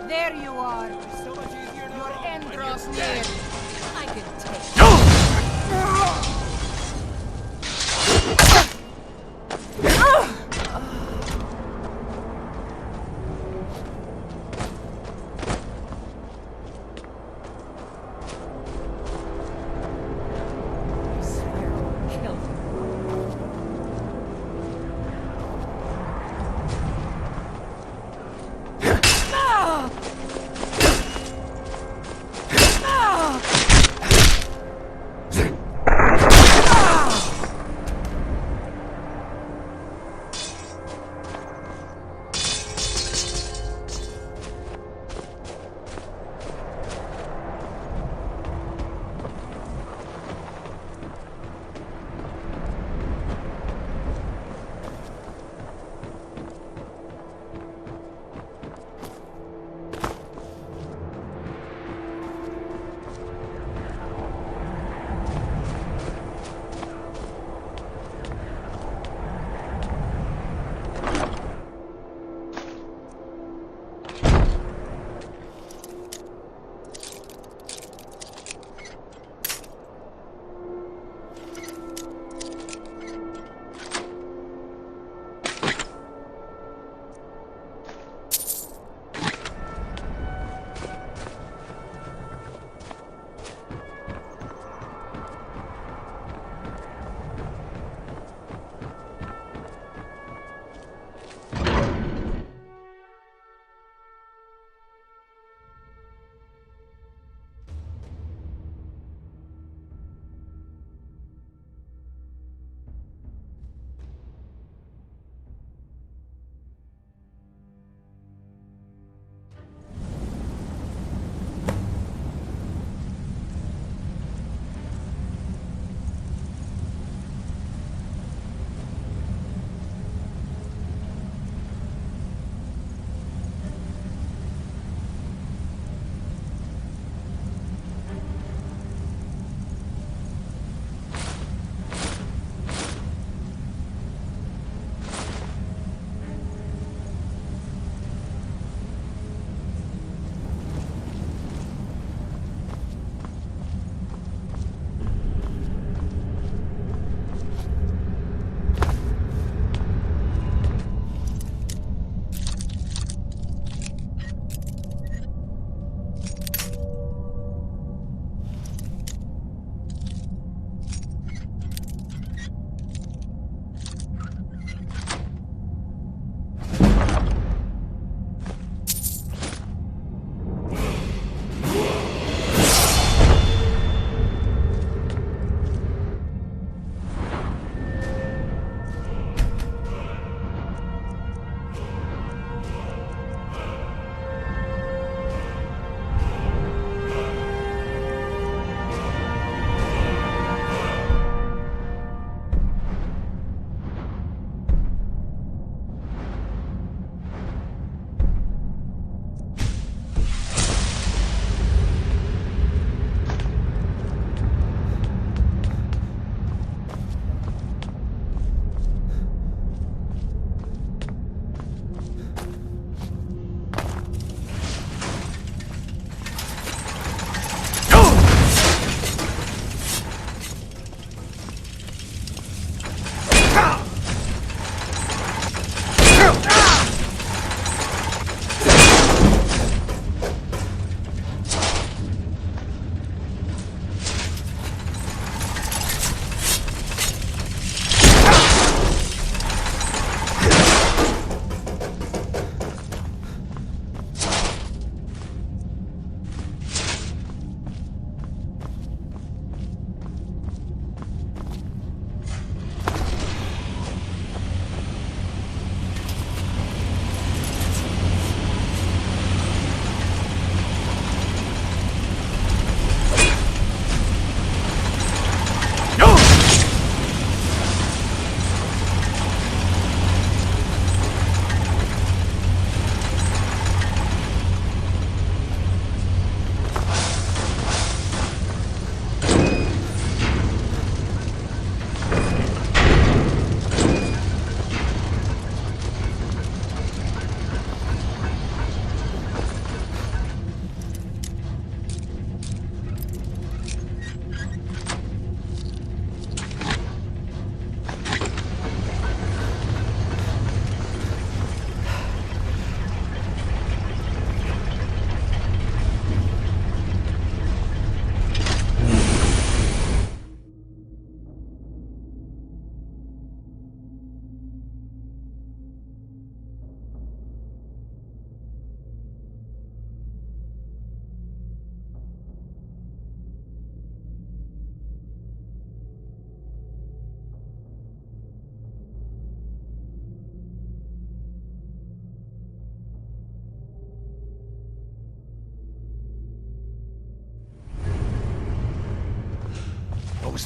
There you are. So much easier now. Your end draws near. I can take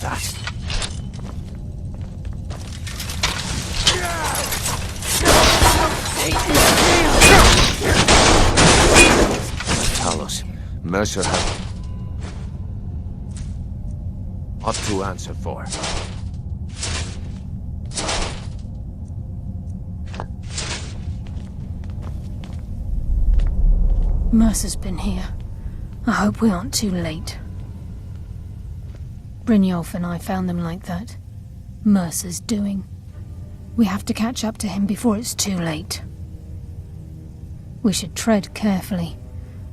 that. Talos, Mercer has... ought to answer for. Mercer's been here. I hope we aren't too late. Brynjolf and I found them like that. Mercer's doing. We have to catch up to him before it's too late. We should tread carefully.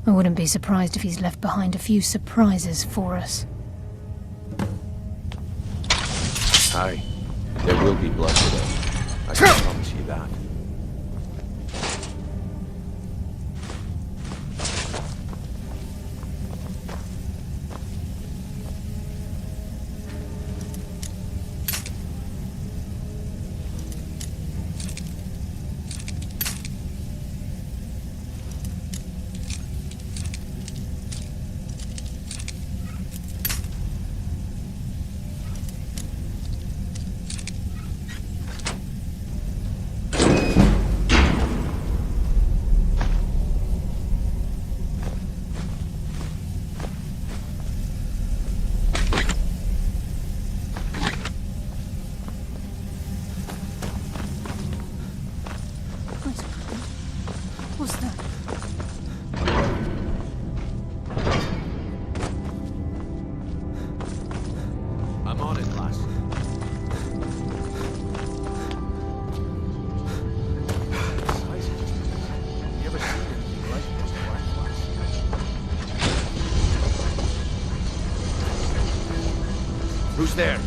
I wouldn't be surprised if he's left behind a few surprises for us. Aye. There will be blood today. I can promise you that. What's that? I'm on it, lass. You ever seen anything like this, lass? Who's there?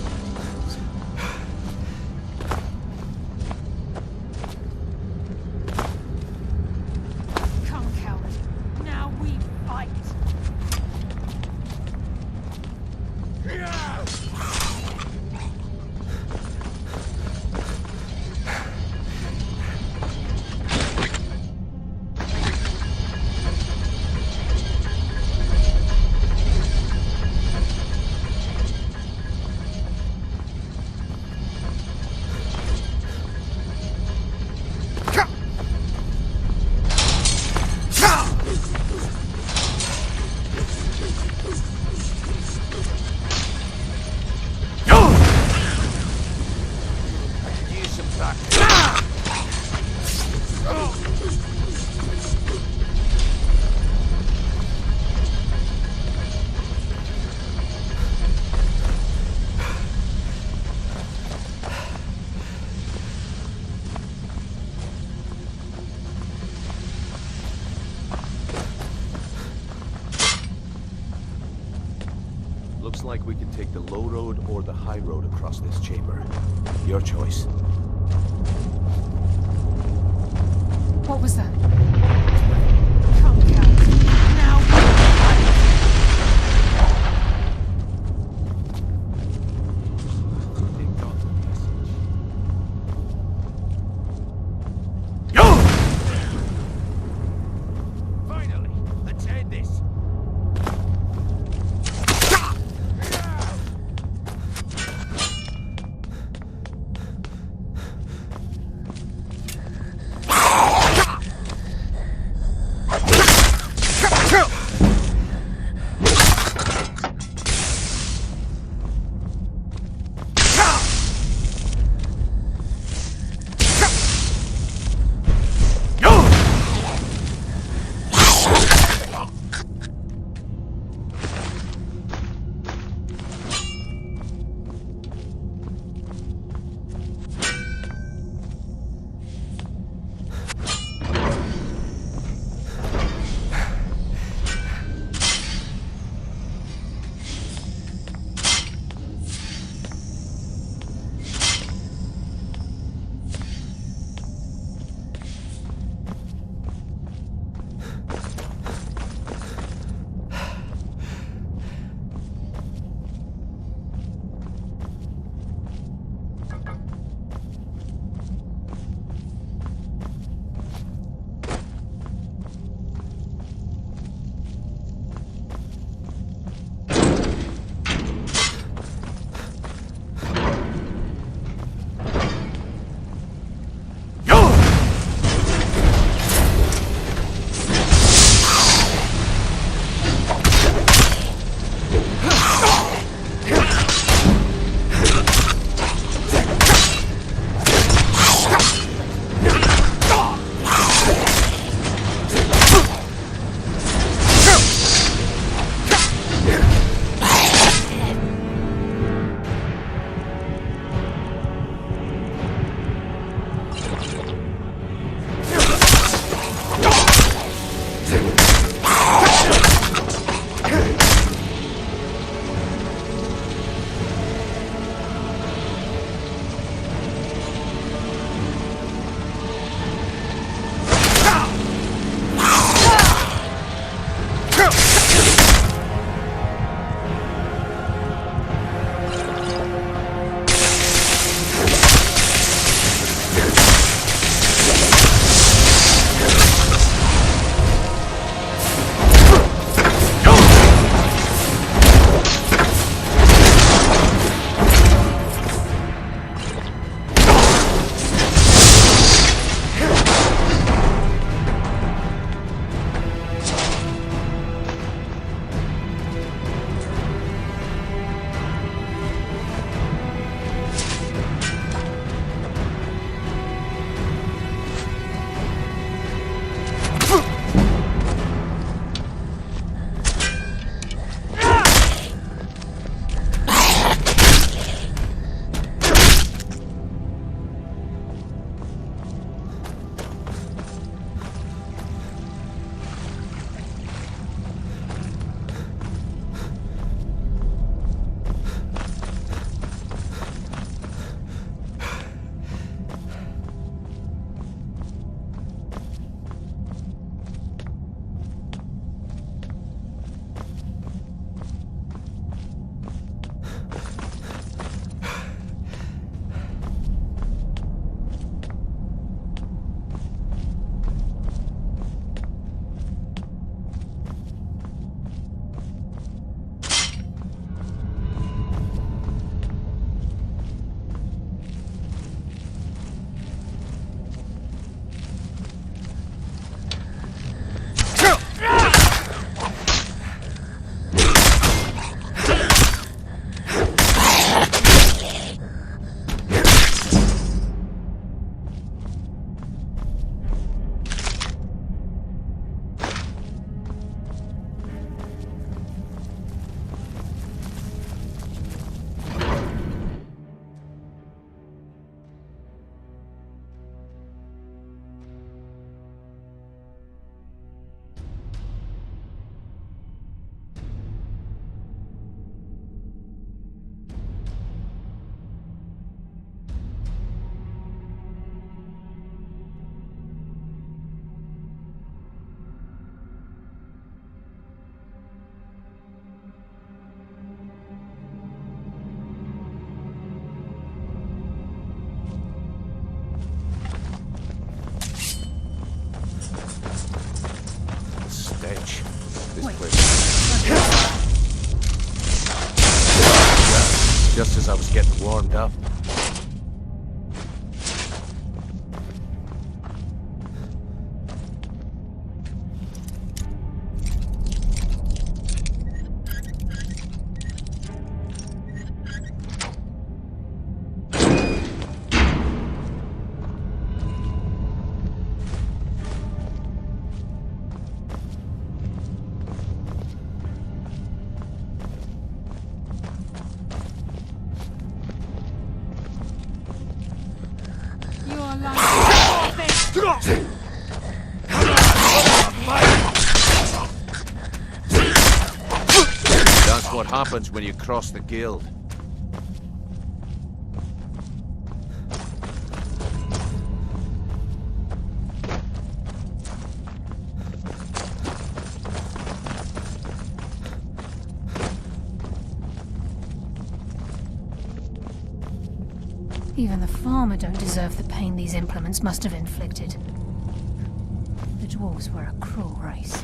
Looks like we can take the low road or the high road across this chamber. Your choice. What was that? Finally, let's end this. just as I was getting warmed up. That's what happens when you cross the guild. Even the farmer don't deserve the pain these implements must have inflicted. The dwarves were a cruel race.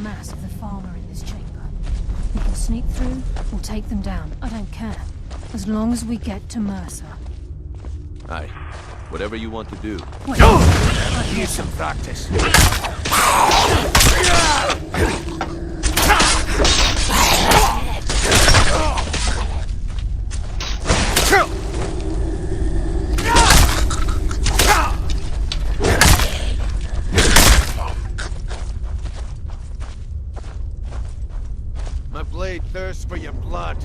Mass of the farmer in this chamber. We can sneak through or take them down. I don't care. As long as we get to Mercer. Aye. Whatever you want to do. Wait. Here's some practice. My blade thirsts for your blood.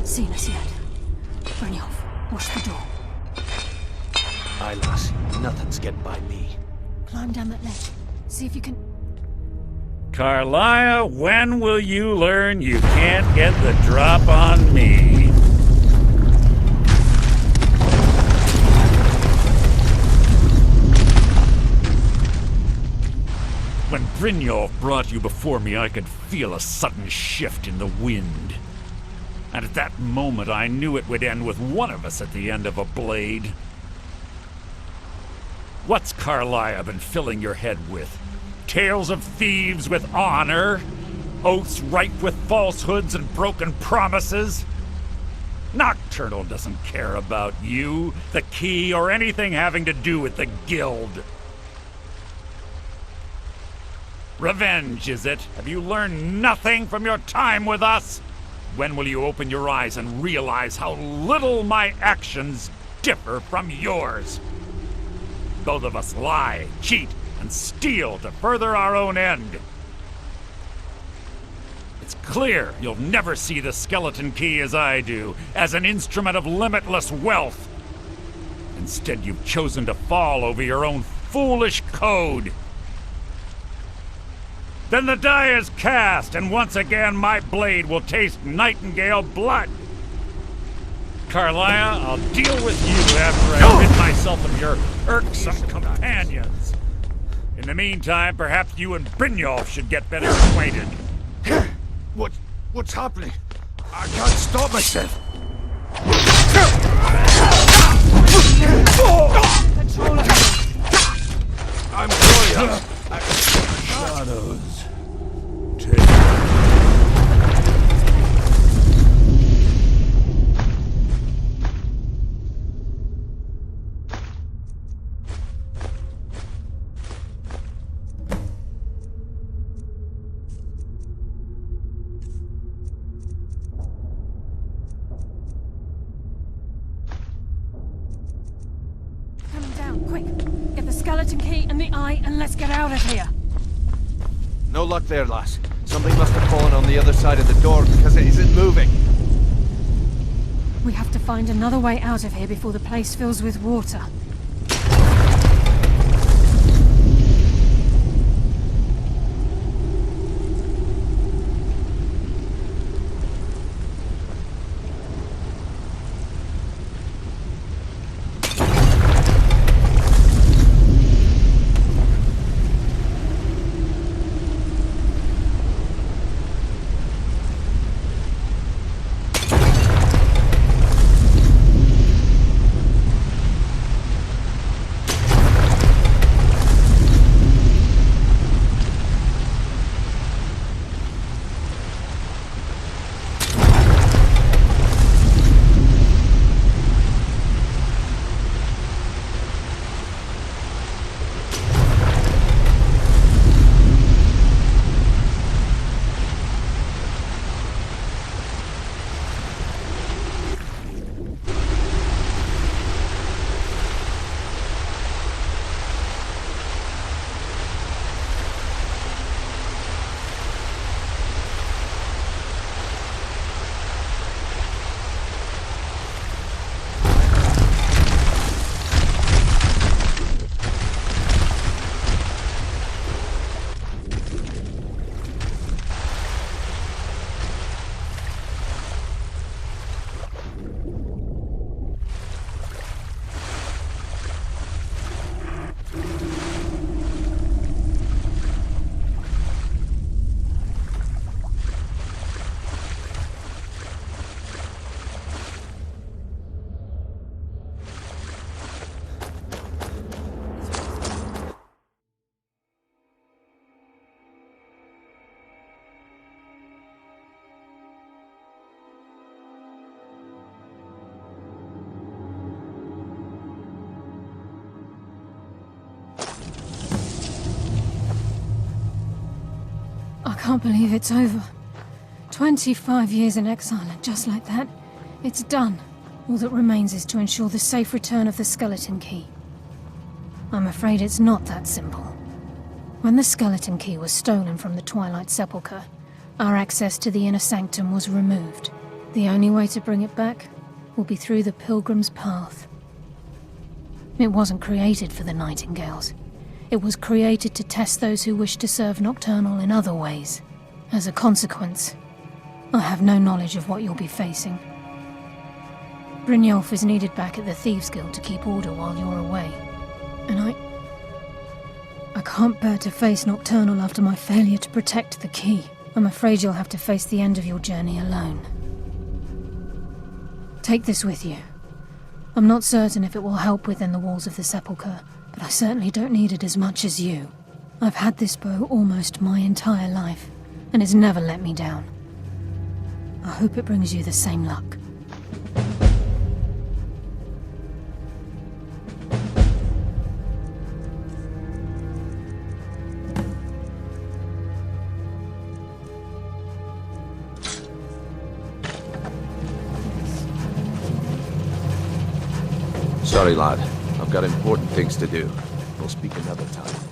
Seen us yet. Brynjolf, watch the door. Aye, lass. Nothing's getting by me. Climb down that ledge. See if you can... Carlia, when will you learn you can't get the drop on me? When Brynjolf brought you before me, I could feel a sudden shift in the wind. And at that moment, I knew it would end with one of us at the end of a blade. What's Carlisle been filling your head with? Tales of thieves with honor? Oaths ripe with falsehoods and broken promises? Nocturnal doesn't care about you, the key, or anything having to do with the guild. Revenge, is it? Have you learned nothing from your time with us? When will you open your eyes and realize how little my actions differ from yours? Both of us lie, cheat, and steal to further our own end. It's clear you'll never see the skeleton key as I do, as an instrument of limitless wealth. Instead, you've chosen to fall over your own foolish code. Then the die is cast, and once again my blade will taste Nightingale blood. Carlisle, I'll deal with you after I rid myself of your irksome companions. In the meantime, perhaps you and Brynjolf should get better acquainted. What's happening? I can't stop myself. I'm Gloria. Shadows. Coming down, quick! Get the skeleton key and the eye, and let's get out of here! No luck there, lass. Something must have fallen on the other side of the door because it isn't moving. We have to find another way out of here before the place fills with water. I can't believe it's over. 25 years in exile, and just like that, it's done. All that remains is to ensure the safe return of the skeleton key. I'm afraid it's not that simple. When the skeleton key was stolen from the Twilight Sepulchre, our access to the inner sanctum was removed. The only way to bring it back will be through the Pilgrim's Path. It wasn't created for the Nightingales. It was created to test those who wish to serve Nocturnal in other ways. As a consequence, I have no knowledge of what you'll be facing. Brynjolf is needed back at the Thieves Guild to keep order while you're away. And I can't bear to face Nocturnal after my failure to protect the key. I'm afraid you'll have to face the end of your journey alone. Take this with you. I'm not certain if it will help within the walls of the sepulchre, but I certainly don't need it as much as you. I've had this bow almost my entire life, and it's never let me down. I hope it brings you the same luck. Sorry, lad. I've got important things to do. We'll speak another time.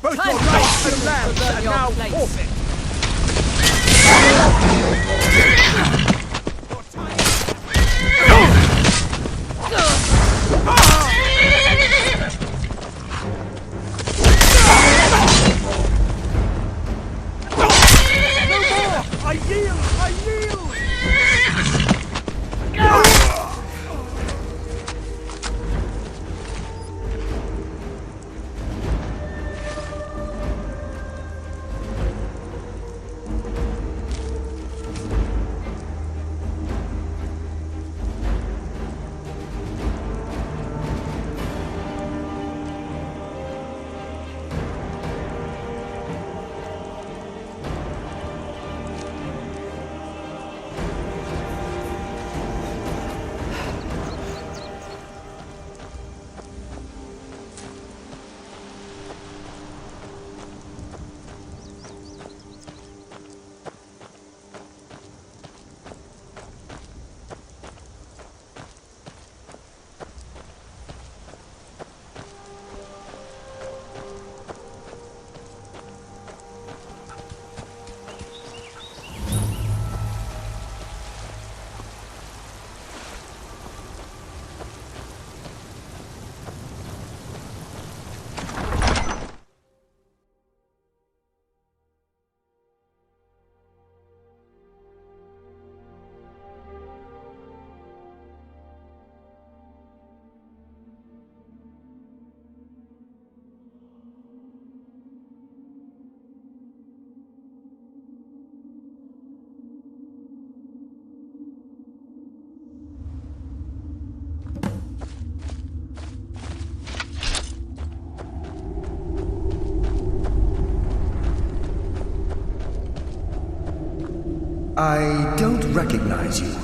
Both your life and lands are now forfeit! I yield! I yield! I don't recognize you,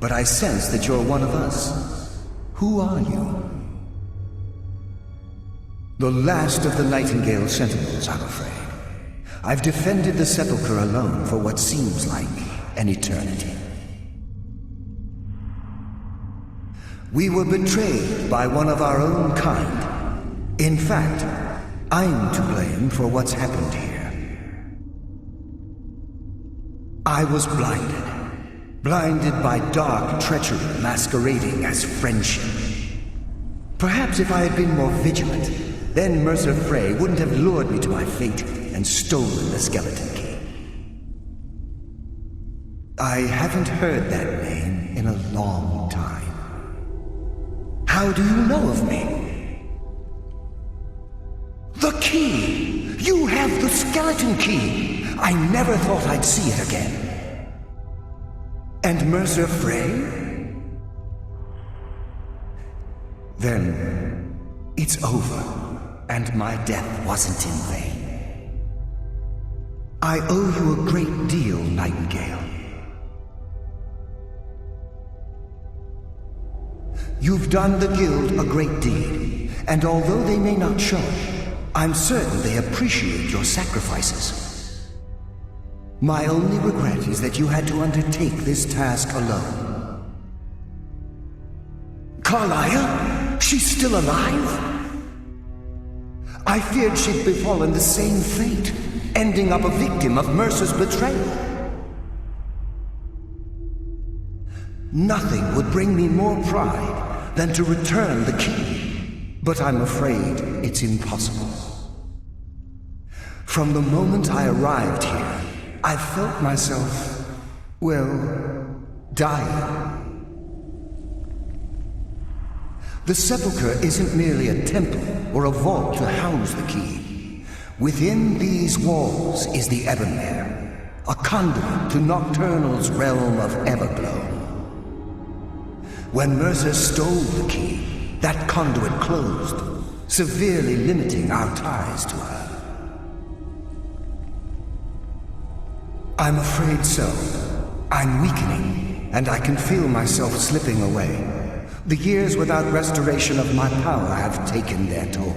but I sense that you're one of us. Who are you? The last of the Nightingale Sentinels, I'm afraid. I've defended the Sepulchre alone for what seems like an eternity. We were betrayed by one of our own kind. In fact, I'm to blame for what's happened here. I was blinded by dark treachery masquerading as friendship. Perhaps if I had been more vigilant, then Mercer Frey wouldn't have lured me to my fate and stolen the skeleton key. I haven't heard that name in a long time. How do you know of me? The key! You have the skeleton key! I never thought I'd see it again. And Mercer Frey? Then it's over, and my death wasn't in vain. I owe you a great deal, Nightingale. You've done the Guild a great deed, and although they may not show it, I'm certain they appreciate your sacrifices. My only regret is that you had to undertake this task alone. Carlia? She's still alive? I feared she'd befallen the same fate, ending up a victim of Mercer's betrayal. Nothing would bring me more pride than to return the key, but I'm afraid it's impossible. From the moment I arrived here, I felt myself, well, dying. The Sepulchre isn't merely a temple or a vault to house the key. Within these walls is the Ebonmere, a conduit to Nocturnal's realm of Everglow. When Mercer stole the key, that conduit closed, severely limiting our ties to her. I'm afraid so. I'm weakening, and I can feel myself slipping away. The years without restoration of my power have taken their toll.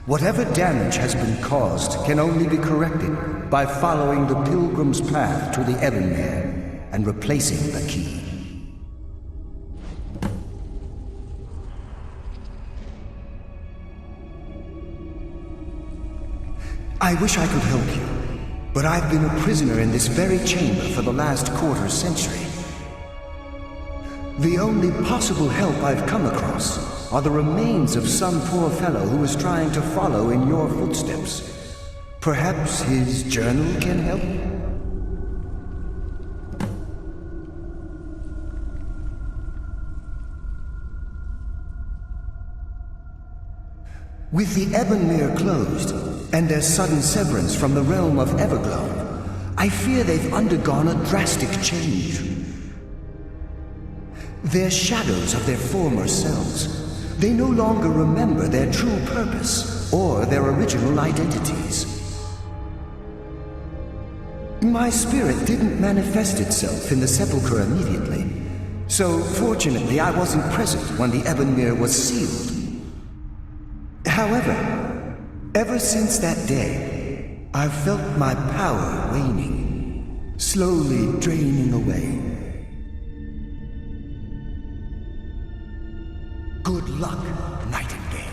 Whatever damage has been caused can only be corrected by following the Pilgrim's path to the Ebonmere and replacing the key. I wish I could help you, but I've been a prisoner in this very chamber for the last quarter century. The only possible help I've come across are the remains of some poor fellow who was trying to follow in your footsteps. Perhaps his journal can help? With the Ebonmere closed, and their sudden severance from the realm of Everglow, I fear they've undergone a drastic change. They're shadows of their former selves. They no longer remember their true purpose or their original identities. My spirit didn't manifest itself in the sepulchre immediately, so fortunately I wasn't present when the Ebonmere was sealed. However, ever since that day, I've felt my power waning, slowly draining away. Good luck, Nightingale.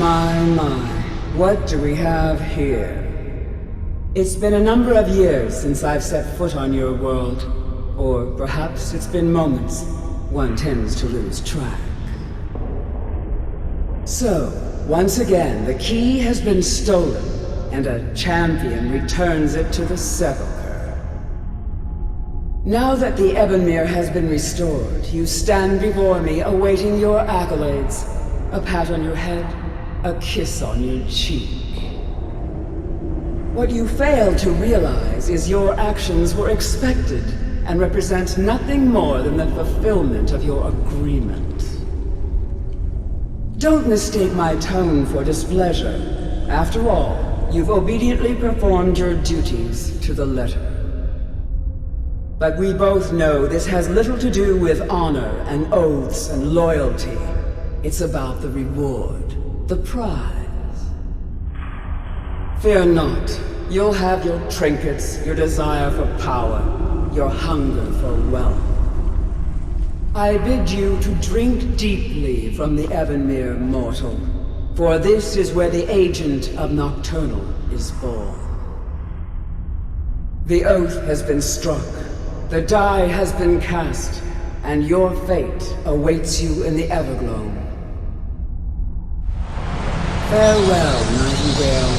My. What do we have here? It's been a number of years since I've set foot on your world. Or perhaps it's been moments. One tends to lose track. So, once again, the key has been stolen, and a champion returns it to the Sepulchre. Now that the Ebonmere has been restored, you stand before me awaiting your accolades. A pat on your head, a kiss on your cheek. What you fail to realize is your actions were expected and represent nothing more than the fulfillment of your agreement. Don't mistake my tone for displeasure. After all, you've obediently performed your duties to the letter. But we both know this has little to do with honor and oaths and loyalty. It's about the reward, the prize. Fear not. You'll have your trinkets, your desire for power, your hunger for wealth. I bid you to drink deeply from the Ebonmere mortal, for this is where the agent of Nocturnal is born. The oath has been struck, the die has been cast, and your fate awaits you in the Everglow. Farewell, Nightingale.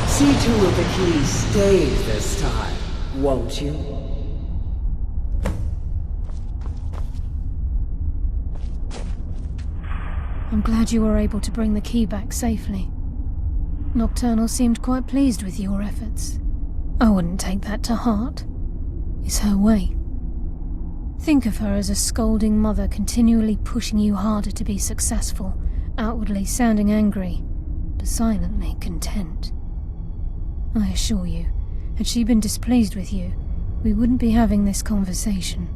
See to it the key stays this time, won't you? I'm glad you were able to bring the key back safely. Nocturnal seemed quite pleased with your efforts. I wouldn't take that to heart. It's her way. Think of her as a scolding mother continually pushing you harder to be successful, outwardly sounding angry, but silently content. I assure you, had she been displeased with you, we wouldn't be having this conversation.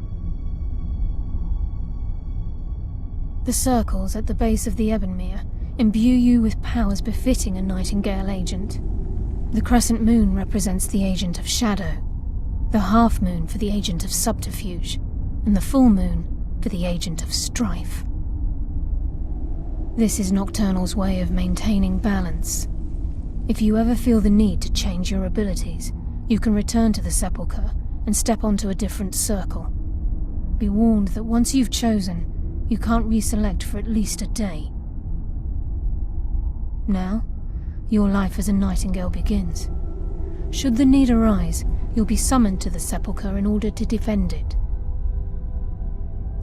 The circles at the base of the Ebonmere imbue you with powers befitting a Nightingale agent. The crescent moon represents the agent of shadow, the half moon for the agent of subterfuge, and the full moon for the agent of strife. This is Nocturnal's way of maintaining balance. If you ever feel the need to change your abilities, you can return to the Sepulchre and step onto a different circle. Be warned that once you've chosen, you can't reselect for at least a day. Now, your life as a Nightingale begins. Should the need arise, you'll be summoned to the Sepulchre in order to defend it.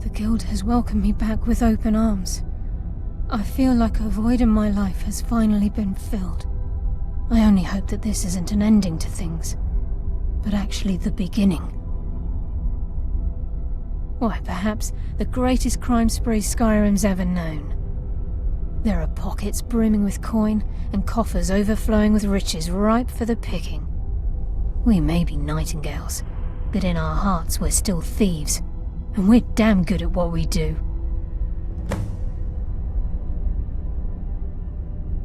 The Guild has welcomed me back with open arms. I feel like a void in my life has finally been filled. I only hope that this isn't an ending to things, but actually the beginning. Why, perhaps the greatest crime spree Skyrim's ever known. There are pockets brimming with coin and coffers overflowing with riches ripe for the picking. We may be Nightingales, but in our hearts we're still thieves, and we're damn good at what we do.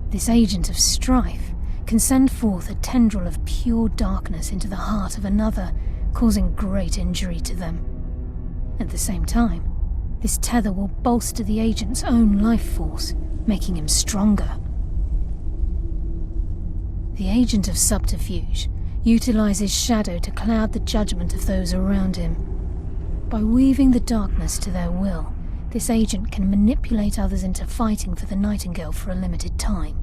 This agent of strife can send forth a tendril of pure darkness into the heart of another, causing great injury to them. At the same time, this tether will bolster the agent's own life force, making him stronger. The agent of subterfuge utilizes shadow to cloud the judgment of those around him. By weaving the darkness to their will, this agent can manipulate others into fighting for the Nightingale for a limited time.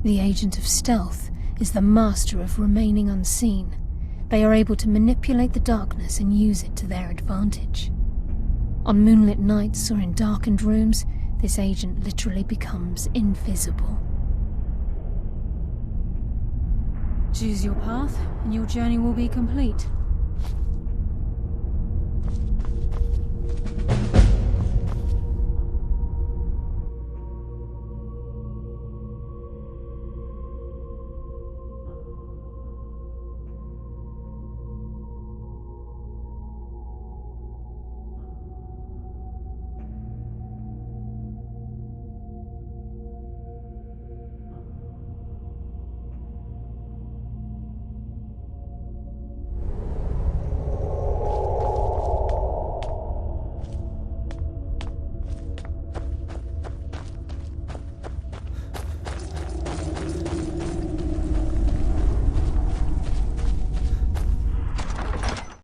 The agent of stealth is the master of remaining unseen. They are able to manipulate the darkness and use it to their advantage. On moonlit nights or in darkened rooms, this agent literally becomes invisible. Choose your path, and your journey will be complete.